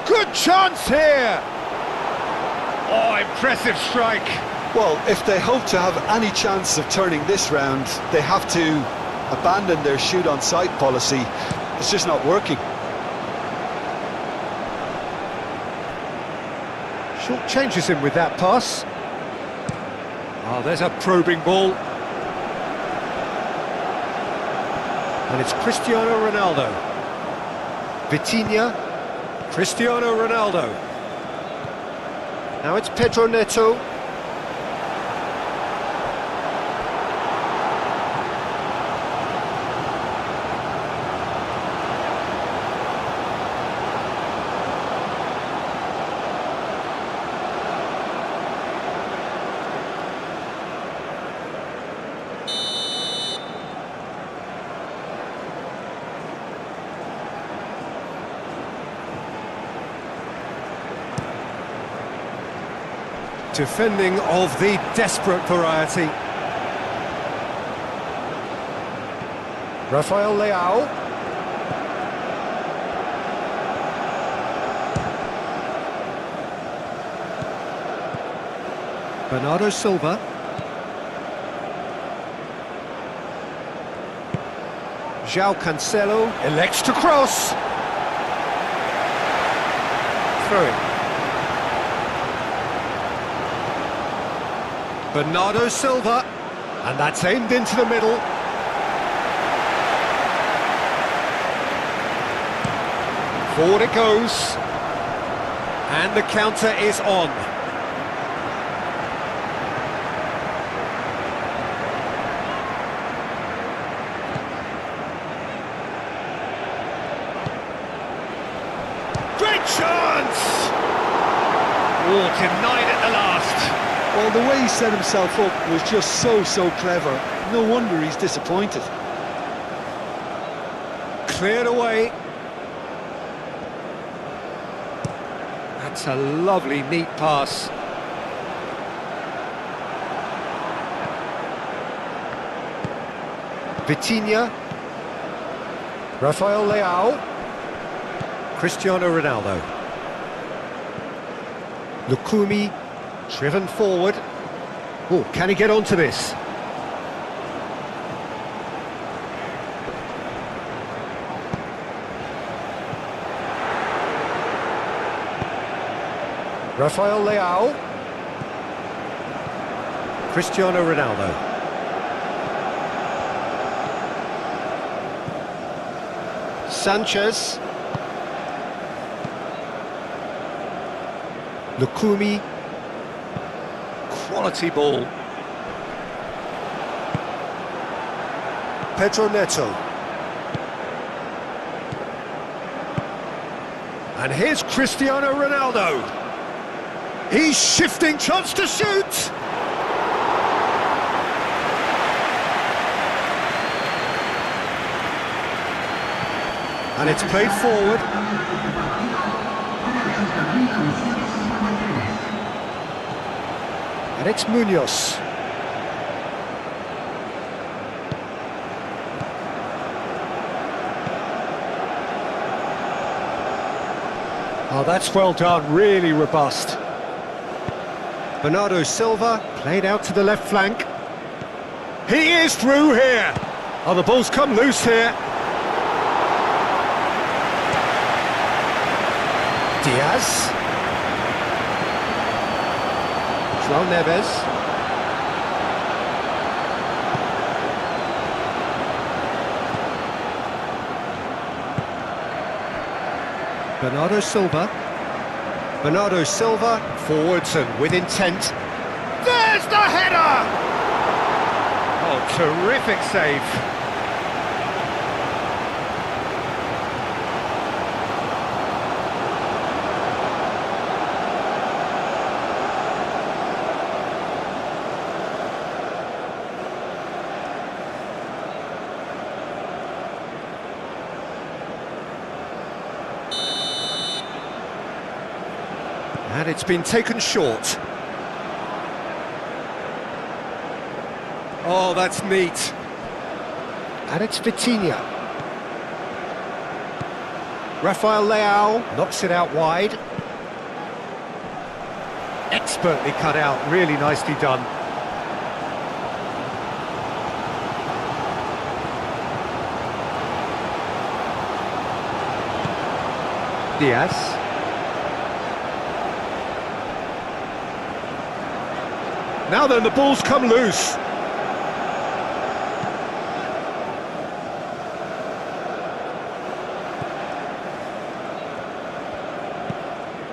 Good chance here! Oh, impressive strike. Well, if they hope to have any chance of turning this round, they have to abandon their shoot-on-sight policy. It's just not working. Short changes him with that pass. Oh, there's a probing ball. And it's Cristiano Ronaldo. Vitinha. Cristiano Ronaldo. Now it's Pedro Neto. Defending of the desperate variety. Rafael Leao. Bernardo Silva. João Cancelo elects to cross. Throw it. Bernardo Silva, and that's aimed into the middle. Forward it goes, and the counter is on. Great chance! Oh, denied at the last. Well, the way he set himself up was just so clever. No wonder he's disappointed. Cleared away. That's a lovely, neat pass. Vitinha. Rafael Leao. Cristiano Ronaldo. Lukumi. Driven forward. Oh, can he get onto this? Rafael Leao. Cristiano Ronaldo. Sanchez. Lukumi. Quality ball. Pedro Neto. And here's Cristiano Ronaldo. He's shifting, chance to shoot. And it's played forward. And it's Munoz. Oh, that's well done, really robust. Bernardo Silva, played out to the left flank. He is through here! Oh, the ball's come loose here. Diaz. João Neves. Bernardo Silva. Bernardo Silva, forwards and with intent. There's the header! Oh, terrific save. And it's been taken short. Oh, that's neat. And it's Vitinha. Rafael Leao knocks it out wide. Expertly cut out, really nicely done. Diaz. Now then, the ball's come loose.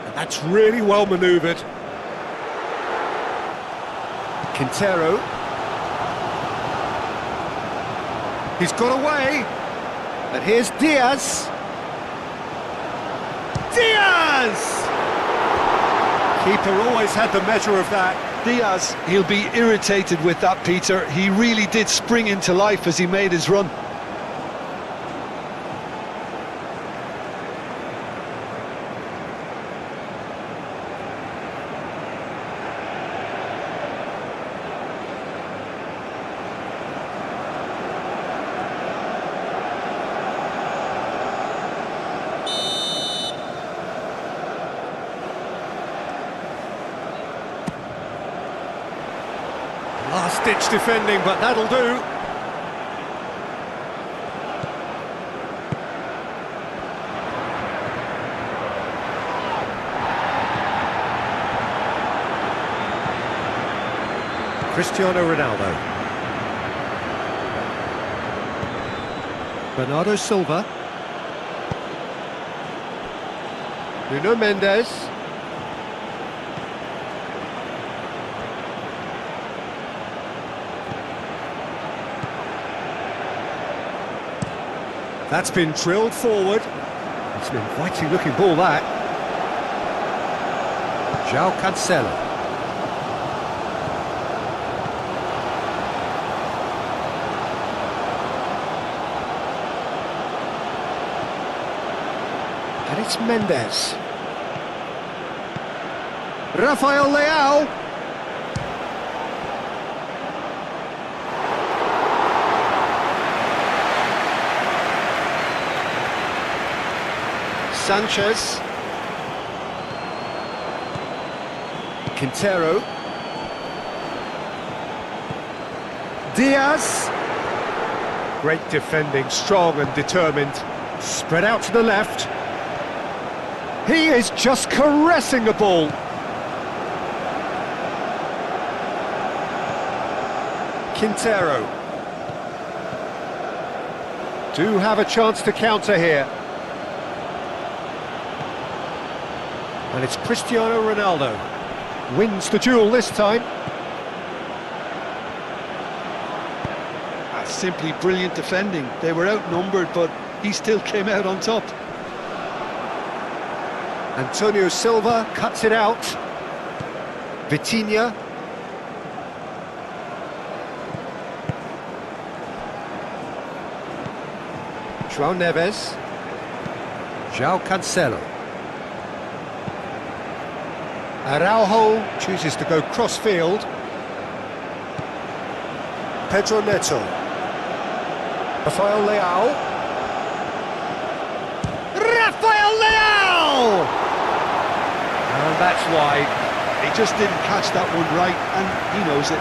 And that's really well manoeuvred. Quintero. He's got away. And here's Diaz. Diaz! Keeper always had the measure of that. Diaz, he'll be irritated with that, Peter. He really did spring into life as he made his run. Last-ditch defending, but that'll do. Cristiano Ronaldo. Bernardo Silva. Nuno Mendes. That's been drilled forward. It's an inviting looking ball, that. João Cancelo. And it's Mendes. Rafael Leao. Sanchez. Quintero. Diaz. Great defending, strong and determined. Spread out to the left. He is just caressing the ball. Quintero. Do have a chance to counter here. And it's Cristiano Ronaldo. Wins the duel this time. That's simply brilliant defending. They were outnumbered, but he still came out on top. Antonio Silva cuts it out. Vitinha. João Neves. João Cancelo. Araujo chooses to go cross-field. Pedro Neto. Rafael Leao. Rafael Leao! And that's wide. He just didn't catch that one right, and he knows it.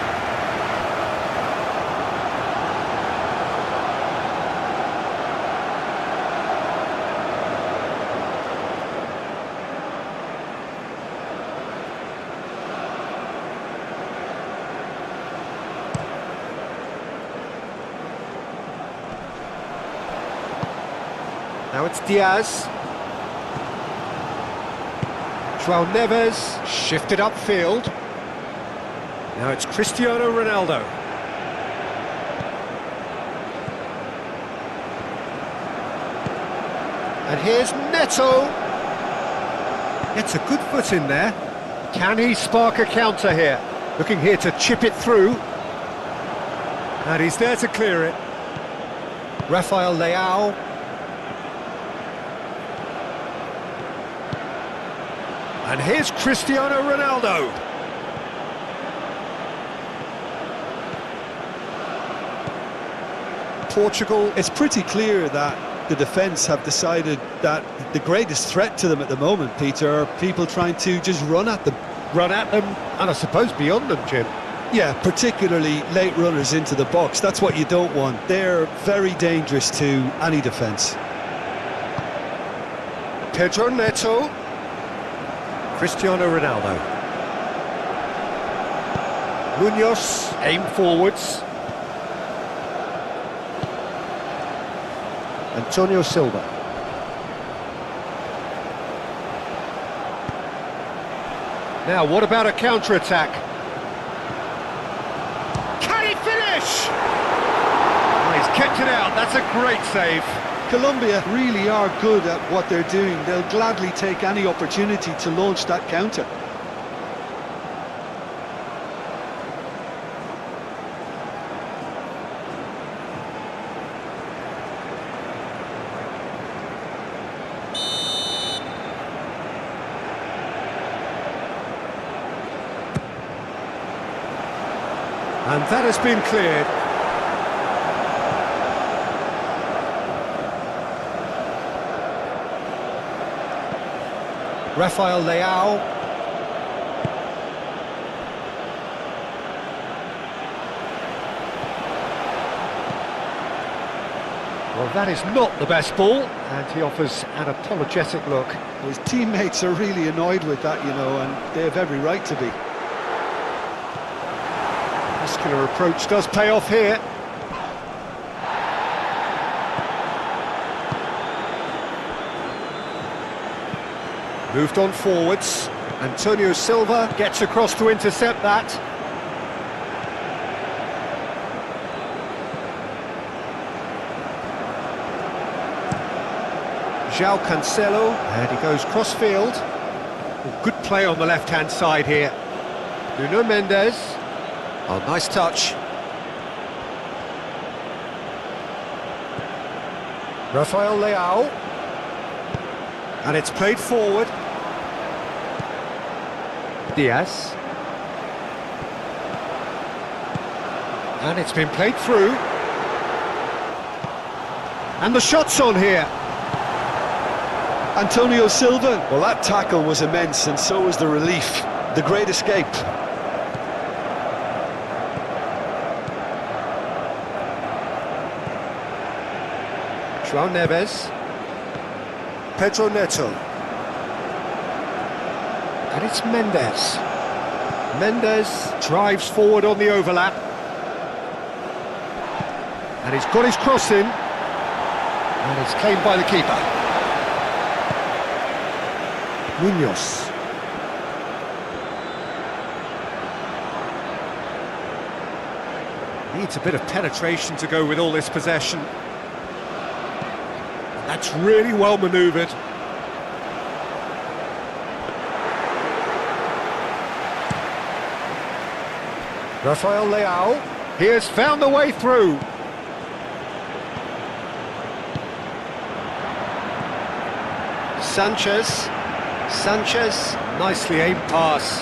Now it's Diaz. João Neves shifted upfield. Now it's Cristiano Ronaldo. And here's Neto. Gets a good foot in there. Can he spark a counter here? Looking here to chip it through. And he's there to clear it. Rafael Leao. And here's Cristiano Ronaldo. Portugal. It's pretty clear that the defence have decided that the greatest threat to them at the moment, Peter, are people trying to just run at them. Run at them, and I suppose beyond them, Jim. Yeah, particularly late runners into the box. That's what you don't want. They're very dangerous to any defence. Pedro Neto. Cristiano Ronaldo. Munoz, aim forwards. Antonio Silva. Now, what about a counter-attack? Can he finish? Oh, he's kept it out. That's a great save. Colombia really are good at what they're doing. They'll gladly take any opportunity to launch that counter. And that has been cleared. Rafael Leao. Well, that is not the best ball, and he offers an apologetic look. His teammates are really annoyed with that, you know, and they have every right to be. Muscular approach does pay off here. Moved on forwards. Antonio Silva gets across to intercept that. João Cancelo, and he goes cross-field. Good play on the left-hand side here. Nuno Mendes. Oh, nice touch. Rafael Leao. And it's played forward. Diaz. And it's been played through. And the shot's on here. Antonio Silva. Well, that tackle was immense, and so was the relief. The great escape. João Neves. Pedro Neto. And it's Mendes. Mendes drives forward on the overlap. And he's got his cross in. And it's claimed by the keeper. Munoz. Needs a bit of penetration to go with all this possession. And that's really well manoeuvred. Rafael Leao, he has found the way through. Sanchez. Sanchez, nicely aimed pass.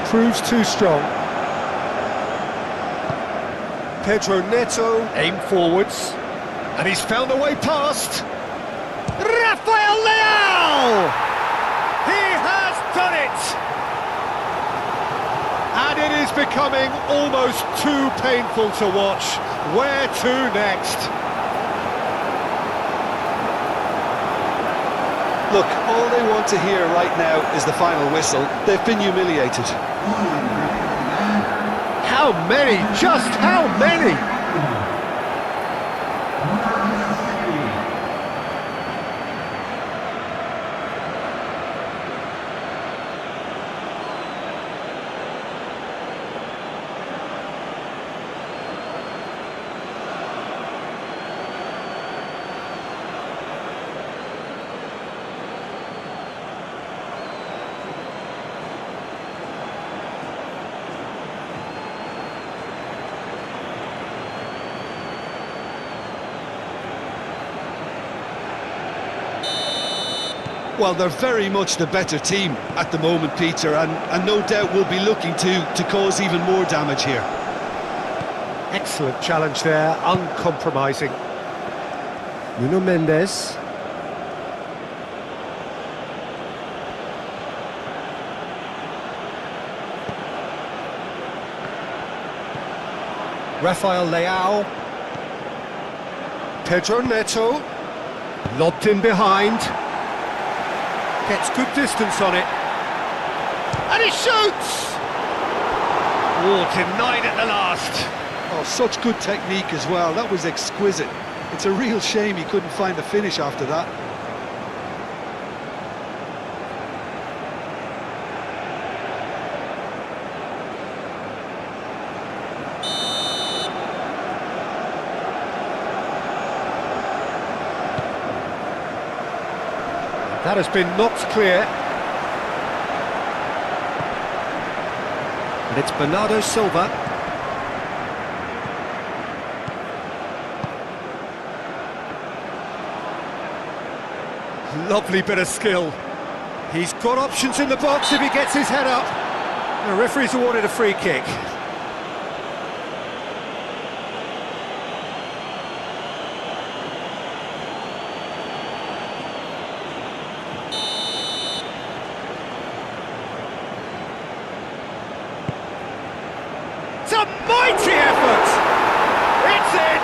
Proves too strong. Pedro Neto, aim forwards. And he's found a way past. Rafael Leao! He has done it! And it is becoming almost too painful to watch. Where to next? Look, all they want to hear right now is the final whistle. They've been humiliated. How many? Just how many? Well, they're very much the better team at the moment, Peter, and no doubt will be looking to cause even more damage here. Excellent challenge there, uncompromising. Nuno Mendes. Rafael Leao. Pedro Neto. Lobbed in behind. Gets good distance on it. And he shoots! Oh, denied at the last. Oh, such good technique as well. That was exquisite. It's a real shame he couldn't find the finish after that. That has been knocked clear. And it's Bernardo Silva. Lovely bit of skill. He's got options in the box if he gets his head up. The referee's awarded a free kick. It's a mighty effort! It's in!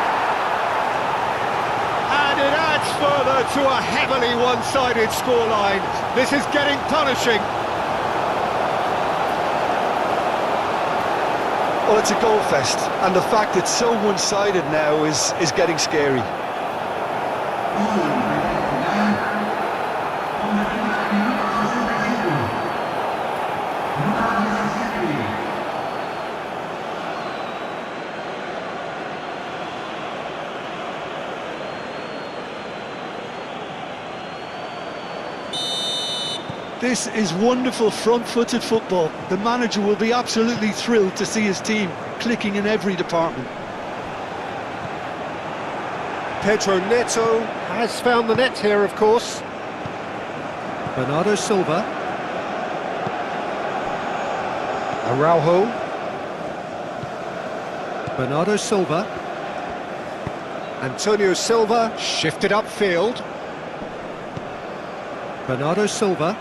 And it adds further to a heavily one-sided scoreline. This is getting punishing. Well, it's a goal fest, and the fact it's so one-sided now is getting scary. This is wonderful front-footed football. The manager will be absolutely thrilled to see his team clicking in every department. Pedro Neto has found the net here, of course. Bernardo Silva. Araujo. Bernardo Silva. Antonio Silva shifted upfield. Bernardo Silva.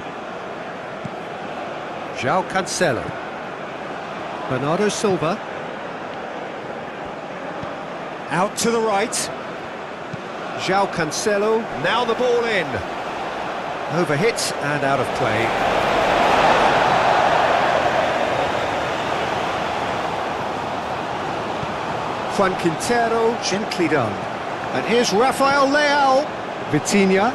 João Cancelo. Bernardo Silva. Out to the right. João Cancelo. Now the ball in. Overhit and out of play. Juan Quintero, gently done. And here's Rafael Leao. Vitinha.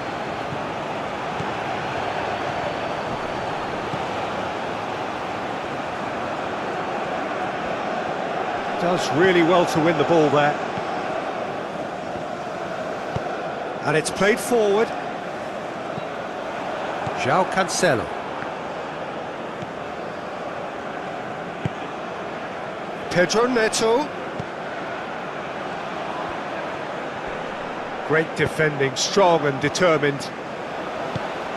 Does really well to win the ball there. And it's played forward. João Cancelo. Pedro Neto. Great defending, strong and determined.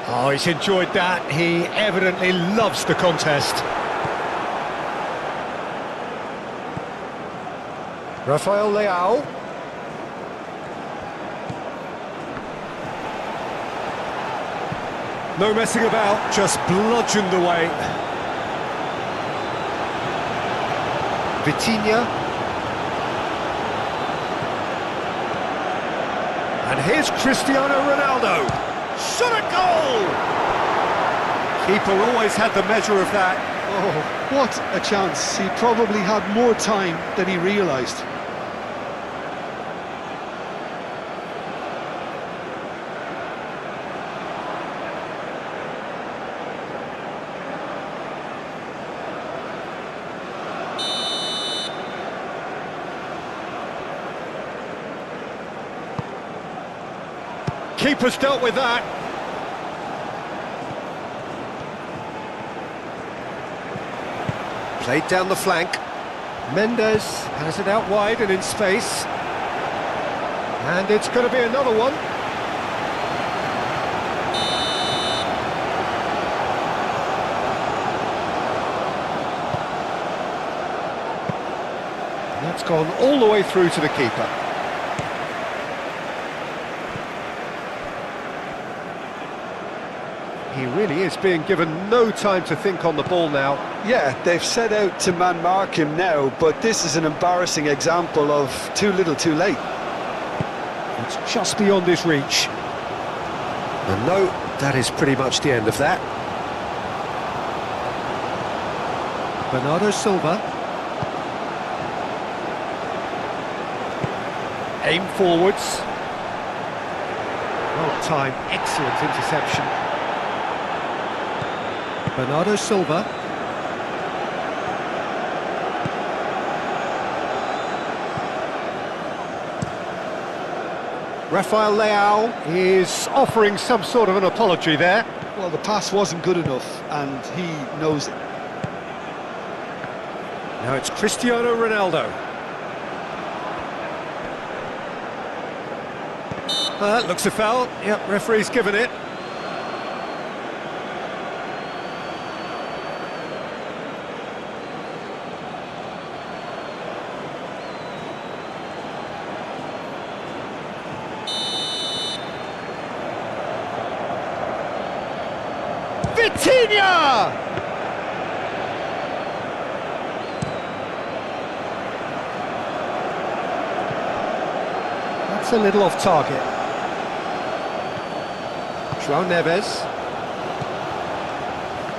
Oh, he's enjoyed that. He evidently loves the contest. Rafael Leao. No messing about, just bludgeoned away. Vitinha. And here's Cristiano Ronaldo. Shot a goal! Keeper always had the measure of that. Oh, what a chance. He probably had more time than he realised. Keeper's dealt with that. Played down the flank. Mendes has it out wide and in space. And it's going to be another one. That's gone all the way through to the keeper. He really is being given no time to think on the ball now. Yeah, they've set out to man-mark him now, but this is an embarrassing example of too little too late. It's just beyond his reach. And no, that is pretty much the end of that. Bernardo Silva. Aim forwards. Well timed, excellent interception. Bernardo Silva. Rafael Leao is offering some sort of an apology there. Well, the pass wasn't good enough, and he knows it. Now it's Cristiano Ronaldo. That looks a foul. Yep, referee's given it. Vitinha! That's a little off target. João Neves.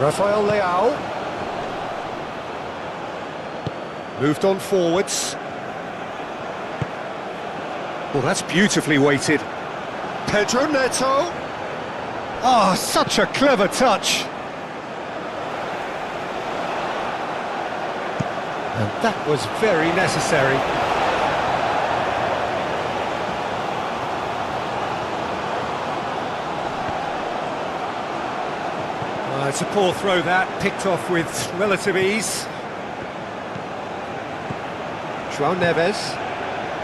Rafael Leao. Moved on forwards. Well, that's beautifully weighted. Pedro Neto. Oh, such a clever touch. And that was very necessary. It's a poor throw that, picked off with relative ease. João Neves.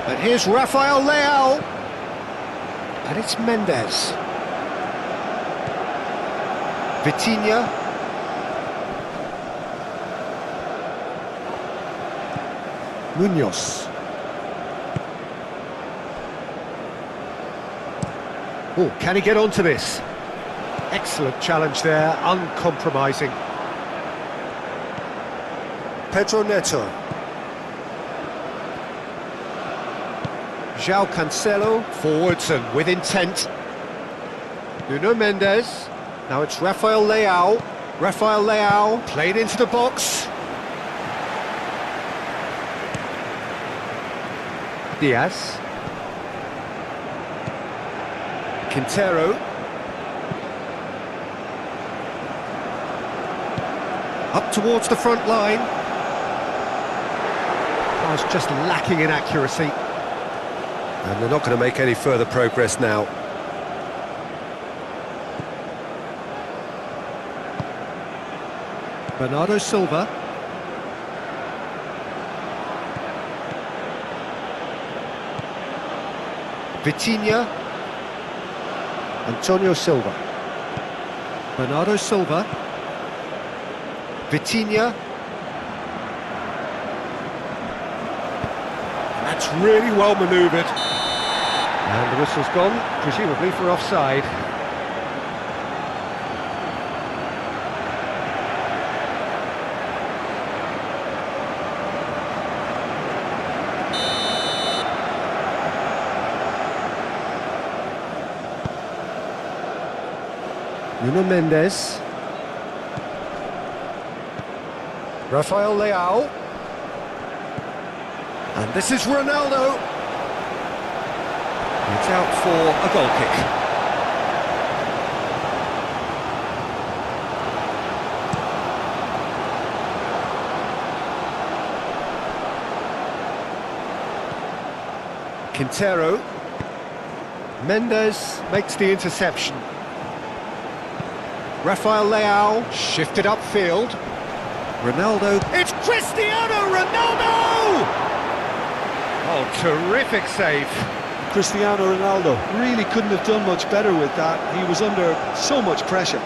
And here's Rafael Leao. And it's Mendes. Vitinha. Munoz. Oh, can he get onto this? Excellent challenge there, uncompromising. Pedro Neto. João Cancelo, forwards and with intent. Nuno Mendes. Now it's Rafael Leao. Rafael Leao played into the box. Diaz. Quintero. Up towards the front line. I was just lacking in accuracy. And they're not going to make any further progress now. Bernardo Silva. Vitinha. Antonio Silva. Bernardo Silva. Vitinha. That's really well manoeuvred. And the whistle's gone, presumably for offside. Nuno Mendes. Rafael Leao. And this is Ronaldo. It's out for a goal kick. Quintero. Mendes makes the interception. Rafael Leao shifted upfield. Ronaldo. It's Cristiano Ronaldo! Oh, terrific save. Cristiano Ronaldo really couldn't have done much better with that. He was under so much pressure.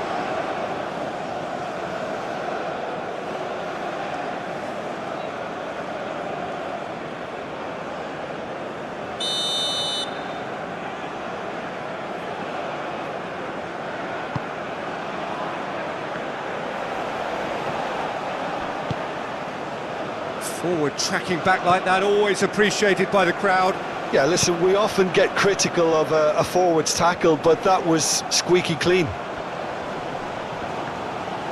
Forward tracking back like that, always appreciated by the crowd. Yeah, listen, we often get critical of a forward's tackle, but that was squeaky clean.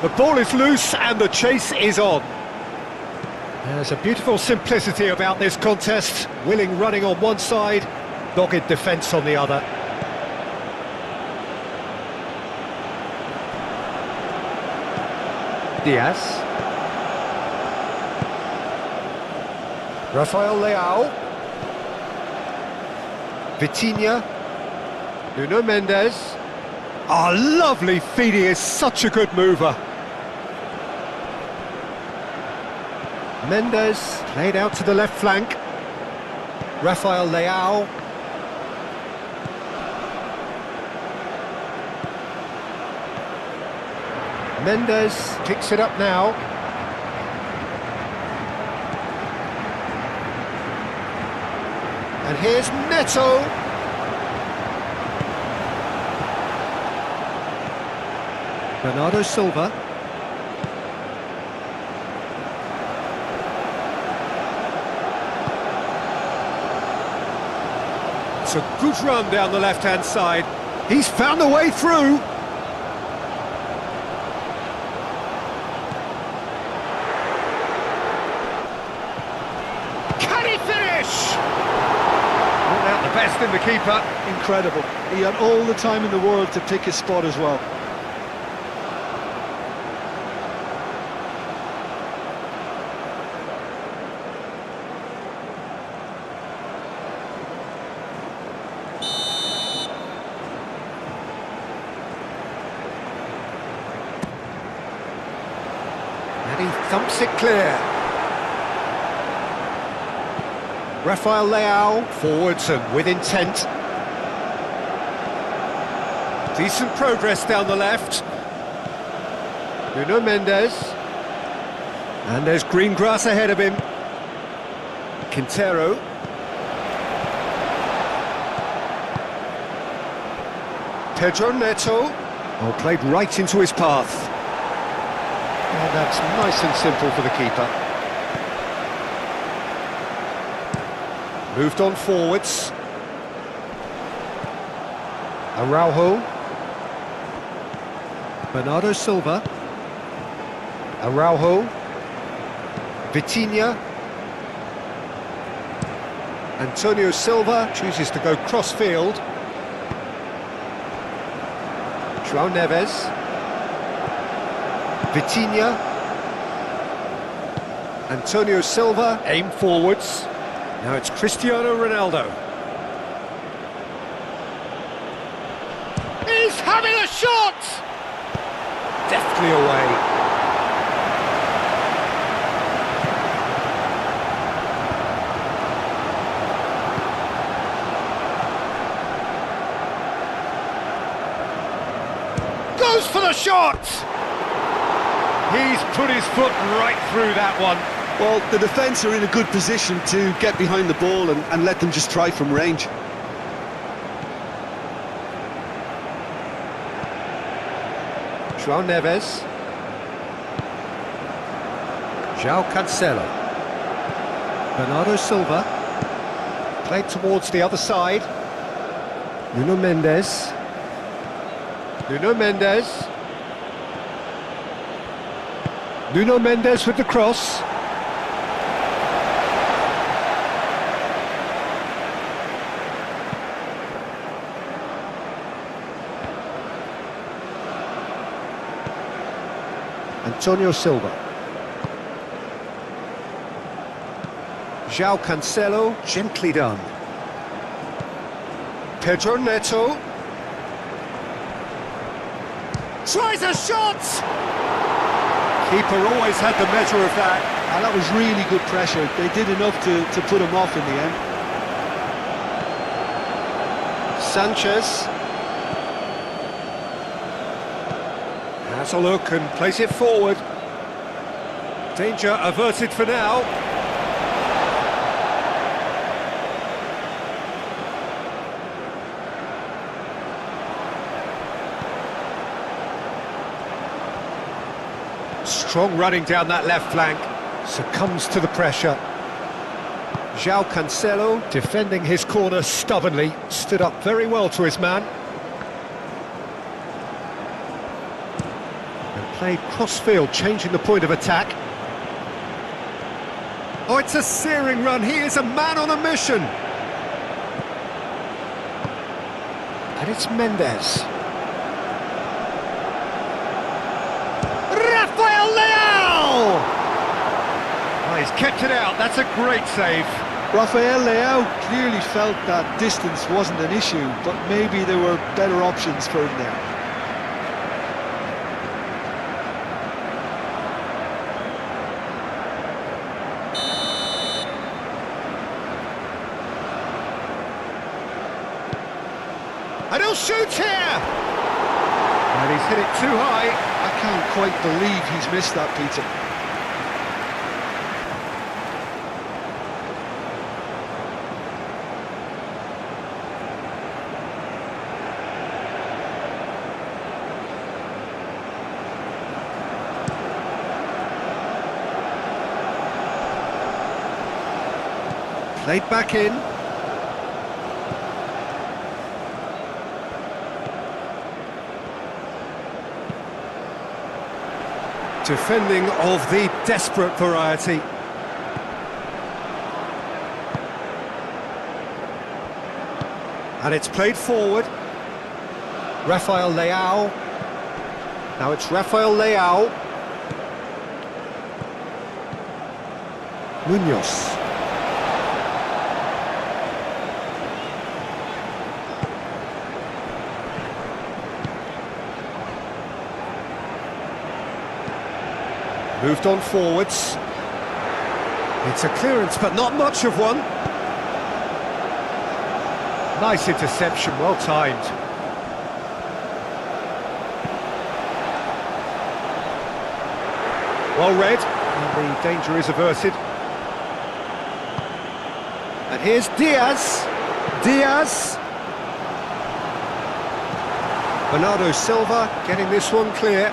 The ball is loose and the chase is on. There's a beautiful simplicity about this contest. Willing running on one side, dogged defence on the other. Diaz. Rafael Leao. Vitinha. Nuno Mendes. Oh, lovely feed, he is such a good mover. Mendes played out to the left flank. Rafael Leao. Mendes picks it up now. And here's Neto. Bernardo Silva. It's a good run down the left-hand side. He's found a way through. Can he finish? Not out the best in the keeper. Incredible. He had all the time in the world to pick his spot as well. And he thumps it clear. Rafael Leao, forwards and with intent. Decent progress down the left. Nuno Mendes. And there's green grass ahead of him. Quintero. Pedro Neto. Oh, played right into his path. And that's nice and simple for the keeper. Moved on forwards. Araujo. Bernardo Silva. Araujo. Vitinha. Antonio Silva chooses to go cross-field. João Neves. Vitinha. Antonio Silva, aim forwards. Now it's Cristiano Ronaldo. He's having a shot! Deftly away. shot! He's put his foot right through that one. Well, the defence are in a good position to get behind the ball and let them just try from range. João Neves. João Cancelo. Bernardo Silva. Played towards the other side. Nuno Mendes. Nuno Mendes. Nuno Mendes with the cross. Antonio Silva. João Cancelo, gently done. Pedro Neto. Tries a shot! Keeper always had the measure of that. And that was really good pressure. They did enough to put him off in the end. Sanchez. Has a look and plays it forward. Danger averted for now. Strong running down that left flank. Succumbs to the pressure. João Cancelo defending his corner stubbornly. Stood up very well to his man. Played cross-field, changing the point of attack. Oh, it's a searing run. He is a man on a mission. And it's Mendes. Rafael Leao! Oh, he's kept it out. That's a great save. Rafael Leao clearly felt that distance wasn't an issue, but maybe there were better options for him there. And he'll shoot here! And he's hit it too high. I can't quite believe he's missed that, Peter. Played back in. Defending of the desperate variety. And it's played forward. Rafael Leao. Now it's Rafael Leao. Munoz. Moved on forwards. It's a clearance, but not much of one. Nice interception, well timed. Well read, and the danger is averted. And here's Diaz. Diaz. Bernardo Silva getting this one clear.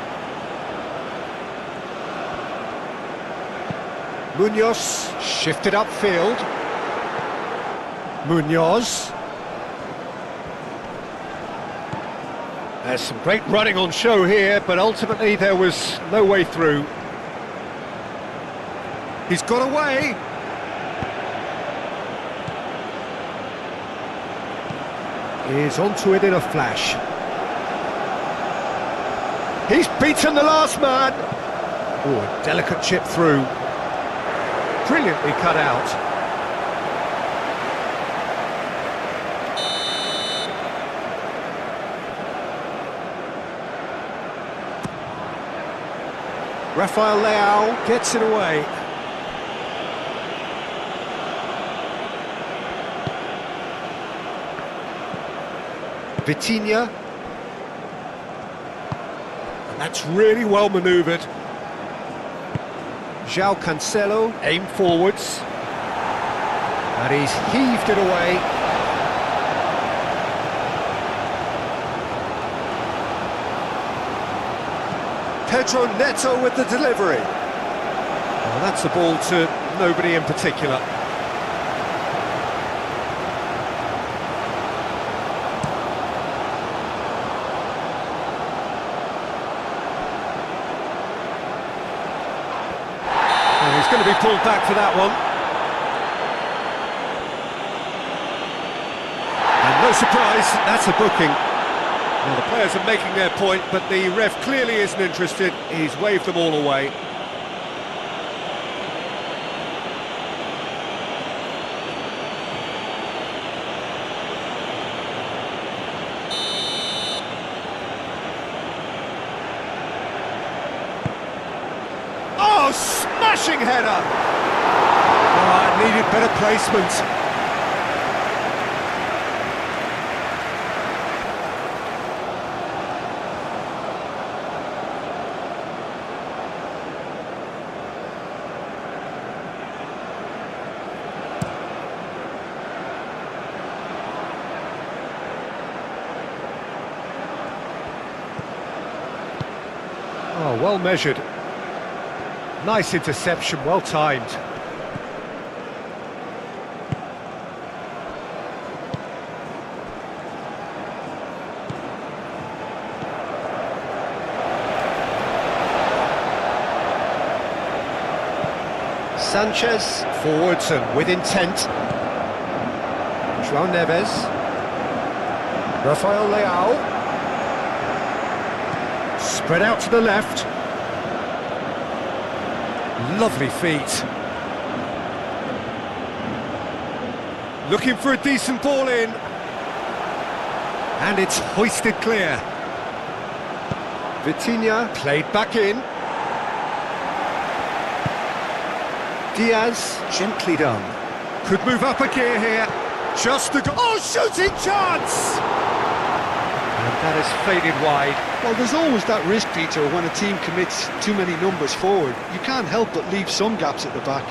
Munoz shifted upfield. Munoz. There's some great running on show here, but ultimately there was no way through. He's got away. He's onto it in a flash. He's beaten the last man. Oh, a delicate chip through. Brilliantly cut out. Rafael Leao gets it away. Vitinha. That's really well manoeuvred. João Cancelo, aim forwards. And he's heaved it away. Pedro Neto with the delivery. Well, that's a ball to nobody in particular. And he's going to be pulled back for that one. And no surprise, that's a booking. Well, the players are making their point, but the ref clearly isn't interested. He's waved them all away. Oh, smashing header! Oh, it needed better placement. Oh, well measured. Nice interception, well timed. Sanchez, forwards and with intent. João Neves. Rafael Leao. Spread out to the left. Lovely feet. Looking for a decent ball in. And it's hoisted clear. Vitinha played back in. Diaz, gently done. Could move up a gear here. Just a... Oh, shooting chance! And that has faded wide. Well, there's always that risk, Peter, when a team commits too many numbers forward. You can't help but leave some gaps at the back.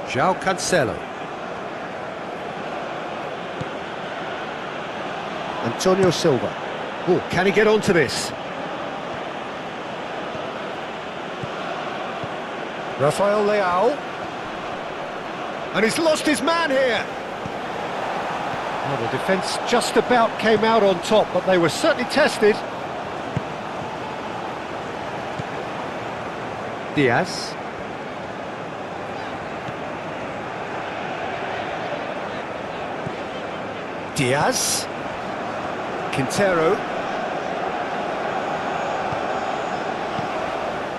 João Cancelo. Antonio Silva. Oh, can he get onto this? Rafael Leao. And he's lost his man here. Well, the defence just about came out on top, but they were certainly tested. Diaz. Diaz, Quintero,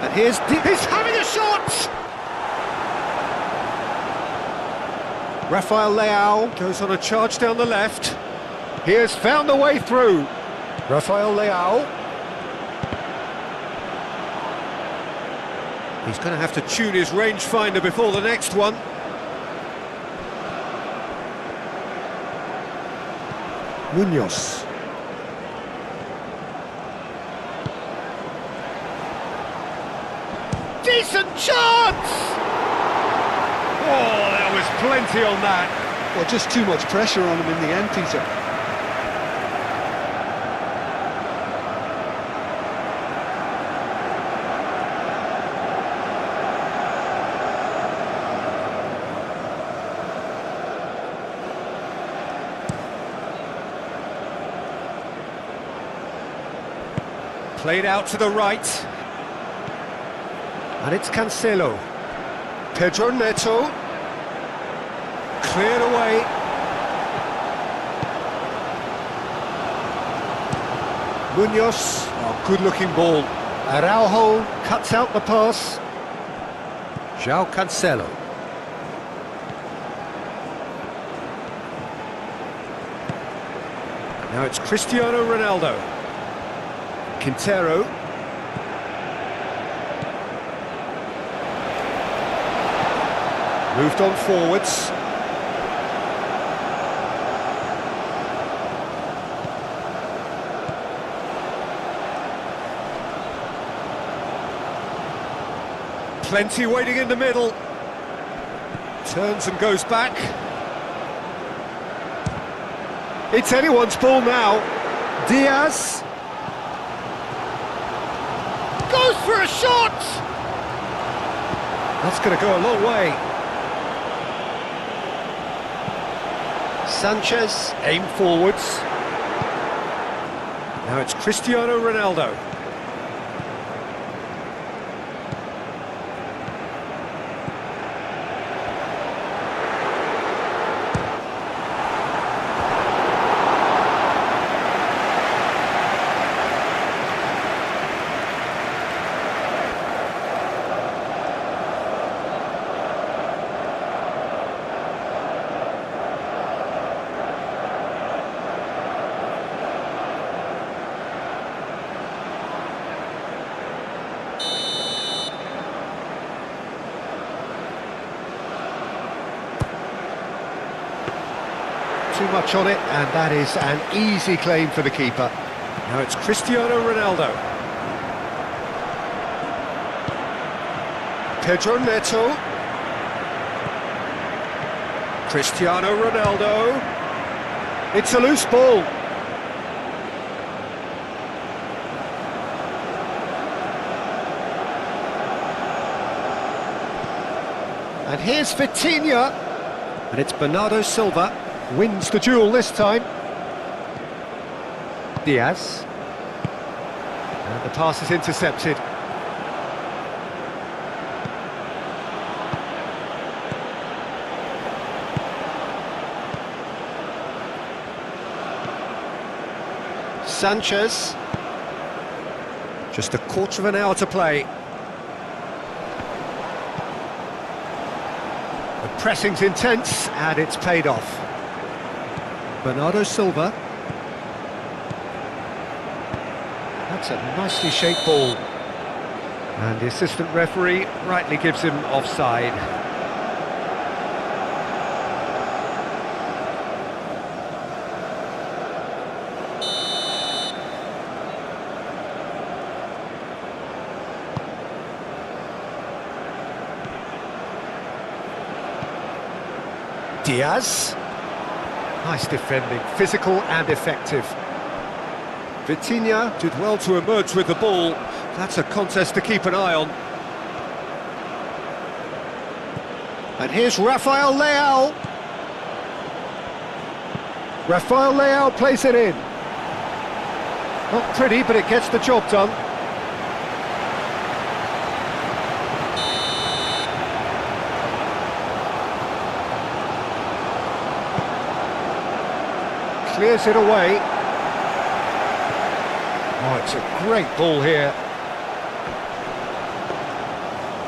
and he's having a shot! Rafael Leao goes on a charge down the left. He has found the way through. Rafael Leao. He's going to have to tune his rangefinder before the next one. Munoz. Decent chance! Oh, there was plenty on that. Well, just too much pressure on him in the end, Peter. Played out to the right. And it's Cancelo. Pedro Neto. Cleared away. Munoz. Oh, good looking ball. Araujo cuts out the pass. João Cancelo. Now it's Cristiano Ronaldo. Quintero. Moved on forwards. Plenty waiting in the middle. Turns and goes back. It's anyone's ball now. Diaz. Goes for a shot! That's going to go a long way. Sanchez, aim forwards. Now it's Cristiano Ronaldo. Too much on it, and that is an easy claim for the keeper. Now it's Cristiano Ronaldo. Pedro Neto. Cristiano Ronaldo. It's a loose ball. And here's Vitinha. And it's Bernardo Silva. Wins the duel this time. Diaz. And the pass is intercepted. Sanchez. Just a quarter of an hour to play. The pressing's intense and it's paid off. Bernardo Silva. That's a nicely shaped ball. And the assistant referee rightly gives him offside. Diaz. Nice defending, physical and effective. Vitinha did well to emerge with the ball. That's a contest to keep an eye on. And here's Rafael Leao. Rafael Leao plays it in. Not pretty, but it gets the job done. Clears it away. Oh, it's a great ball here.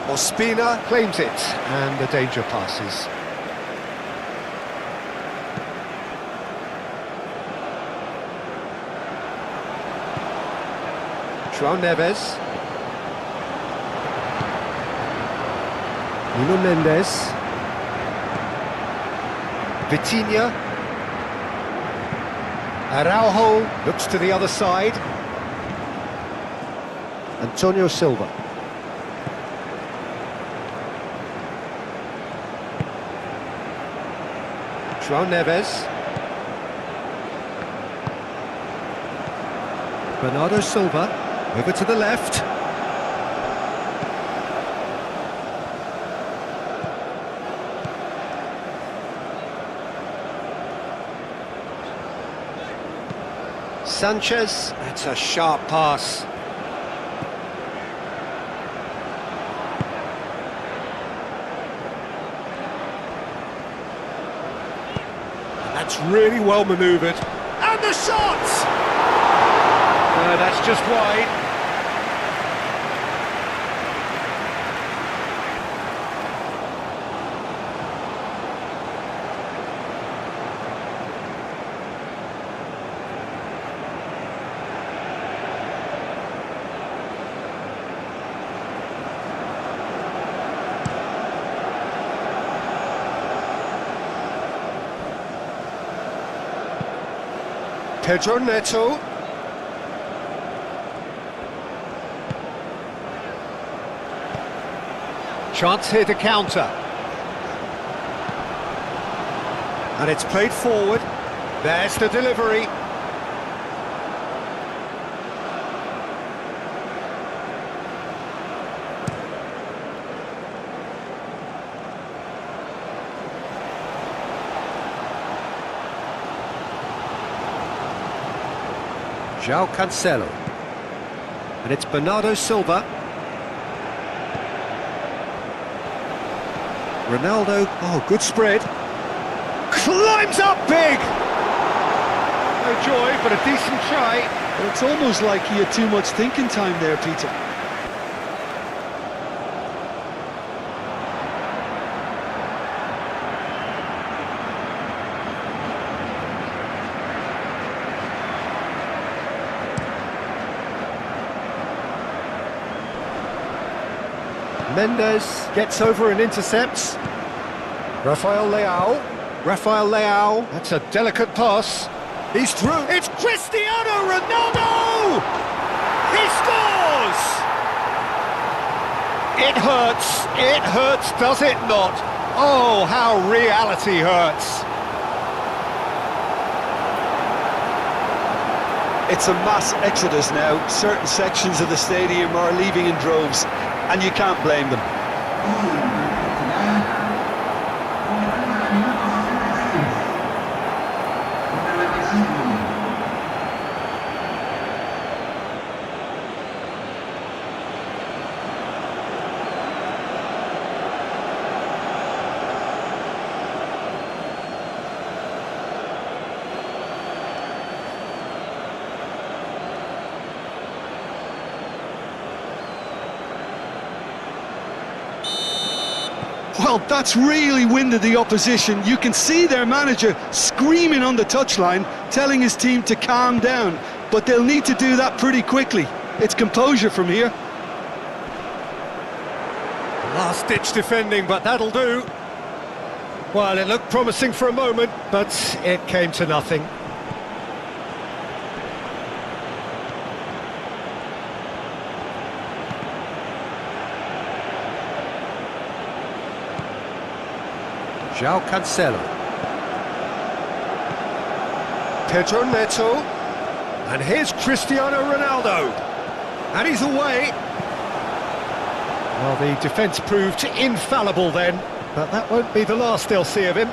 Ospina claims it, and the danger passes. João Neves. Nuno Mendes. Vitinha. Araujo looks to the other side. Antonio Silva. João Neves. Bernardo Silva, over to the left. Sanchez, that's a sharp pass. That's really well manoeuvred. And the shot! That's just wide. Pedro Neto. Chance here to counter. And it's played forward. There's the delivery. João Cancelo. And it's Bernardo Silva. Ronaldo, oh, good spread. Climbs up big! No joy, but a decent try. Well, it's almost like he had too much thinking time there, Peter. Mendes gets over and intercepts. Rafael Leao. That's a delicate pass. He's through. It's Cristiano Ronaldo! He scores! It hurts, does it not? Oh, how reality hurts. It's a mass exodus now. Certain sections of the stadium are leaving in droves, and you can't blame them. Well, that's really winded the opposition. You can see their manager screaming on the touchline, telling his team to calm down. But they'll need to do that pretty quickly. It's composure from here. Last-ditch defending, but that'll do. Well, it looked promising for a moment, but it came to nothing. João Cancelo. Pedro Neto. And here's Cristiano Ronaldo. And he's away. Well, the defence proved infallible then, but that won't be the last they'll see of him.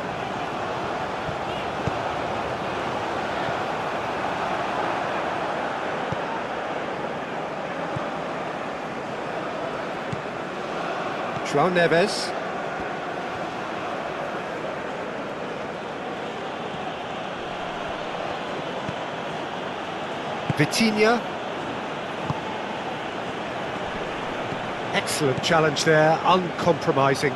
João Neves. Vitinha. Excellent challenge there, uncompromising.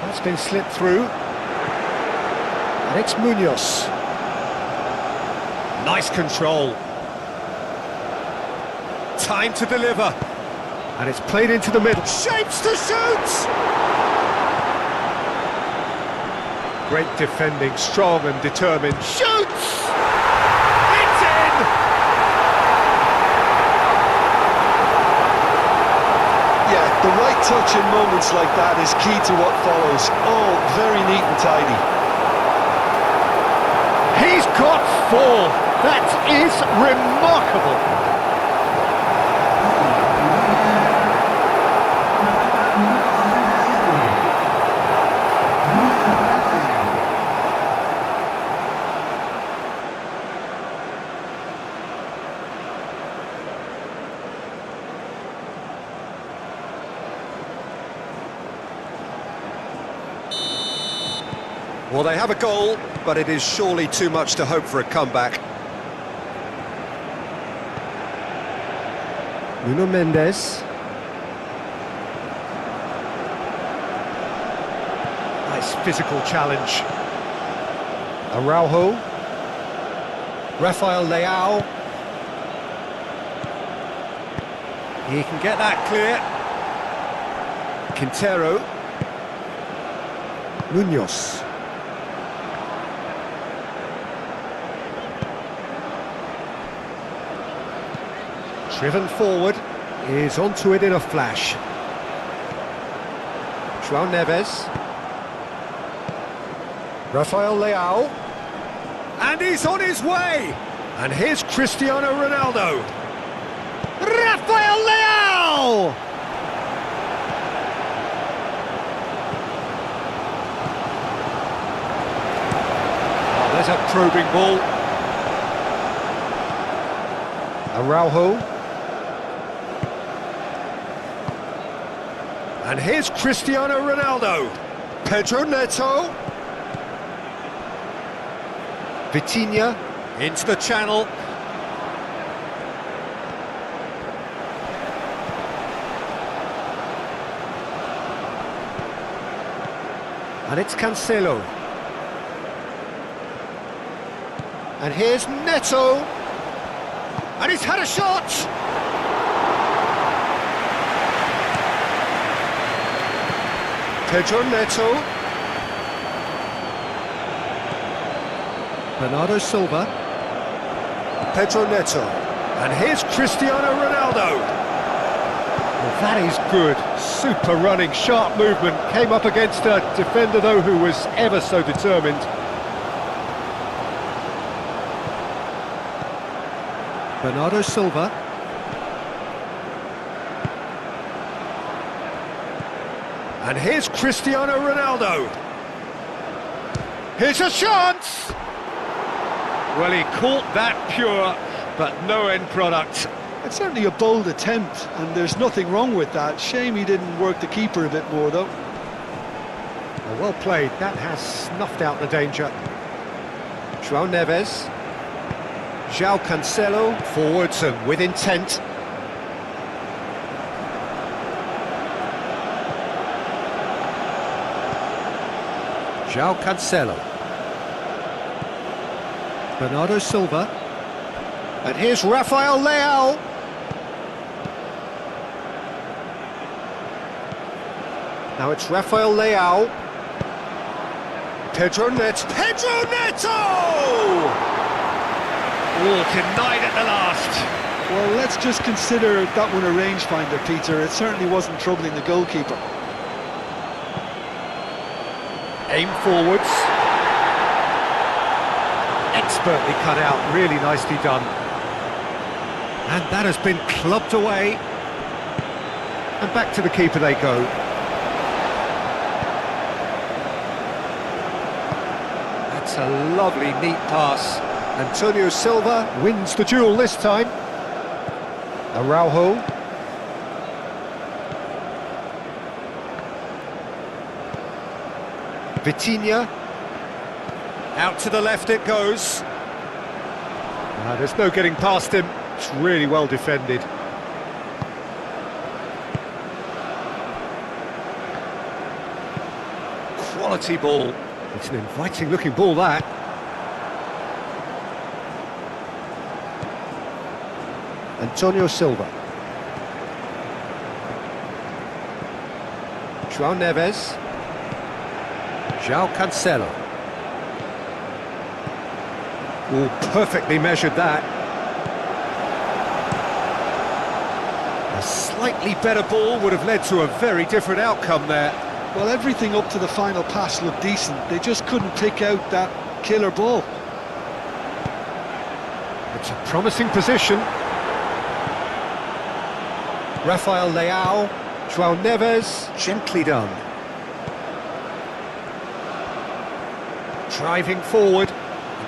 That's been slipped through. And it's Munoz. Nice control. Time to deliver. And it's played into the middle. Shapes to shoot! Great defending, strong and determined. Shoots! It's in! Yeah, the right touch in moments like that is key to what follows. All very neat and tidy. He's got 4. That is remarkable. Well, they have a goal, but it is surely too much to hope for a comeback. Nuno Mendes. Nice physical challenge. Araujo. Rafael Leao. He can get that clear. Quintero. Munoz. Driven forward, is onto it in a flash. João Neves. Rafael Leao. And he's on his way! And here's Cristiano Ronaldo. Rafael Leao! Oh, there's a probing ball. Araujo. And here's Cristiano Ronaldo. Pedro Neto. Vitinha into the channel. And it's Cancelo. And here's Neto. And he's had a shot! Pedro Neto. Bernardo Silva. Pedro Neto. And here's Cristiano Ronaldo. Well, that is good. Super running, sharp movement. Came up against a defender, though, who was ever so determined. Bernardo Silva. And here's Cristiano Ronaldo. Here's a chance! Well, he caught that pure, but no end product. It's certainly a bold attempt, and there's nothing wrong with that. Shame he didn't work the keeper a bit more, though. Well played. That has snuffed out the danger. João Neves. João Cancelo. Forwards and with intent. João Cancelo. Bernardo Silva. And here's Rafael Leao. Now it's Rafael Leao. Pedro Neto. Pedro Neto! Oh, denied at the last. Well, let's just consider that one a rangefinder, Peter. It certainly wasn't troubling the goalkeeper. Aim forwards. Expertly cut out, really nicely done. And that has been clubbed away. And back to the keeper they go. That's a lovely, neat pass. Antonio Silva wins the duel this time. Araujo. Vitinha. Out to the left it goes. There's no getting past him. It's really well defended. Quality ball. It's an inviting looking ball, that. Antonio Silva. João Neves. João Cancelo. Oh, perfectly measured that. A slightly better ball would have led to a very different outcome there. Well, everything up to the final pass looked decent. They just couldn't pick out that killer ball. It's a promising position. Rafael Leao. João Neves. Gently done. Driving forward.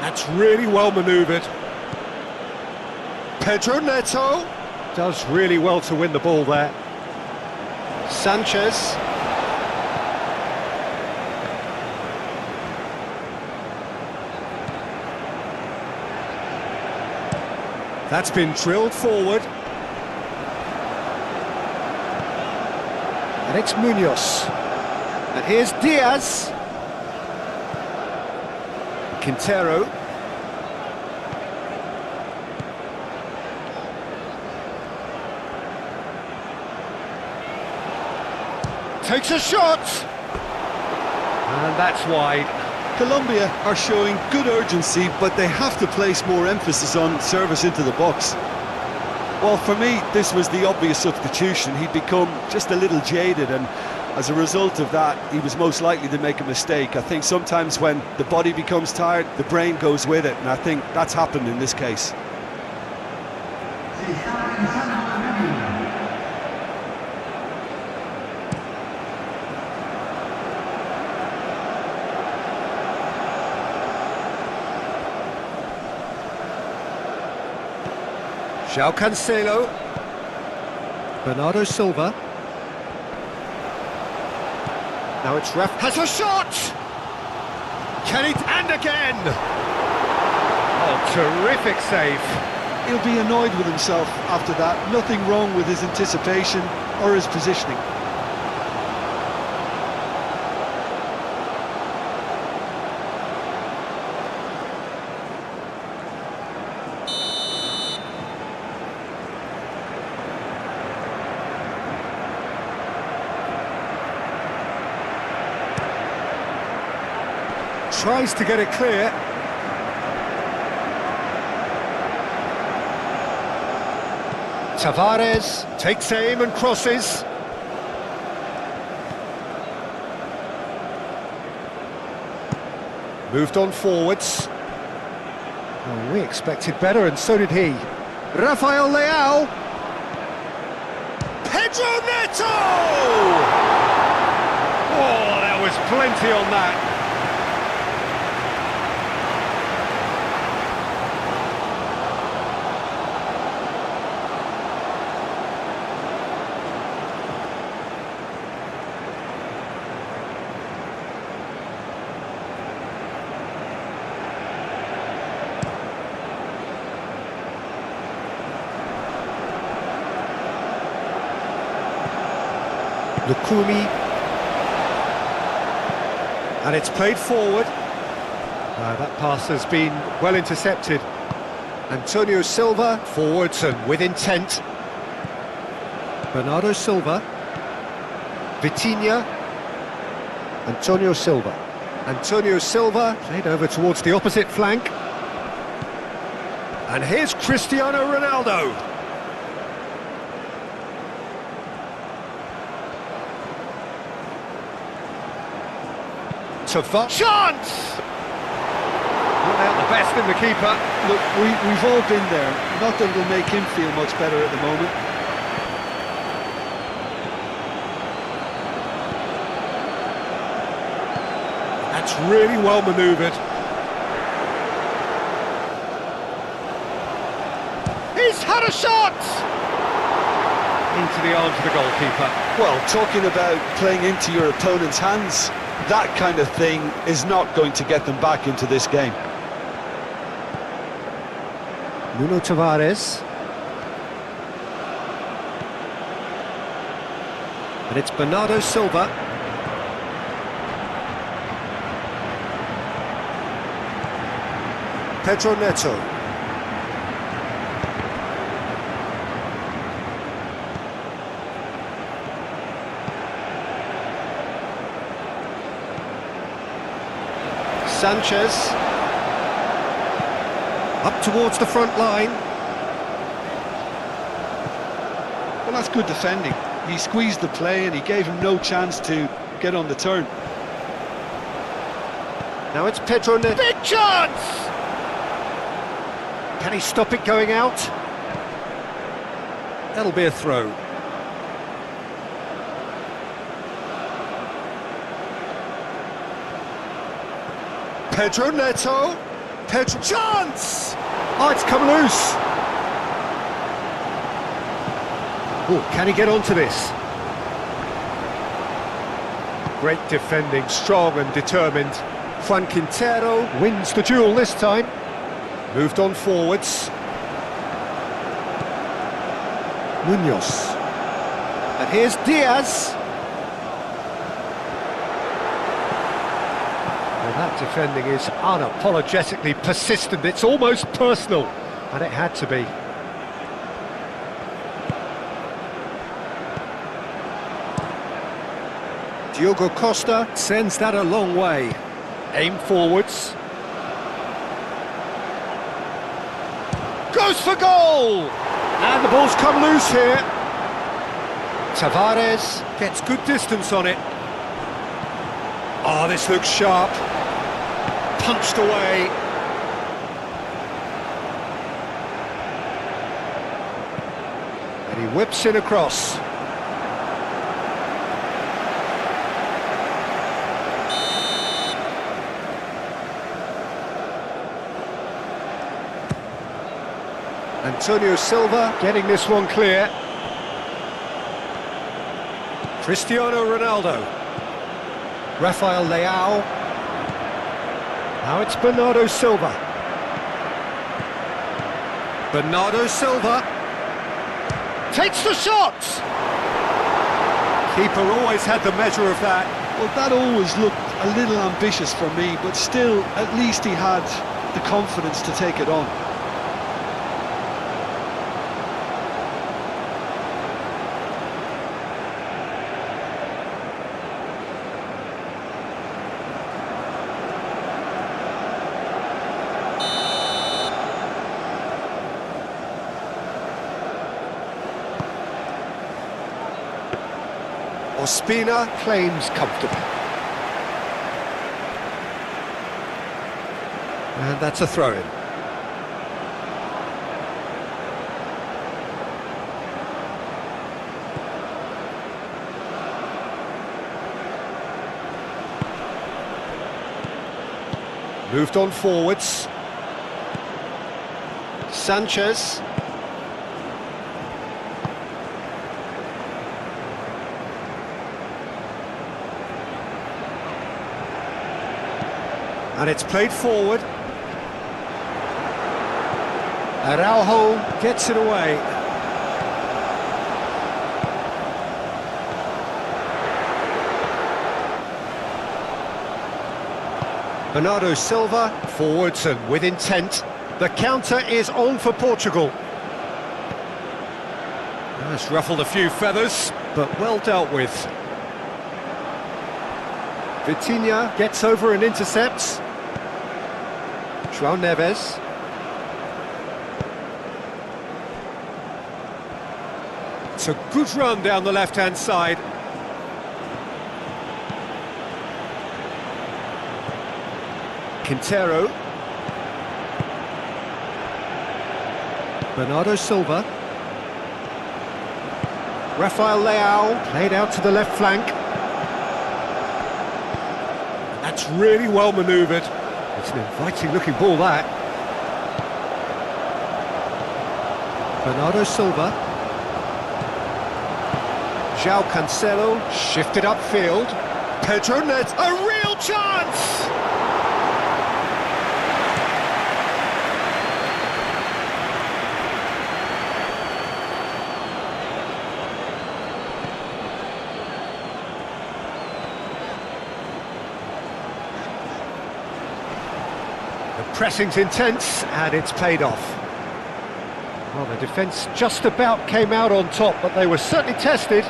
That's really well manoeuvred. Pedro Neto does really well to win the ball there. Sanchez. That's been drilled forward. And it's Munoz. And here's Diaz. Quintero. Takes a shot. And that's wide. Colombia are showing good urgency, but they have to place more emphasis on service into the box. Well, for me, this was the obvious substitution. He'd become just a little jaded, and as a result of that, he was most likely to make a mistake. I think sometimes when the body becomes tired, the brain goes with it, and I think that's happened in this case. João Cancelo. Bernardo Silva. Now it's Raf. Has a shot! Can it? And again! Oh, terrific save. He'll be annoyed with himself after that. Nothing wrong with his anticipation or his positioning. Tries to get it clear. Tavares takes aim and crosses. Moved on forwards. Oh, we expected better, and so did he. Rafael Leao. Pedro Neto! Oh, there was plenty on that. Lukumi, and it's played forward. That pass has been well intercepted. Antonio Silva, forwards and with intent. Bernardo Silva. Vitinha. Antonio Silva. Antonio Silva, played over towards the opposite flank. And here's Cristiano Ronaldo. Chance! Not out the best in the keeper. Look, we've all been there. Not that it'll make him feel much better at the moment. That's really well manoeuvred. He's had a shot! Into the arms of the goalkeeper. Well, talking about playing into your opponent's hands, that kind of thing is not going to get them back into this game. Nuno Tavares. And it's Bernardo Silva. Pedro Neto. Sanchez, up towards the front line. Well, that's good defending. He squeezed the play and he gave him no chance to get on the turn. Now it's Pedro Neto. Big chance! Can he stop it going out? That'll be a throw. Pedro Neto. Pedro. Chance! Oh, it's come loose. Oh, can he get onto this? Great defending, strong and determined. Juan Quintero wins the duel this time. Moved on forwards. Munoz. And here's Diaz. That defending is unapologetically persistent. It's almost personal, and it had to be. Diogo Costa sends that a long way. Aim forwards. Goes for goal! And the ball's come loose here. Tavares gets good distance on it. Oh, this looks sharp. Punched away. And he whips it across. Antonio Silva getting this one clear. Cristiano Ronaldo. Rafael Leao. Now it's Bernardo Silva. Bernardo Silva takes the shot! Keeper always had the measure of that. Well, that always looked a little ambitious for me, but still, at least he had the confidence to take it on. Ospina claims comfortably. And that's a throw-in. Moved on forwards. Sanchez. And it's played forward. Araujo gets it away. Bernardo Silva, forwards and with intent. The counter is on for Portugal. That's ruffled a few feathers, but well dealt with. Vitinha gets over and intercepts. João Neves. It's a good run down the left-hand side. Quintero. Bernardo Silva. Rafael Leao played out to the left flank. That's really well manoeuvred. It's an inviting looking ball, that. Bernardo Silva. João Cancelo shifted upfield. Pedro Neto, a real chance! The pressing's intense and it's paid off. Well, the defence just about came out on top, but they were certainly tested.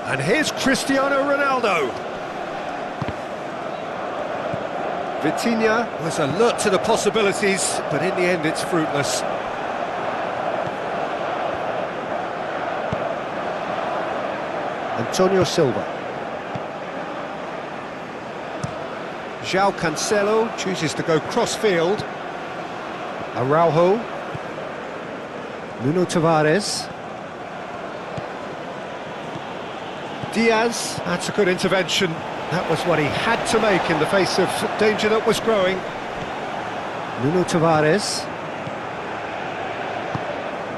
And here's Cristiano Ronaldo. Vitinha was alert to the possibilities, but in the end it's fruitless. Antonio Silva. João Cancelo chooses to go cross-field. Araujo. Nuno Tavares. Diaz, that's a good intervention. That was what he had to make in the face of danger that was growing. Nuno Tavares.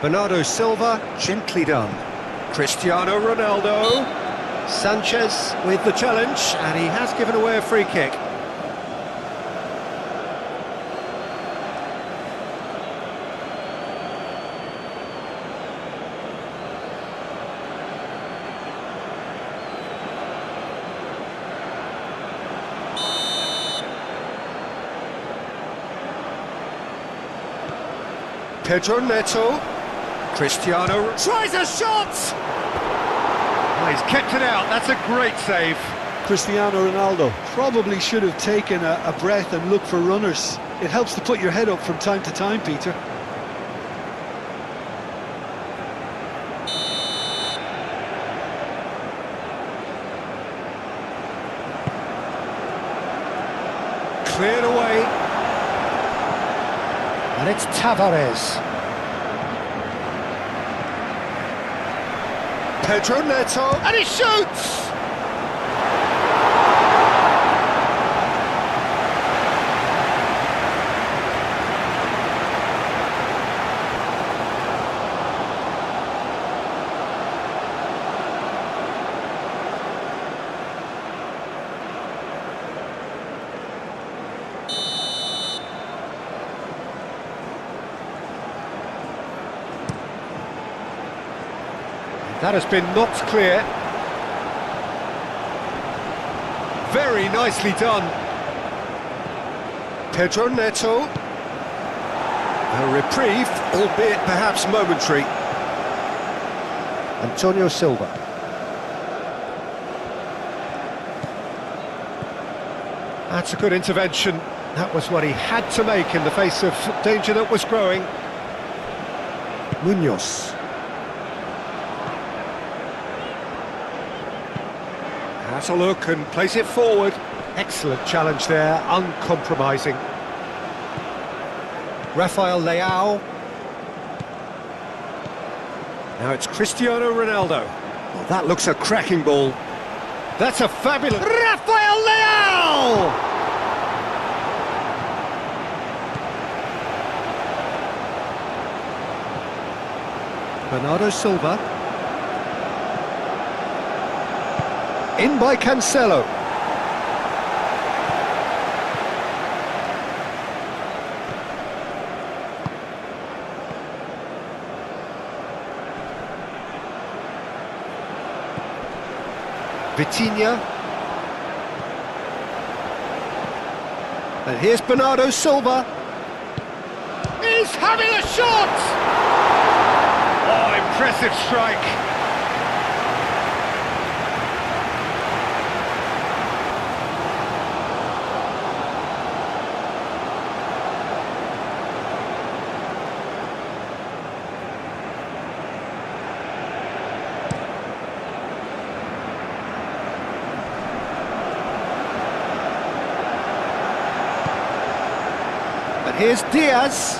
Bernardo Silva, gently done. Cristiano Ronaldo. Sanchez with the challenge, and he has given away a free kick. Pedro Neto. Cristiano tries a shot! Oh, he's kept it out, that's a great save. Cristiano Ronaldo probably should have taken a breath and looked for runners. It helps to put your head up from time to time, Peter. Cleared away. And it's Tavares. Pedro Neto, and he shoots! That has been knocked clear. Very nicely done. Pedro Neto. A reprieve, albeit perhaps momentary. Antonio Silva. That's a good intervention. That was what he had to make in the face of danger that was growing. Munoz. Has a look and plays it forward. Excellent challenge there, uncompromising. Rafael Leao. Now it's Cristiano Ronaldo. Well, that looks a cracking ball. That's a fabulous... Rafael Leao! Bernardo Silva. In by Cancelo. Vitinha. And here's Bernardo Silva. He's having a shot! Oh, impressive strike. Here's Diaz.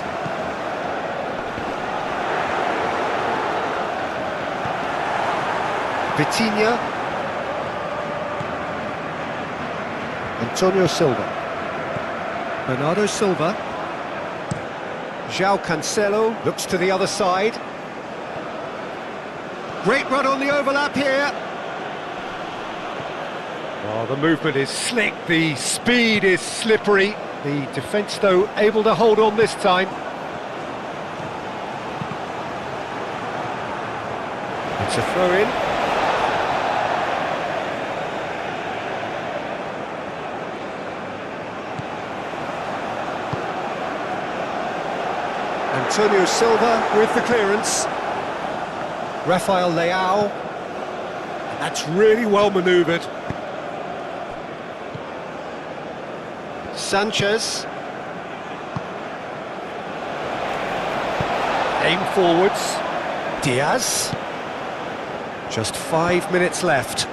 Vitinha. Antonio Silva. Bernardo Silva. João Cancelo looks to the other side. Great run on the overlap here. Oh, the movement is slick, the speed is slippery. The defence, though, able to hold on this time. It's a throw-in. Antonio Silva with the clearance. Rafael Leao. That's really well manoeuvred. Sanchez. Aim forwards. Diaz. Just 5 minutes left.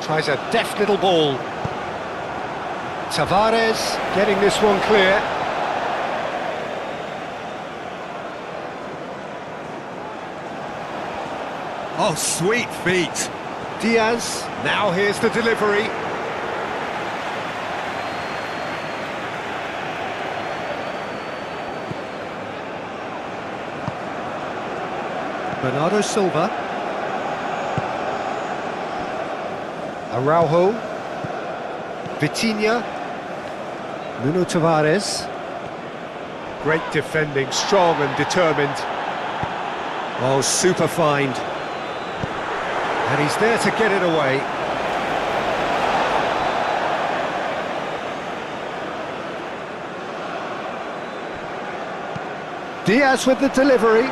Tries a deft little ball. Tavares getting this one clear. Oh, sweet feet. Diaz, now here's the delivery. Bernardo Silva. Araujo. Vitinha. Nuno Tavares. Great defending, strong and determined. Oh, super find. And he's there to get it away. Diaz with the delivery.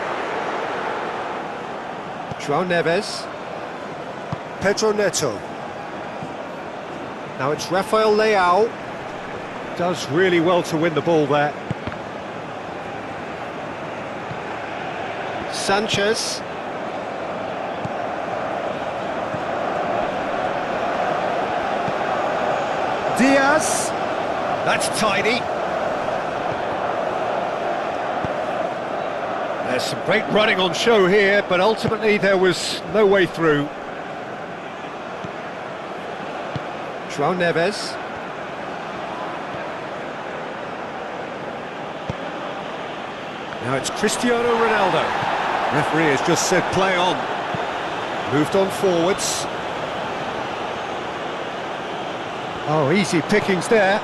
João Neves. Pedro Neto. Now it's Rafael Leao. Does really well to win the ball there. Sanchez. Diaz. That's tidy. There's some great running on show here, but ultimately there was no way through. João Neves. Now it's Cristiano Ronaldo. Referee has just said play on. Moved on forwards. Oh, easy pickings there.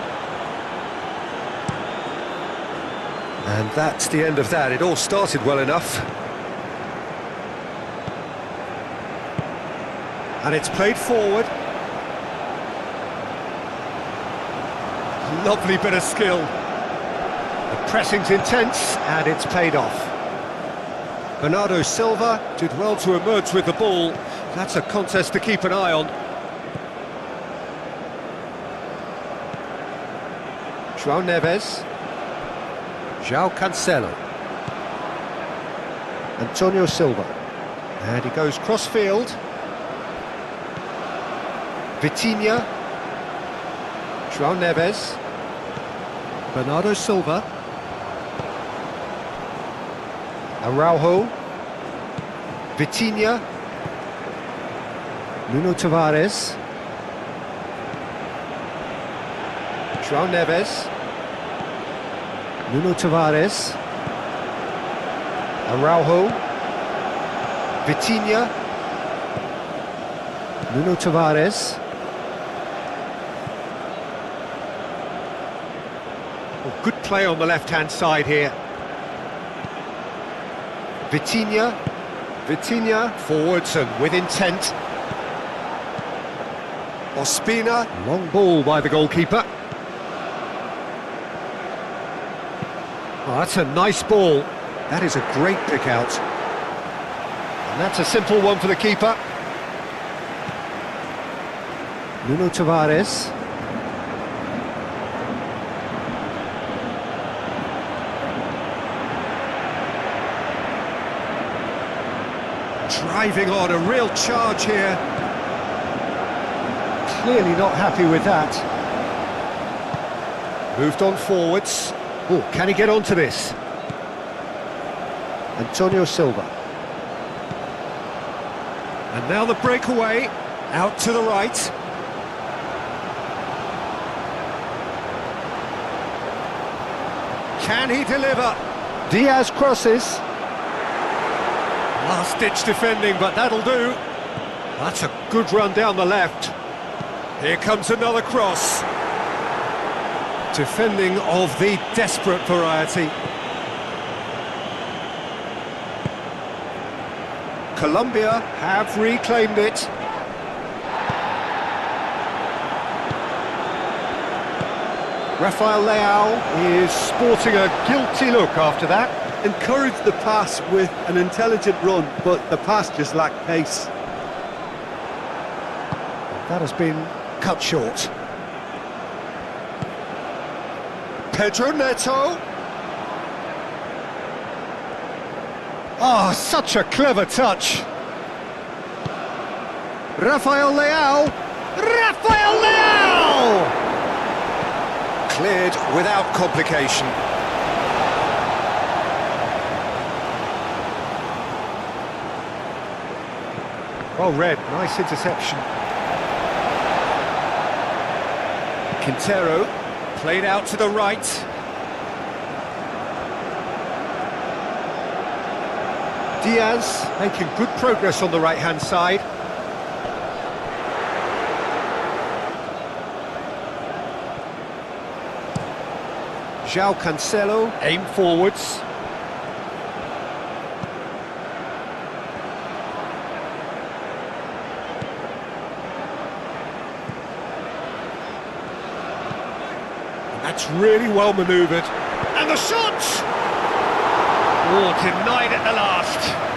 And that's the end of that. It all started well enough. And it's played forward. Lovely bit of skill. The pressing's intense, and it's paid off. Bernardo Silva did well to emerge with the ball. That's a contest to keep an eye on. João Neves. João Cancelo. Antonio Silva. And he goes cross-field. Vitinha. João Neves. Bernardo Silva. Araujo. Vitinha. Nuno Tavares. João Neves. Nuno Tavares. Araujo. Vitinha. Nuno Tavares. Oh, good play on the left-hand side here. Vitinha. Vitinha forwards and with intent. Ospina. Long ball by the goalkeeper. Oh, that's a nice ball. That is a great pick out. And that's a simple one for the keeper. Nuno Tavares. Driving on, a real charge here. Clearly not happy with that. Moved on forwards. Oh, can he get onto this? Antonio Silva. And now the breakaway, out to the right. Can he deliver? Diaz crosses. Last-ditch defending, but that'll do. That's a good run down the left. Here comes another cross. Defending of the desperate variety. Colombia have reclaimed it. Rafael Leao is sporting a guilty look after that. Encouraged the pass with an intelligent run, but the pass just lacked pace. That has been cut short. Pedro Neto. Oh, such a clever touch. Rafael Leao. Rafael Leao! Cleared without complication. Well read, nice interception. Quintero. Played out to the right. Diaz making good progress on the right-hand side. João Cancelo, aim forwards. That's really well manoeuvred. And the shot! Oh, denied at the last.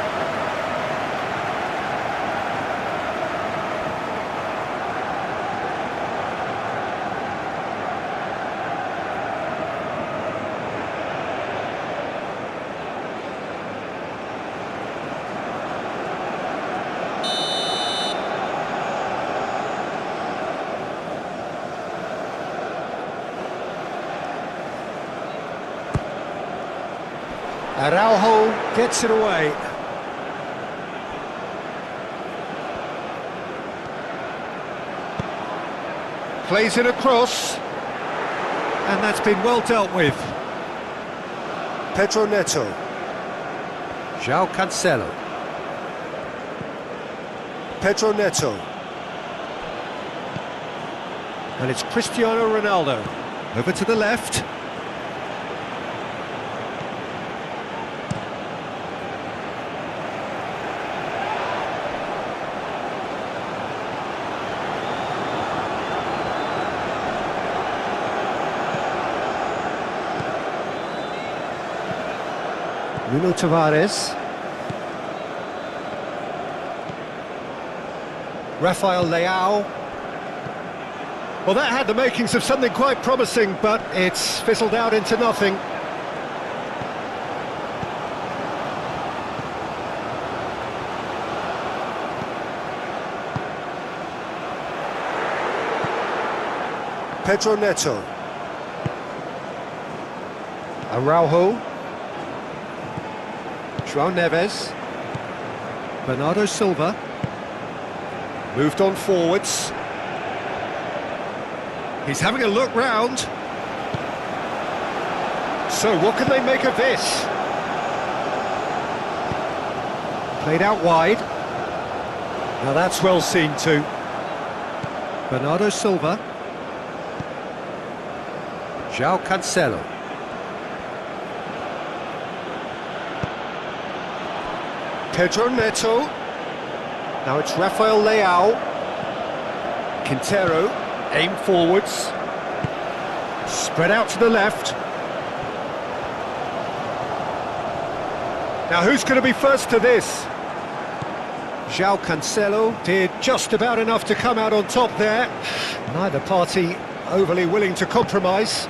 Araujo gets it away. Plays it across. And that's been well dealt with. Pedro Neto. João Cancelo. Pedro Neto. And it's Cristiano Ronaldo. Over to the left. Unauthorized. Rafael Leao. Well, that had the makings of something quite promising, but it's fizzled out into nothing. Pedro Neto. Araujo. João Neves. Bernardo Silva. Moved on forwards. He's having a look round. So what can they make of this? Played out wide. Now that's well seen too. Bernardo Silva. João Cancelo. Pedro Neto. Now it's Rafael Leao. Quintero. Aim forwards. Spread out to the left. Now who's going to be first to this? João Cancelo did just about enough to come out on top there. Neither party overly willing to compromise.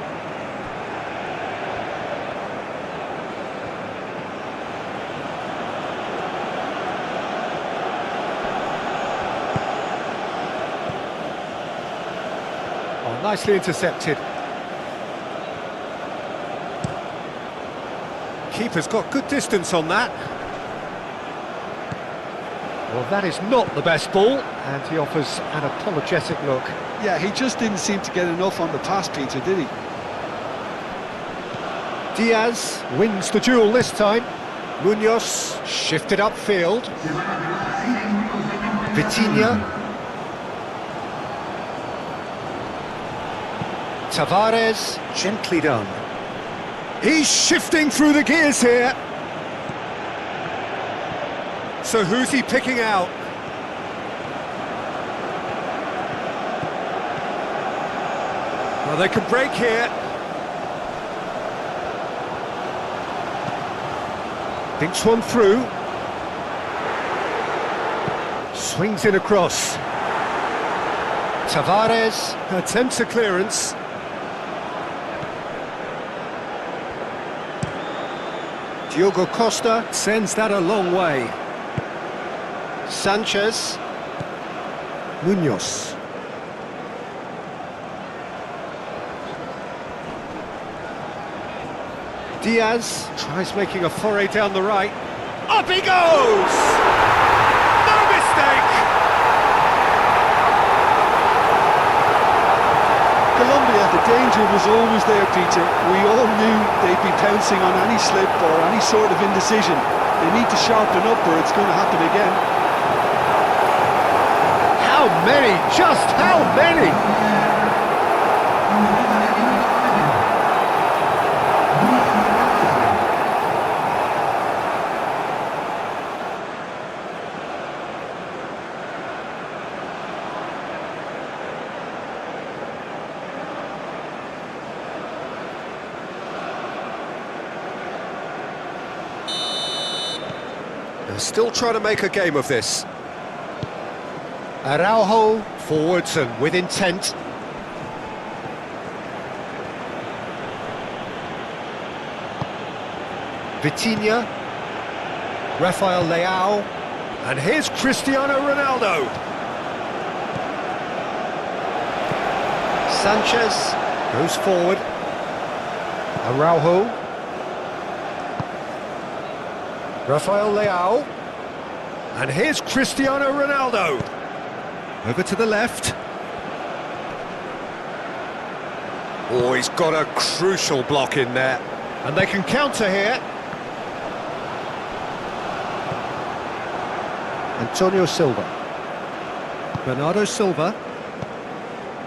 Nicely intercepted. Keeper's got good distance on that. Well, that is not the best ball, and he offers an apologetic look. Yeah, he just didn't seem to get enough on the pass, Peter, did he? Diaz wins the duel this time. Munoz shifted upfield. Vitinha. Tavares, gently done. He's shifting through the gears here. So who's he picking out? Well, they can break here. Thinks one through. Swings in across. Tavares attempts a clearance. Diogo Costa sends that a long way. Sanchez. Munoz. Diaz tries making a foray down the right. Up he goes! No mistake! Colombia, the danger was always there, Peter. We all knew they'd be pouncing on any slip or any sort of indecision. They need to sharpen up or it's going to happen again. How many? Just how many? They're still trying to make a game of this. Araujo forwards and with intent. Vitinha, Rafael Leao, and here's Cristiano Ronaldo. Sanchez goes forward. Araujo. Rafael Leao. And here's Cristiano Ronaldo. Over to the left. Oh, he's got a crucial block in there. And they can counter here. Antonio Silva. Bernardo Silva.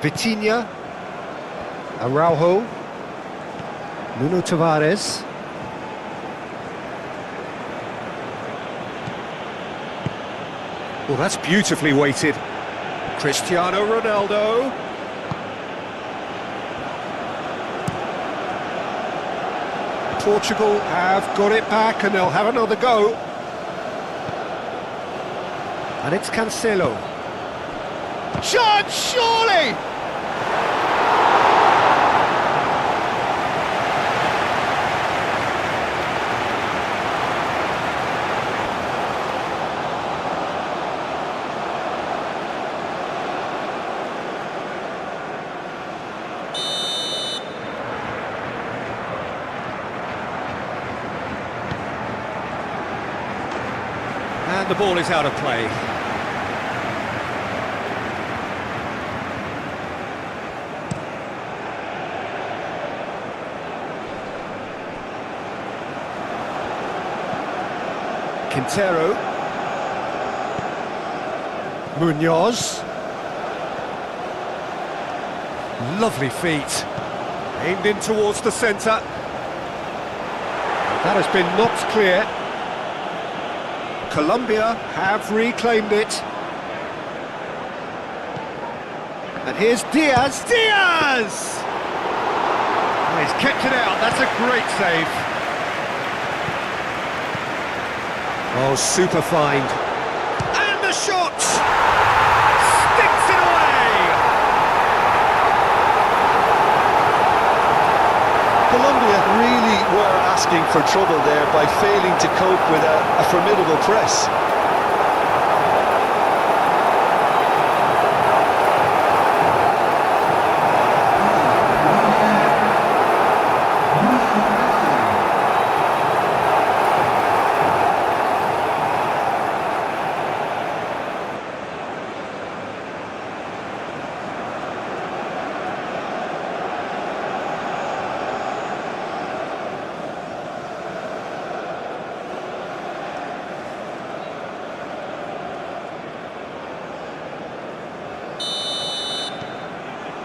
Vitinha. Araujo. Nuno Tavares. Well, that's beautifully weighted. Cristiano Ronaldo. Portugal have got it back and they'll have another go. And it's Cancelo. Shot, surely! And the ball is out of play. Quintero. Munoz. Lovely feet. Aimed in towards the centre. That has been knocked clear. Colombia have reclaimed it. And here's Diaz. Diaz! Oh, he's kept it out. That's a great save. Oh, super find. And the shot! Sticks it away! Colombia really were asking for trouble there by failing to cope with a formidable press.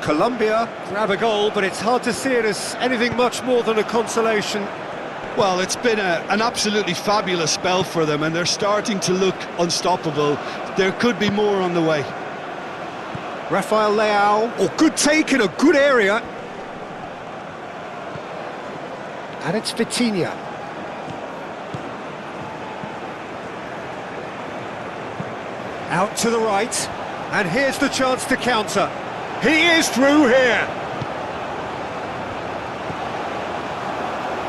Colombia grab a goal, but it's hard to see it as anything much more than a consolation. Well, it's been an absolutely fabulous spell for them, and they're starting to look unstoppable. There could be more on the way. Rafael Leao. Oh, good take in a good area. And it's Vitinha. Out to the right. And here's the chance to counter. He is through here.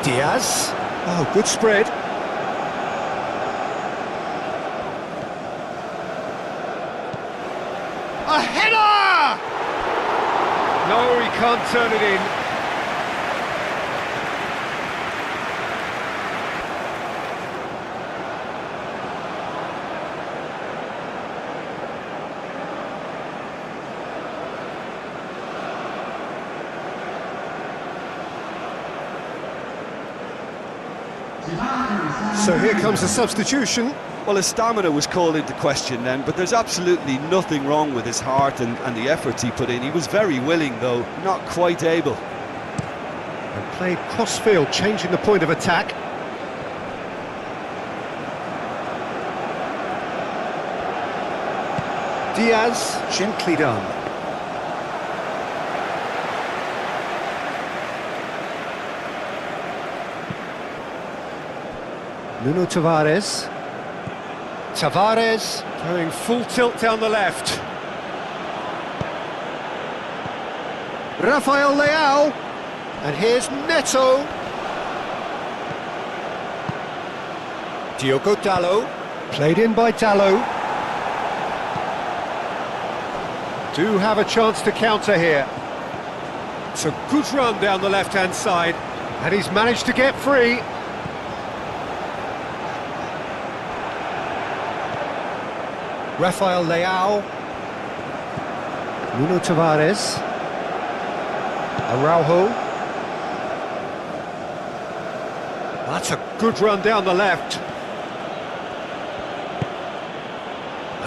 Diaz. Oh, good spread. A header! No, he can't turn it in. So here comes a substitution. Well, his stamina was called into question then, but there's absolutely nothing wrong with his heart and the efforts he put in. He was very willing, though, not quite able. And played cross-field, changing the point of attack. Diaz, gently done. Nuno Tavares. Tavares going full tilt down the left. Rafael Leao, and here's Neto. Diogo Dalot, played in by Dalot. Do have a chance to counter here. It's a good run down the left-hand side, and he's managed to get free. Rafael Leao, Nuno Tavares, Araujo. That's a good run down the left.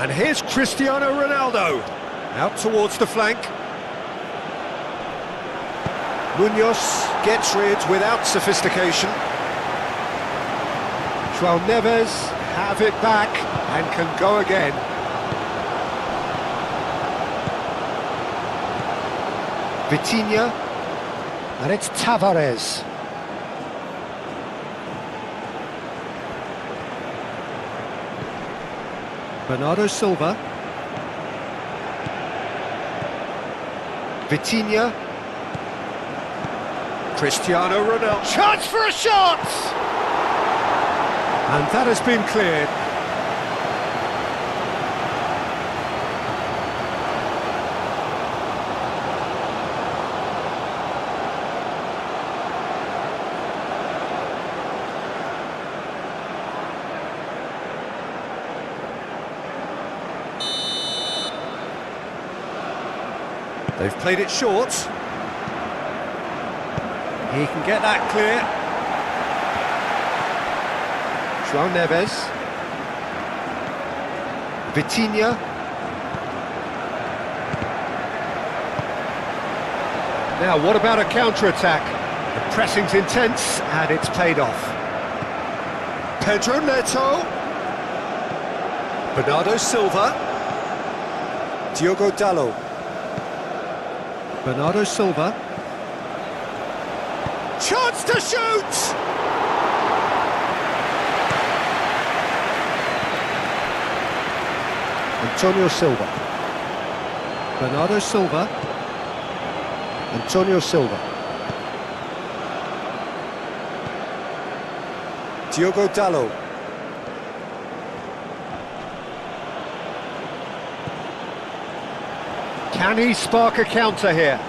And here's Cristiano Ronaldo, out towards the flank. Munoz gets rid without sophistication. João Neves have it back and can go again. Vitinha, and it's Tavares. Bernardo Silva. Vitinha. Cristiano Ronaldo. Chance for a shot! And that has been cleared. They've played it short. He can get that clear. João Neves. Vitinha. Now, what about a counter-attack? The pressing's intense, and it's paid off. Pedro Neto. Bernardo Silva. Diogo Dalot. Bernardo Silva. Chance to shoot! Antonio Silva. Bernardo Silva. Antonio Silva. Diogo Dalot. Can he spark a counter here?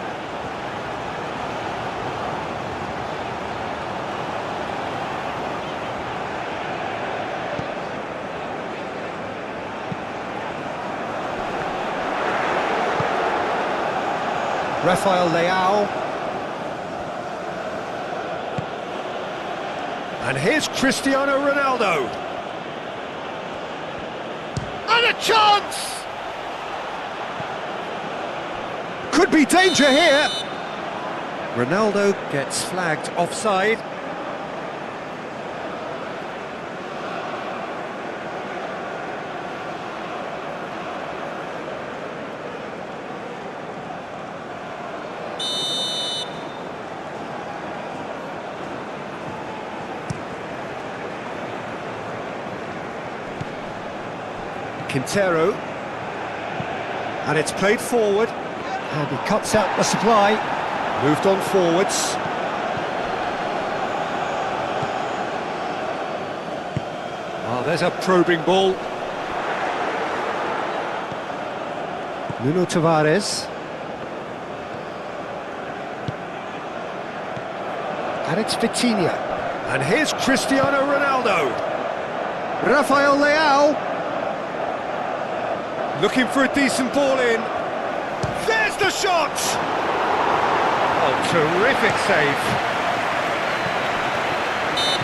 Rafael Leao. And here's Cristiano Ronaldo. And a chance! Could be danger here. Ronaldo gets flagged offside. Quintero, and it's played forward, and he cuts out the supply, moved on forwards. Oh, there's a probing ball. Nuno Tavares. And it's Vitinha. And here's Cristiano Ronaldo. Rafael Leao. Looking for a decent ball in. There's the shot! Oh, terrific save.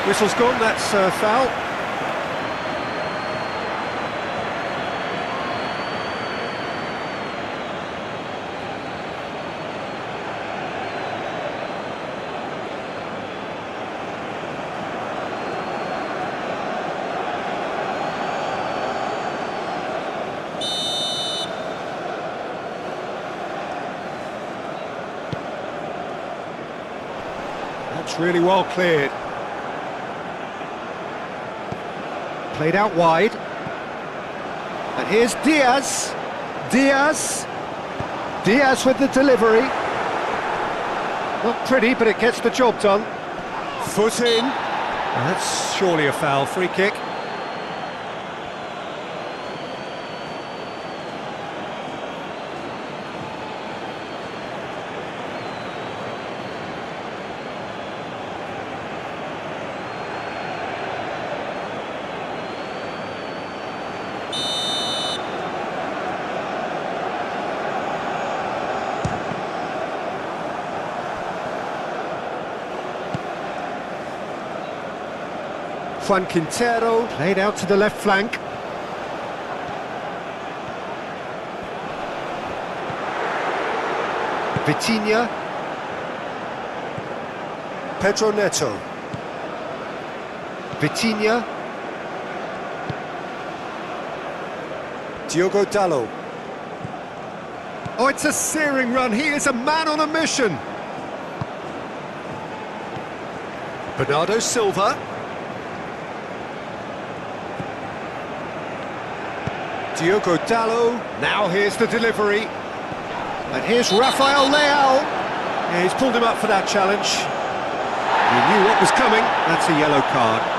Whistle's gone, that's a foul. That's really well cleared. Played out wide. And here's Diaz. Diaz. Diaz with the delivery. Not pretty, but it gets the job done. Foot in. And that's surely a foul. Free kick. Juan Quintero, played out to the left flank. Vitinha. Pedro Neto. Vitinha. Diogo Dalot. Oh, it's a searing run. He is a man on a mission. Bernardo Silva. Diogo Dalot. Now here's the delivery. And here's Rafael Leao. Yeah, he's pulled him up for that challenge. He knew what was coming. That's a yellow card.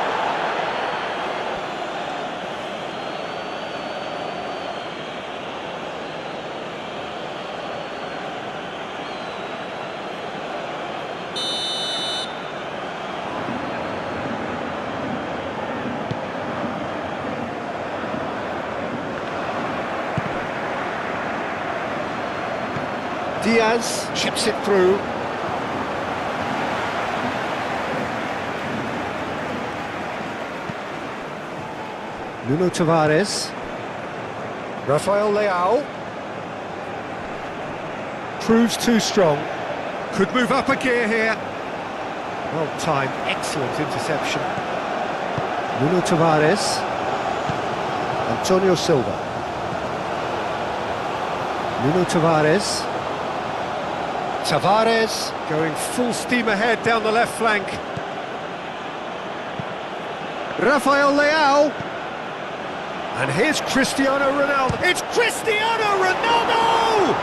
Diaz chips it through. Nuno Tavares. Rafael Leao. Proves too strong. Could move up a gear here. Well timed, excellent interception. Nuno Tavares. Antonio Silva. Nuno Tavares. Tavares going full steam ahead down the left flank. Rafael Leao. And here's Cristiano Ronaldo. It's Cristiano Ronaldo!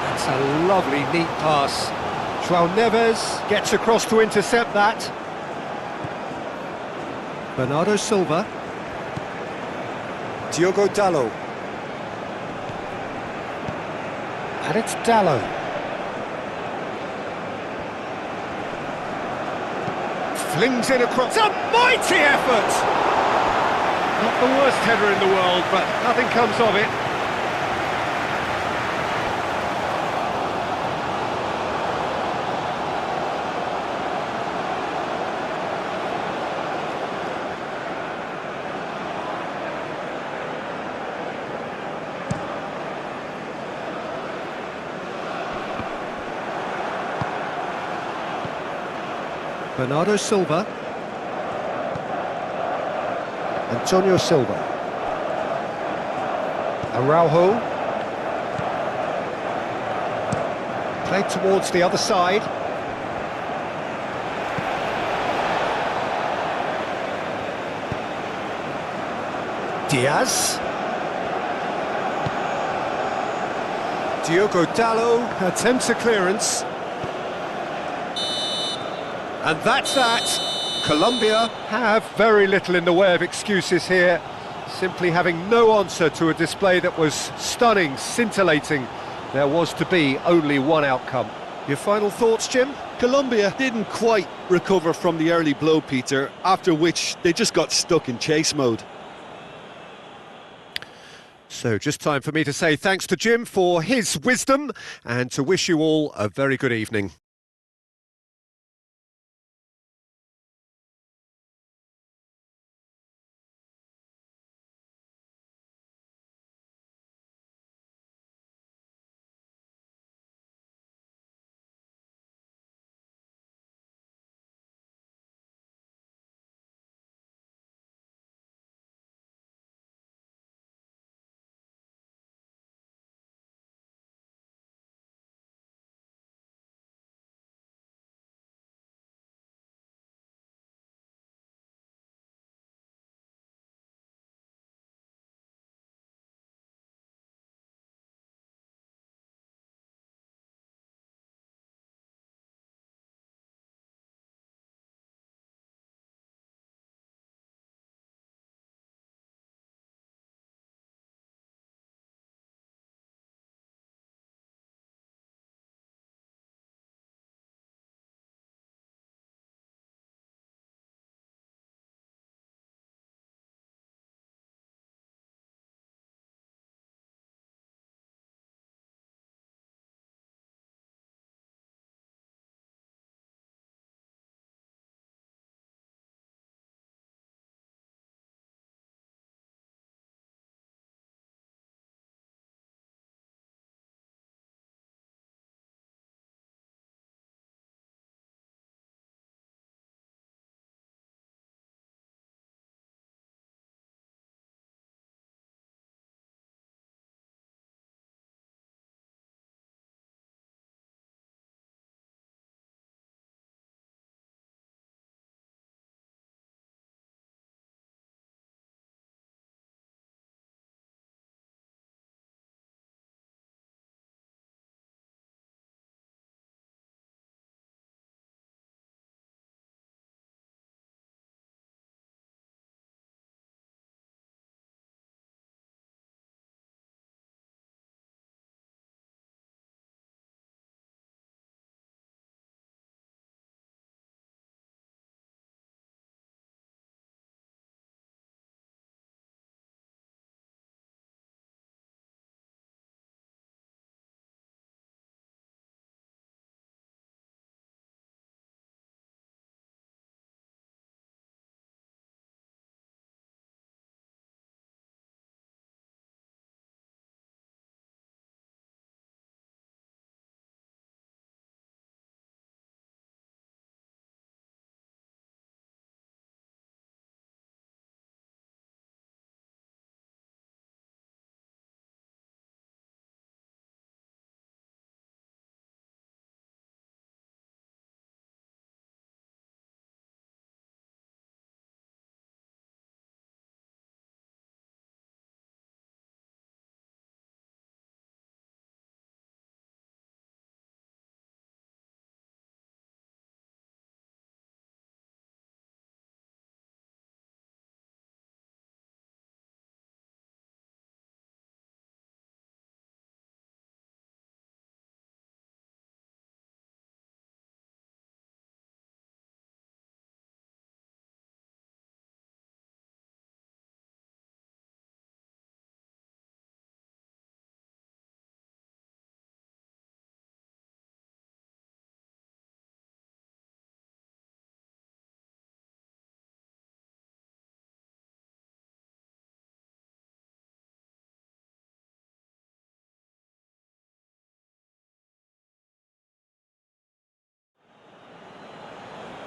That's a lovely, neat pass. João Neves gets across to intercept that. Bernardo Silva. Diogo Dalot. And it's Dalot. Flings it across. A mighty effort! Not the worst header in the world, but nothing comes of it. Bernardo Silva. Antonio Silva. Araujo. Played towards the other side. Diaz. Diogo Dalot attempts a clearance. And that's that. Colombia have very little in the way of excuses here, simply having no answer to a display that was stunning, scintillating. There was to be only one outcome. Your final thoughts, Jim? Colombia didn't quite recover from the early blow, Peter, after which they just got stuck in chase mode. So just time for me to say thanks to Jim for his wisdom and to wish you all a very good evening.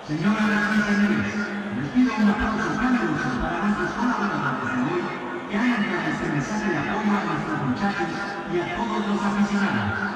Señoras y señores, les pido un aplauso caluroso para nuestros colaboradores de hoy que hayan dado este mensaje de apoyo a nuestros muchachos y a todos los aficionados.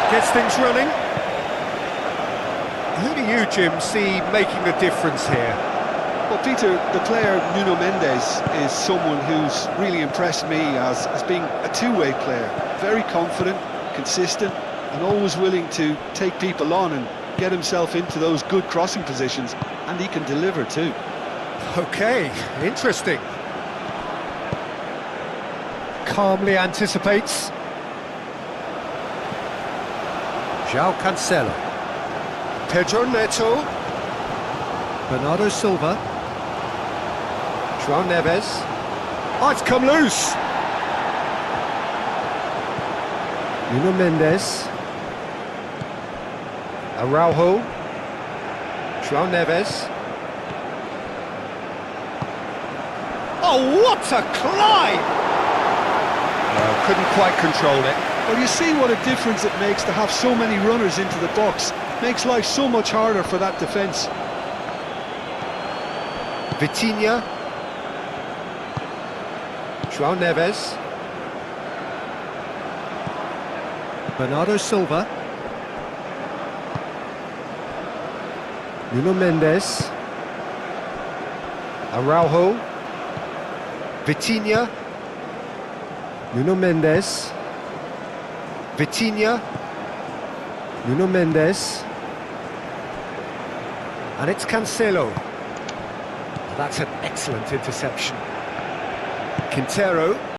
Gets things running. Who do you, Jim, see making the difference here? Well, Peter, the player Nuno Mendes is someone who's really impressed me as being a two-way player. Very confident, consistent, and always willing to take people on and get himself into those good crossing positions, and he can deliver too. Okay, interesting. Calmly anticipates. João Cancelo. Pedro Neto. Bernardo Silva. João Neves. Oh, it's come loose! Nuno Mendes. Araujo. João Neves. Oh, what a climb! Couldn't quite control it. Well, you see what a difference it makes to have so many runners into the box. Makes life so much harder for that defence. Vitinha. João Neves. Bernardo Silva. Nuno Mendes. Araujo. Vitinha. Nuno Mendes. Vitinha, Nuno Mendes, and it's Cancelo. That's an excellent interception. Quintero.